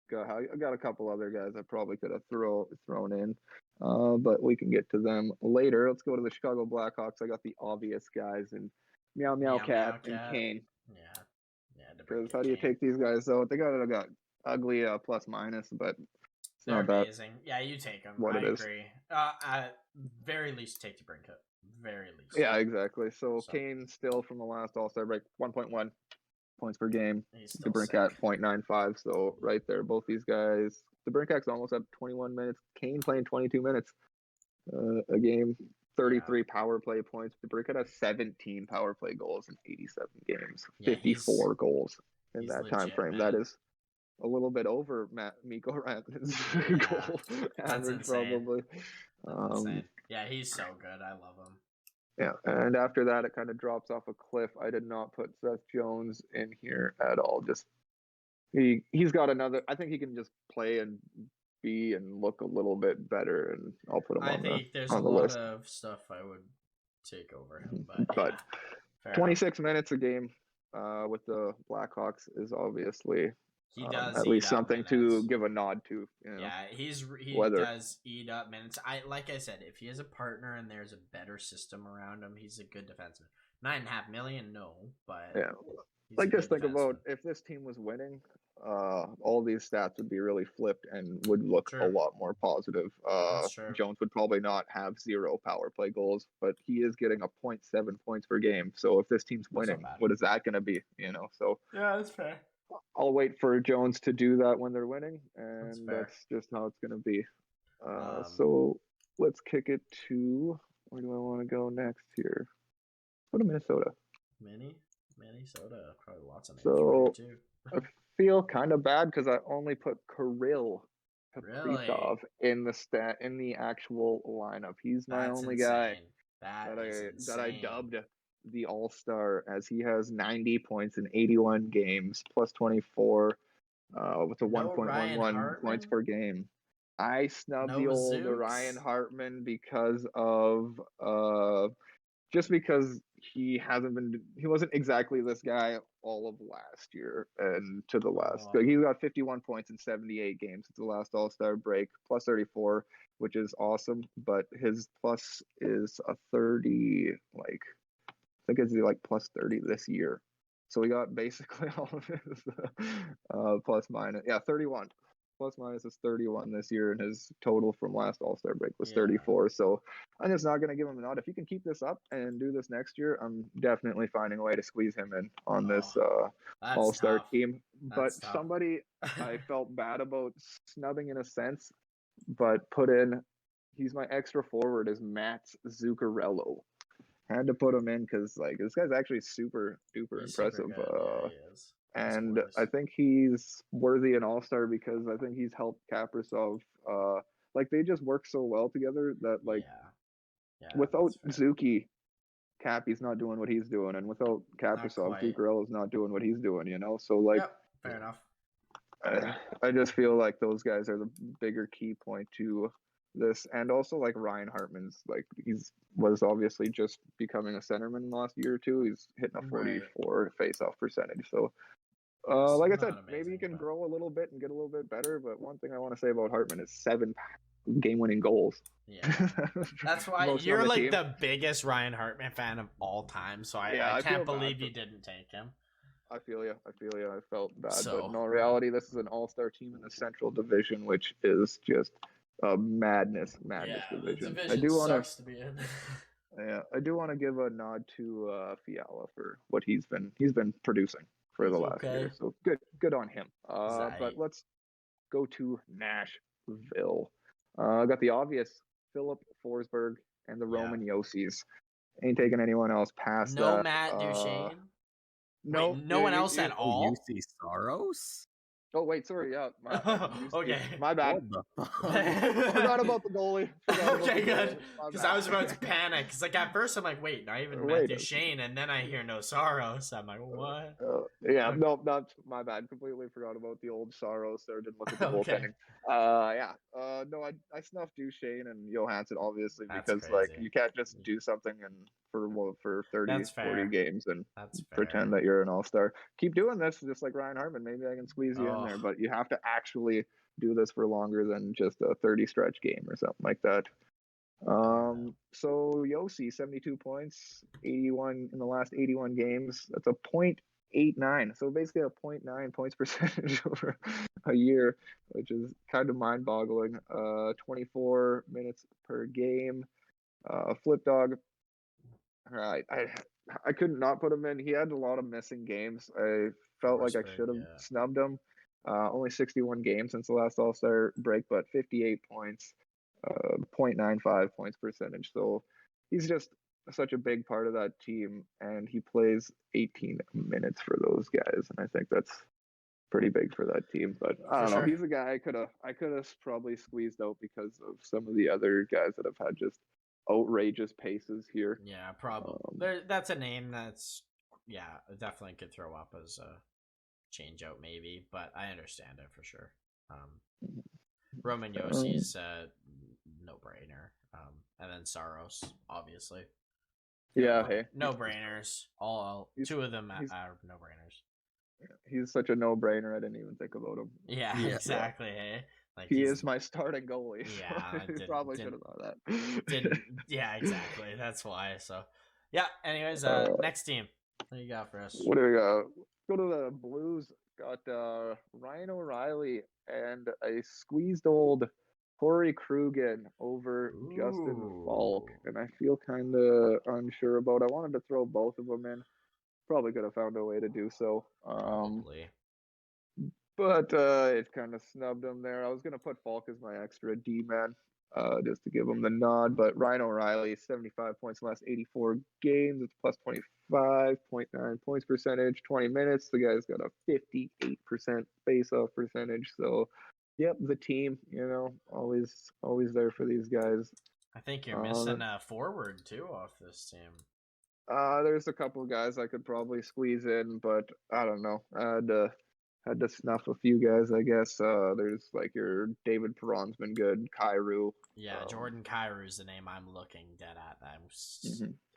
got a couple other guys I probably could have thrown in, but we can get to them later. Let's go to the Chicago Blackhawks. I got the obvious guys and Meow Cat and Kane. Yeah. Because how do you take these guys out? They got ugly plus minus, but they're amazing. Yeah, you take them. I agree. At very least, take the Brinket. Very least. Yeah, exactly. So Kane still from the last All-Star break, 1.1 points per game. DeBrincat 0.95. So right there, both these guys. DeBrincat's almost at 21 minutes. Kane playing 22 minutes a game. 33 power play points. DeBrincat has 17 power play goals in 87 games. 54 goals in that time frame. Man. That is a little bit over Mikko Rantanen's goal average, probably. Yeah, he's so good. I love him. Yeah, and after that, it kind of drops off a cliff. I did not put Seth Jones in here at all. Just he's got another. I think he can just play and be and look a little bit better, and I'll put him on the list. I think there's a lot of stuff I would take over him, but 26 minutes a game with the Blackhawks is obviously at least something to give a nod to. You know, yeah, he does eat up minutes. Like I said, if he has a partner and there's a better system around him, he's a good defenseman. $9.5 million, no, but yeah, like just think about if this team was winning, all these stats would be really flipped and would look a lot more positive. Jones would probably not have 0 power play goals, but he is getting a 0.7 points per game. So if this team's winning, what is that going to be? You know, so yeah, that's fair. I'll wait for Jones to do that when they're winning, and that's just how it's going to be. So let's kick it to, where do I want to go next here? Go to Minnesota. Minnesota, probably lots of names. So I feel kind of bad because I only put Kirill Kaprizov in the actual lineup. He's my only guy that I dubbed the All-Star as he has 90 points in 81 games, plus 24, with a 1.11 points per game. I snubbed the old Ryan Hartman because of just because he wasn't exactly this guy all of last year and to the last. He's got 51 points in 78 games at the last All-Star break, plus 34, which is awesome. But his plus is a 30, I think it's like plus 30 this year. So we got basically all of his plus minus. Yeah, 31. Plus minus is 31 this year, and his total from last All-Star break was 34. So I'm just not going to give him a nod. If he can keep this up and do this next year, I'm definitely finding a way to squeeze him in on this All-Star team. But somebody I felt bad about snubbing in a sense, but put in, he's my extra forward, is Matt Zuccarello. Had to put him in because this guy's actually super duper impressive. Super he is. And I think he's worthy an All-Star because I think he's helped Kaprizov. They just work so well together that without Zuki, Cappy's not doing what he's doing, and without Kaprizov, Zuccarello's not doing what he's doing. So fair enough. I just feel like those guys are the bigger key point to this, and also Ryan Hartman's was obviously just becoming a centerman last year or two. He's hitting a 44 face-off percentage. So like I said, maybe he can grow a little bit and get a little bit better. But one thing I want to say about Hartman is 7 game-winning goals. Yeah, that's why you're the biggest Ryan Hartman fan of all time. So I can't believe you didn't take him. I feel you. I felt bad, but in all reality, this is an all-star team in the Central Division, which is just a madness division. I do want to be in. Yeah, I do want to give a nod to Fiala for what he's been producing for the last year. So good on him. But let's go to Nashville. I got the obvious Philip Forsberg and the Roman Yossi's. Ain't taking anyone else past that. No Matt Duchene. No, wait, no one else at all. UC Saros. Oh wait, sorry. Yeah, okay. My bad. Forgot about the goalie. Okay, good. Because I was about to panic. Because at first I'm like, wait, not even Matt Duchene, and then I hear no Saros. I'm like, what? No, that's my bad. Completely forgot about the old Saros. There, didn't look at the goaltending. No, I snuffed Duchene and Johansson obviously because you can't just do something for 30, 40 games and pretend that you're an all-star. Keep doing this, just like Ryan Hartman. Maybe I can squeeze you in there, but you have to actually do this for longer than just a 30 stretch game or something like that. So Yossi, 72 points, 81 in the last 81 games. That's a .89. So basically a .9 points percentage over a year, which is kind of mind-boggling. 24 minutes per game. Flip dog. Right. I couldn't not put him in. He had a lot of missing games. I felt like I should have snubbed him. Only 61 games since the last All-Star break, but 58 points, 0.95 points percentage. So he's just such a big part of that team, and he plays 18 minutes for those guys, and I think that's pretty big for that team. But I don't know. He's a guy I could have probably squeezed out because of some of the other guys that have had just outrageous paces here. Yeah, probably. That's a name that's definitely could throw up as a change out maybe, but I understand it for sure. Roman Yossi's no brainer. And then Saros, obviously. No brainers. Two of them are no brainers. He's such a no brainer. I didn't even think about him. Yeah, exactly. Hey? He is my starting goalie. Yeah, so probably should have thought that. Yeah, exactly. That's why. So, yeah. Anyways, next team. What do you got for us? What do we got? Go to the Blues. Got Ryan O'Reilly and a squeezed old Corey Krugen over Justin Falk, and I feel kind of unsure about. I wanted to throw both of them in. Probably could have found a way to do so. Probably. But it kind of snubbed him there. I was going to put Falk as my extra D-man just to give him the nod. But Ryan O'Reilly, 75 points in the last 84 games. It's plus 25.9 points percentage, 20 minutes. The guy's got a 58% face-off percentage. So, yep, the team, always there for these guys. I think you're missing a forward, too, off this team. There's a couple of guys I could probably squeeze in, but I don't know. I had to snuff a few guys, I guess. There's like your David Perron's been good, Kairu. Yeah, Jordan Kairu is the name I'm looking dead at.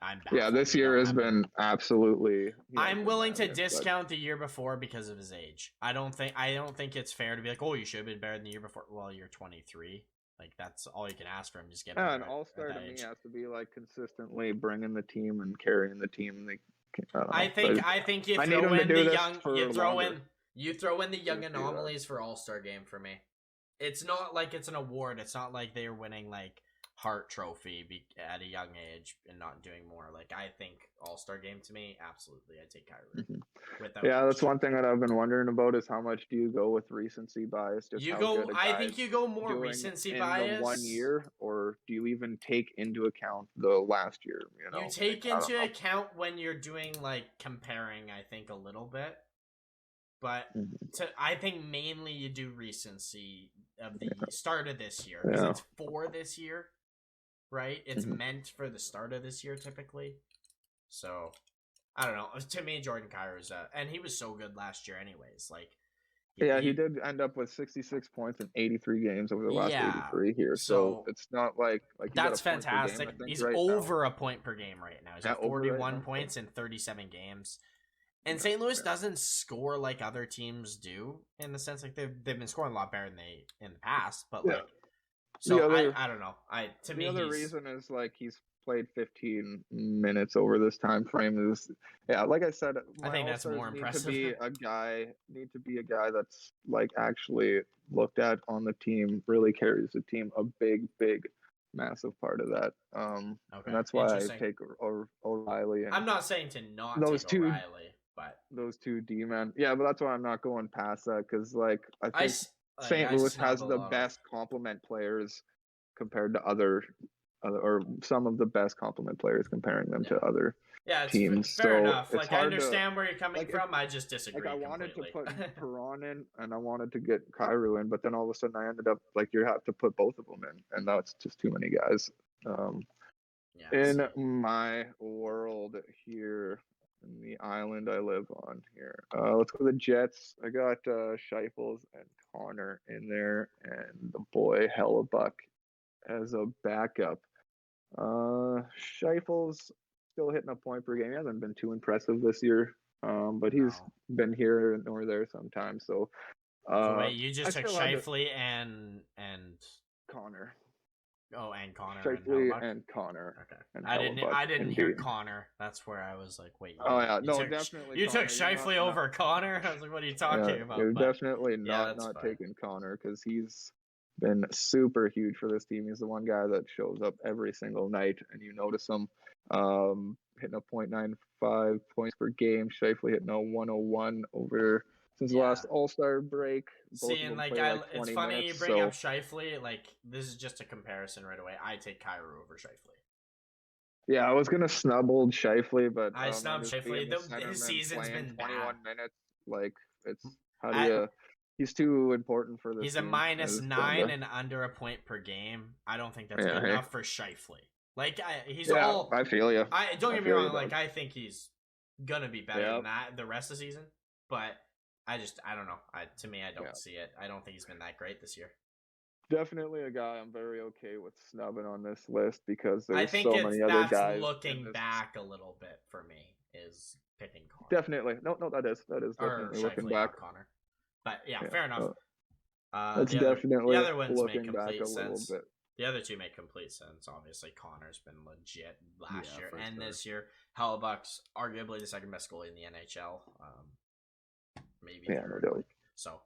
I'm yeah, this year has been absolutely. I'm willing to discount the year before because of his age. I don't think it's fair to be like, oh, you should have been better than the year before. Well, you're 23. Like that's all you can ask for him. Just get an all-star to me has to be like consistently bringing the team and carrying the team. I think you throw in the young. You throw in the young anomalies for all-star game for me. It's not like it's an award. It's not like they're winning like Hart Trophy at a young age and not doing more. Like I think all-star game to me, absolutely, I take Kyrie. Mm-hmm. Yeah, that's one thing that I've been wondering about is how much do you go with recency bias? I think you go more recency bias in the 1 year, or do you even take into account the last year? You take into account when you're doing like comparing. I think a little bit. But I think mainly you do recency of the start of this year because it's for this year, right? It's meant for the start of this year typically. So I don't know. To me, Jordan Kairoza, and he was so good last year, anyways. Like, he did end up with 66 points in 83 games over the last 83 here. So it's not like that's fantastic. He's over a point per game right now. He's at 41 points in 37 games. And St. Louis doesn't score like other teams do in the sense like they've been scoring a lot better than they in the past, but like I don't know. The other reason is like he's played 15 minutes over this time frame is like I said, I think that's more impressive. Need to be a guy that's like actually looked at on the team, really carries the team, a big massive part of that. And that's why I take O'Reilly. And I'm not saying to not take O'Reilly. But those two D-men, but that's why I'm not going past that because, like, I think St. Louis has the best complement players compared to other, or some of the best complement players comparing them to other teams. Fair enough. Like, I understand where you're coming from. I just disagree. Like, I wanted to put Perron in, and I wanted to get Kairu in, but then all of a sudden I ended up like you have to put both of them in, and that's just too many guys. In my world here. In the island I live on here. Let's go to the Jets. I got Scheifels and Connor in there, and the boy Hellebuyck as a backup. Scheifels still hitting a point per game. He hasn't been too impressive this year, but he's been here or there sometimes. So wait, you just took Scheifele and Connor. Oh, and Connor. Scheifele and Connor. Okay. And I didn't hear Connor. That's where I was like, wait. Definitely. You took Scheifele over Connor? I was like, what are you talking about? You're definitely not taking Connor because he's been super huge for this team. He's the one guy that shows up every single night, and you notice him hitting a .95 points per game. Scheifele hitting a 101 over since the last All-Star break. See, and like, it's funny minutes, you bring up Scheifele. Like, this is just a comparison right away. I take Kairu over Scheifele. Yeah, I was gonna snub old Scheifele, but I snubbed Scheifele. His season's been 21 minutes. Like, it's he's too important for this. He's a -9 and under a point per game. I don't think that's good enough for Scheifele. Like, I feel you. Don't get me wrong. Like, I think he's gonna be better than that the rest of the season, but. I don't know. To me, I don't see it. I don't think he's been that great this year. Definitely a guy I'm very okay with snubbing on this list because there's so many other guys. Looking back a little bit for me is picking Connor. Definitely. No, that is definitely looking back. Connor. But fair enough. That's definitely the other ones looking make back complete a little sense. bit. The other two make complete sense. Obviously, Connor's been legit last year and this year. Hellebuyck's arguably the second best goalie in the NHL. Maybe So,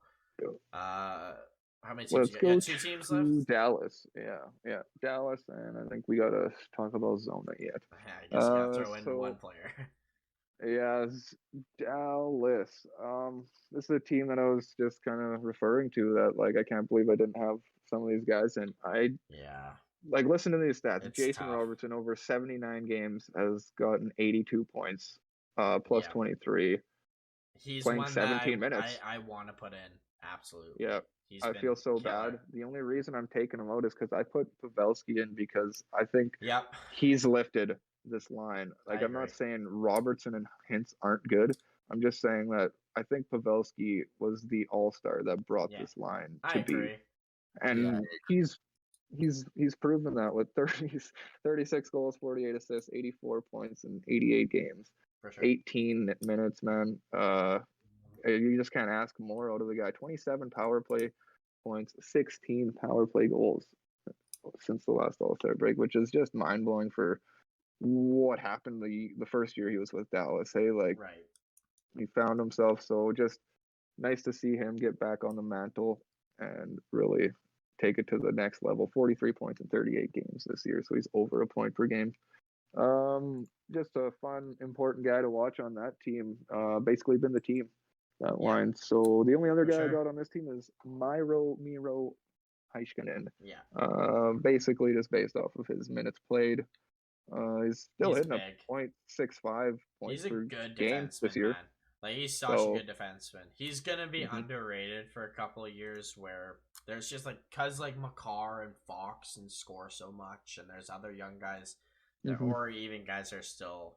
how many teams you got? 2 teams left? Dallas. Yeah, Dallas, and I think we gotta talk about Zona yet. I guess you gotta throw in one player. Yeah, Dallas. This is a team that I was just kind of referring to that, like, I can't believe I didn't have some of these guys, and like, listen to these stats. Jason Robertson over 79 games has gotten 82 points, plus 23. He's playing 17 minutes. I want to put in. Absolutely. Yeah. I feel so bad. The only reason I'm taking him out is because I put Pavelski in because I think he's lifted this line. Like, I'm not saying Robertson and Hintz aren't good. I'm just saying that I think Pavelski was the all-star that brought this line to be. And he's proven that with 36 goals, 48 assists, 84 points in 88 games. For sure. 18 minutes, man. You just can't ask more out of the guy. 27 power play points, 16 power play goals since the last All-Star break, which is just mind-blowing for what happened the first year he was with Dallas. Hey, like, he found himself, so just nice to see him get back on the mantle and really take it to the next level. 43 points in 38 games this year, so he's over a point per game. Just a fun, important guy to watch on that team. Basically been the team, that line. So the only other guy I got on this team is Miro Heiskanen. Basically just based off of his minutes played. He's still hitting a .65 points per game this year. Man. Like, he's such a good defenseman. He's gonna be underrated for a couple of years, where there's just like, cause like Makar and Fox and score so much, and there's other young guys that, or even guys that are still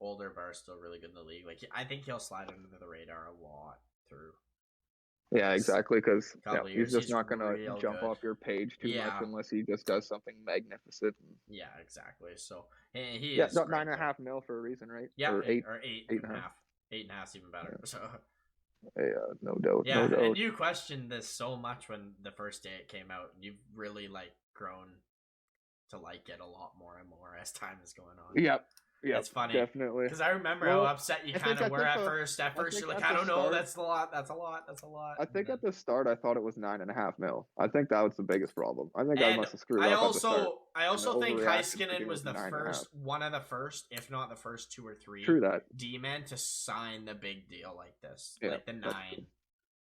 older but are still really good in the league. Like, I think he'll slide under the radar a lot through. Yeah, exactly, because he's just not going to jump off your page too much unless he just does something magnificent. Yeah, exactly. So he is got $9.5 million for a reason, right? Yeah, or eight and a half. 8.5 is even better. So no doubt. Yeah, no doubt. And you questioned this so much when the first day it came out, and you've really like grown to like it a lot more and more as time is going on. Yep. Yeah, it's funny, definitely. Because I remember how upset you kind of were at first. At first, you're like, I don't know, that's a lot. I think at the start, I thought it was $9.5 million. I think that was the biggest problem. I think I must have screwed up at the start. I also think Heiskanen was the one of the first, if not the first 2 or 3 D-men to sign the big deal like this, like the 9,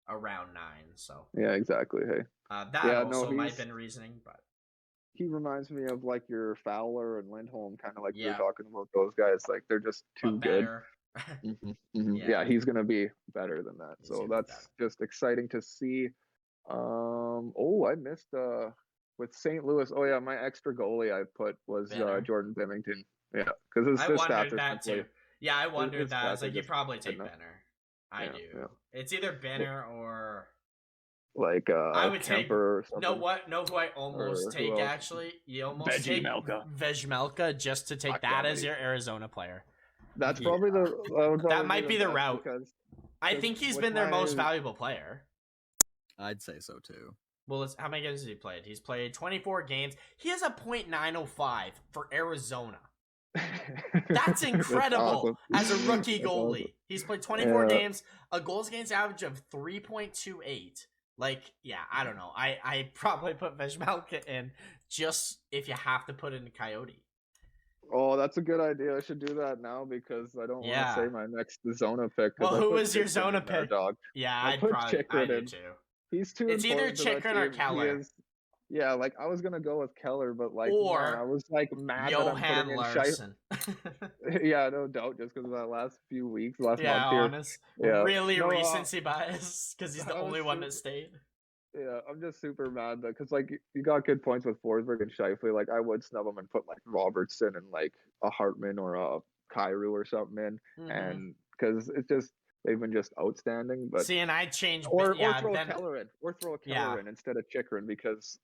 around 9. So yeah, exactly. Hey, that also might have been reasoning, but. He reminds me of like your Fowler and Lindholm, kind of like you're talking about those guys. Like, they're just too good. Yeah, he's gonna be better than that. So that's just exciting to see. I missed with St. Louis. Oh yeah, my extra goalie I put was Jordan Bennington. Yeah, because his stats are simply. Yeah, I wondered that. I was like, you probably take Benner. I do. Yeah. It's either Benner or. Like I would Kemper take or something. Know who I almost take actually? You almost take Vejmelka just to take that as your Arizona player. That's probably that might be the route. I think he's been their most valuable player. I'd say so too. Well, how many games has he played? He's played 24 games. He has a .905 for Arizona. That's incredible. That's awesome. As a rookie goalie. Awesome. He's played 24 games, a goals against average of 3.28. Like, yeah, I don't know. I probably put Vejmelka in just if you have to put in Coyote. Oh, that's a good idea. I should do that now because I don't want to say my next Zona pick. Well, who was your Zona pick? Dog. Yeah, I do too. He's too. It's either Chychrun or Keller. Yeah, like I was gonna go with Keller, but like, man, I was like mad Johan that I'm Larsson. Yeah, no doubt, just because of that last few weeks, month here. Honest. Yeah, really recency bias because he's the only one that stayed. Yeah, I'm just super mad because like you got good points with Forsberg and Scheifele. Like I would snub them and put like Robertson and like a Hartman or a Kairu or something in, and because it's just. They've been just outstanding, but see, and I changed or throw a Keller in instead of Chychrun because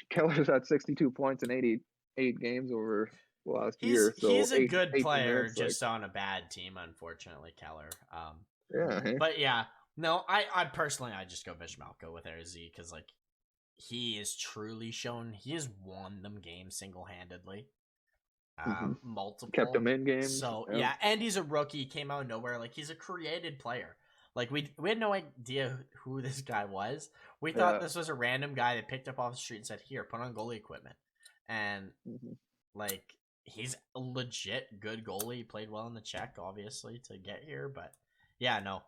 Keller's had 62 points in 88 games over the last year. So he's a good player, just on a bad team, unfortunately, Keller. But yeah, no, I personally I just go Vejmelka with AZ because like he is truly shown he has won them games single handedly. Multiple kept him in games. So yeah, and he's a rookie. Came out of nowhere. Like he's a created player. Like we had no idea who this guy was. We thought this was a random guy that picked up off the street and said, "Here, put on goalie equipment." And like he's a legit good goalie. He played well in the Czech, obviously, to get here. But yeah, no,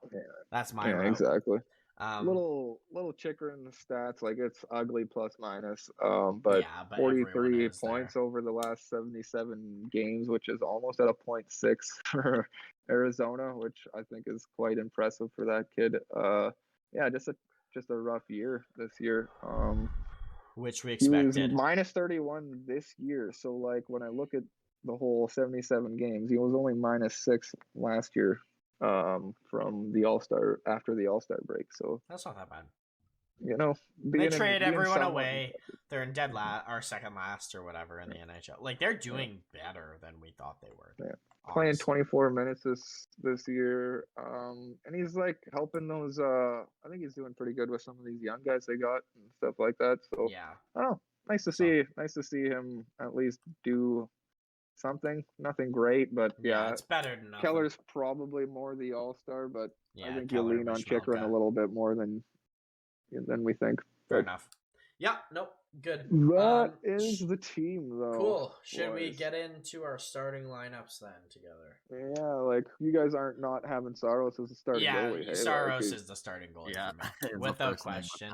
that's my route. Exactly. Little Chychrun stats, like it's ugly plus minus, but 43 points over the last 77 games, which is almost at a .6 for Arizona, which I think is quite impressive for that kid. Just a rough year this year. Which we expected. He was -31 this year, so like when I look at the whole 77 games. He was only -6 last year from the All-Star after the All-Star break. So that's not that bad. They trade everyone away. They're in dead last or second last or whatever in the NHL. Like they're doing better than we thought they were. Yeah. Playing 24 minutes this year, and he's like helping those. I think he's doing pretty good with some of these young guys they got and stuff like that. So yeah, oh, nice to see him at least do something. Nothing great, but yeah, it's better than nothing. Keller's probably more the All-Star, but I think you lean on Chychrun a little bit more than we think. Fair enough. Yeah, nope, good. That is the team, though. Cool. Should we get into our starting lineups then together? Yeah, like you guys aren't not having Saros as the starting goalie. Yeah, Saros is the starting goalie for me, without question.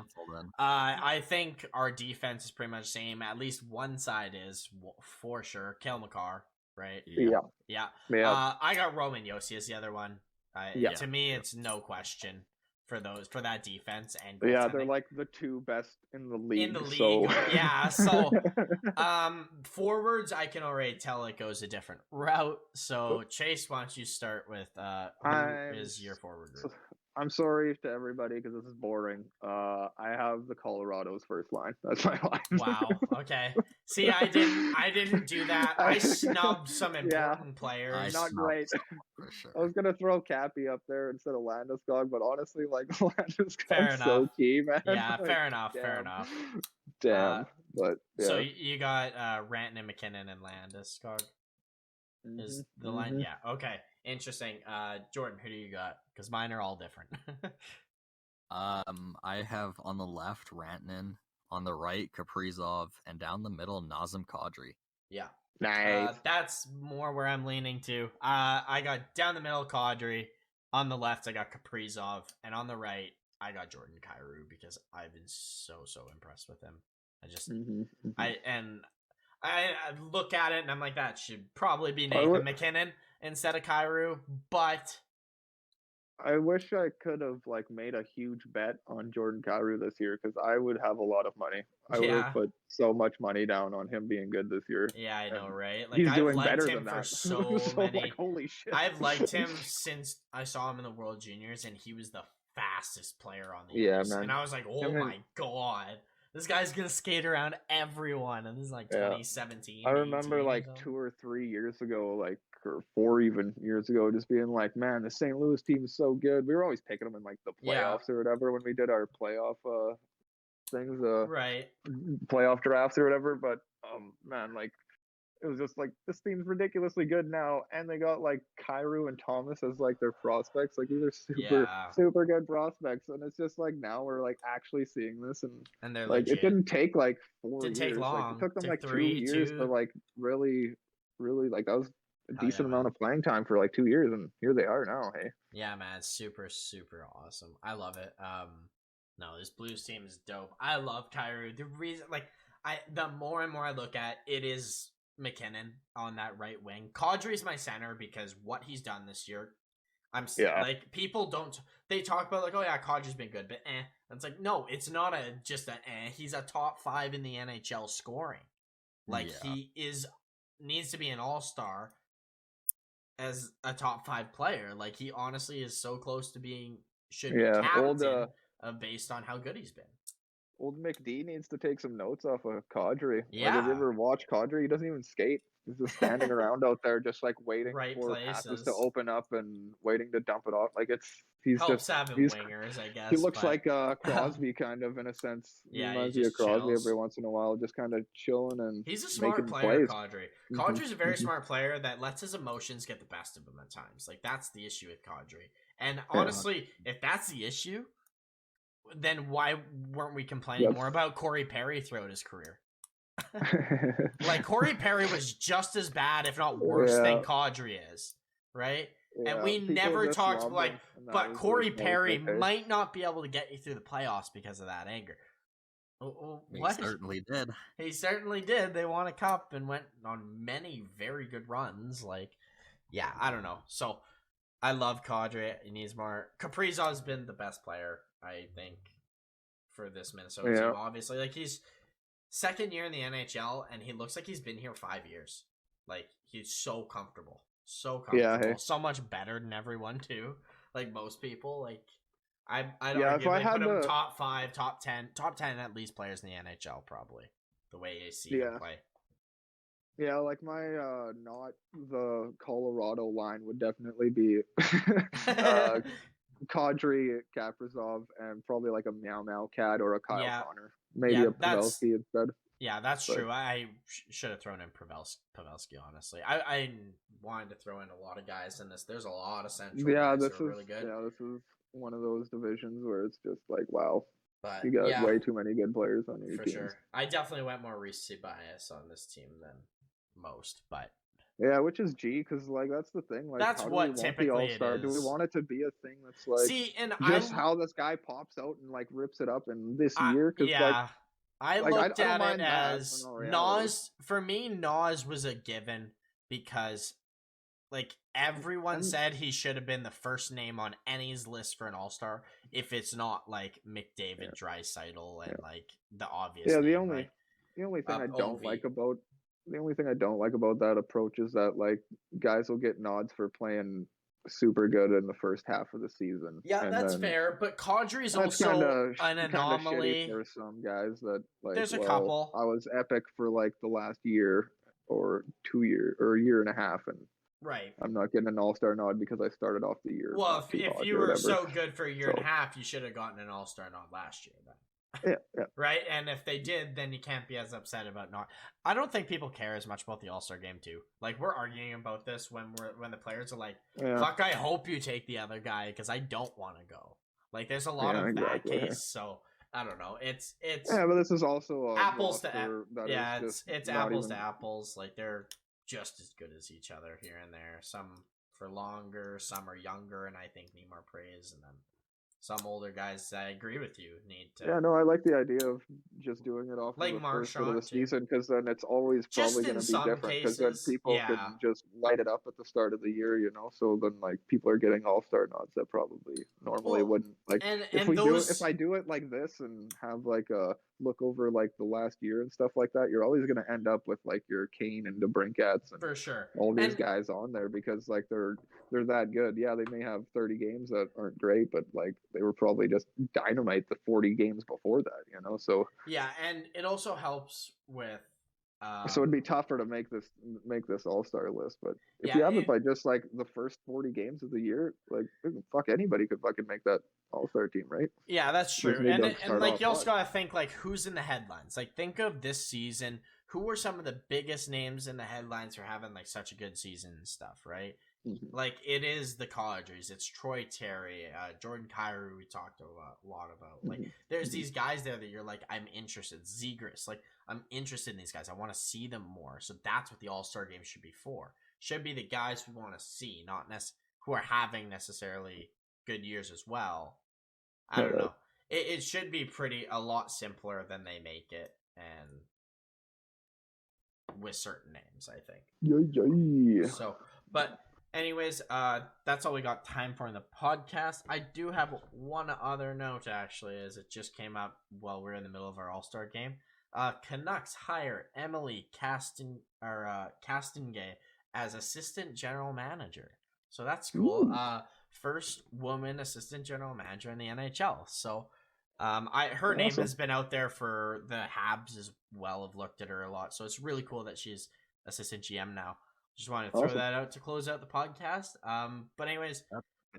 I think our defense is pretty much the same. At least one side is for sure. Cale Makar, right? Yeah. I got Roman Josi as the other one. To me, it's no question for that defense and they're like the two best in the league. So. Yeah, so forwards, I can already tell it goes a different route. So Chase, why don't you start with who is your forward group? I'm sorry to everybody because this is boring. I have the Colorado's first line. That's my line. Wow. Okay. See, I didn't do that. I snubbed some important players. Not great. For sure. I was gonna throw Cappy up there instead of Landeskog, but honestly, like Landeskog's so key, man. Yeah, like, fair enough. Damn. But yeah. So you got Rantanen, McKinnon, and Landeskog. Is the line? Yeah. Okay. Interesting. Jordan, who do you got? Because mine are all different. I have on the left Rantanen, on the right Kaprizov, and down the middle Nazem Kadri. Yeah. Nice. That's more where I'm leaning to. I got down the middle Kadri. On the left, I got Kaprizov, and on the right, I got Jordan Kyrou because I've been so impressed with him. I just I look at it and I'm like, that should probably be Nathan McKinnon instead of Kyrou, but I wish I could have like made a huge bet on Jordan Kyrou this year because I would have a lot of money. I would have put so much money down on him being good this year. Yeah, I know, right? Like he's I've doing liked better him than for that. so many. Like, holy shit! I've liked him since I saw him in the World Juniors, and he was the fastest player on the ice. Man. And I was like, oh my god. This guy's gonna skate around everyone, and this is like 2017. I remember like 2 or 3 years ago, like or 4 even years ago, just being like, man, the St. Louis team is so good. We were always picking them in like the playoffs or whatever when we did our playoff things, right? Playoff drafts or whatever. But man, like it was just like this team's ridiculously good now, and they got like Kyrou and Thomas as like their prospects. Like these are super good prospects, and it's just like now we're like actually seeing this, and they're like legit. it didn't take like 4 years. Take long. Like, it took them like 2 years to like really like that was a decent amount of playing time for like 2 years, and here they are now. Hey, yeah, man, super awesome. I love it. No, this Blues team is dope. I love Kyrou. The reason, like, the more and more I look at it, is McKinnon on that right wing. Kadri's my center because what he's done this year, like people don't. They talk about like, oh yeah, Kadri's been good, but And it's like, no, it's not just He's a top 5 in the NHL scoring. Like he needs to be an all-star as a top 5 player. Like he honestly is so close to being be captain based on how good he's been. Old McD needs to take some notes off of Kadri. Yeah. Like, have you ever watched Kadri? He doesn't even skate. He's just standing around out there, just like waiting for passes to open up and waiting to dump it off. Like he's wingers, I guess. He looks like Crosby kind of in a sense. Yeah, he reminds me of Crosby every once in a while, just kind of chilling and he's a smart player, Kadri. Kadri's a very smart player that lets his emotions get the best of him at times. Like that's the issue with Kadri. And honestly, if that's the issue, then why weren't we complaining more about Corey Perry throughout his career? Like Corey Perry was just as bad, if not worse, than Kadri is, right? Yeah, and we never talked like, but Corey Perry might not be able to get you through the playoffs because of that anger. What? He certainly did. He certainly did. They won a cup and went on many very good runs. Like, yeah, I don't know. So I love Kadri. He needs more. Kaprizov's been the best player, I think, for this Minnesota team. Obviously, like he's second year in the NHL, and he looks like he's been here 5 years. Like, he's so comfortable. So comfortable. Yeah, hey. So much better than everyone, too. Like, most people. Like, I'd arguably put him top 5, top 10 at least players in the NHL, probably. The way you see him play. Yeah, like my not the Colorado line would definitely be Kadri, Kaprizov, and probably like a Meow Meow Cat or a Kyle Connor. Maybe a Pavelski instead. Yeah, that's true. I should have thrown in Pavelski, honestly. I wanted to throw in a lot of guys in this. There's a lot of central guys who are really good. Yeah, this is one of those divisions where it's just like, wow. But you got way too many good players on your team. For sure. I definitely went more recency bias on this team than most, but yeah, which is G, because like that's the thing. Like, that's what typically it is. Do we want it to be a thing that's like how this guy pops out and like rips it up in this year? Because I looked at it as Nas. For me, Nas was a given because like everyone said he should have been the first name on any's list for an All-Star if it's not like McDavid, Draisaitl, and like the obvious. Yeah, the only thing I don't like about. The only thing I don't like about that approach is that like guys will get nods for playing super good in the first half of the season. Yeah, that's fair. But Kadri is also an anomaly. There are some guys that like. There's a couple. I was epic for like the last year or 2 years or a year and a half, and right. I'm not getting an All-Star nod because I started off the year. Well, if you were so good for a year and a half, you should have gotten an All-Star nod last year then. Yeah. Right? And if they did, then you can't be as upset about not. I don't think people care as much about the All-Star game too. Like, we're arguing about this when the players are like, fuck, I hope you take the other guy because I don't want to go. Like, there's a lot of that case, so I don't know. It's but this is also apples to it's apples to apples. Like, they're just as good as each other here and there. Some for longer, some are younger, and I think need more praise, and then some older guys, I agree with you, need to. Yeah, no, I like the idea of just doing it off like the first bit of the season, because then it's always probably going to be different. Because then people can just light it up at the start of the year, you know. So then, like, people are getting All-Star nods that probably normally wouldn't. Like, if I do it like this and have like a look over like the last year and stuff like that, you're always going to end up with like your Kane and DeBrincats and for sure all these guys on there because like they're that good. Yeah, they may have 30 games that aren't great, but like they were probably just dynamite the 40 games before that, you know. So yeah, and it also helps with so it'd be tougher to make this All-Star list, but if you have it by just like the first 40 games of the year, like fuck, anybody could fucking make that All-Star team, right? Yeah, that's true. And like you also gotta think like who's in the headlines. Like think of this season, who were some of the biggest names in the headlines for having like such a good season and stuff, right? Mm-hmm. Like it is the Cadres, it's Troy Terry, Jordan Kyrou we talked a lot about. Like there's these guys there that you're like, I'm interested. Zegras, like I'm interested in these guys. I want to see them more. So that's what the All-Star game should be for. Should be the guys we want to see, not who are having necessarily good years as well. I don't know. It should be a lot simpler than they make it, and with certain names, I think. Yeah. So, but anyways, that's all we got time for in the podcast. I do have one other note, actually, as it just came up while we're in the middle of our All-Star game. Canucks hire Emily Castonguay as assistant general manager. So that's cool. First woman assistant general manager in the NHL. So her name has been out there for the Habs as well. I've looked at her a lot. So it's really cool that she's assistant GM now. Just wanted to throw that out to close out the podcast. But anyways,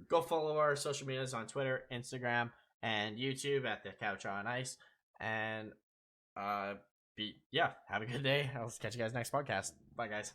go follow our social medias on Twitter, Instagram, and YouTube at The Couch on Ice. And have a good day. I'll catch you guys next podcast. Bye, guys.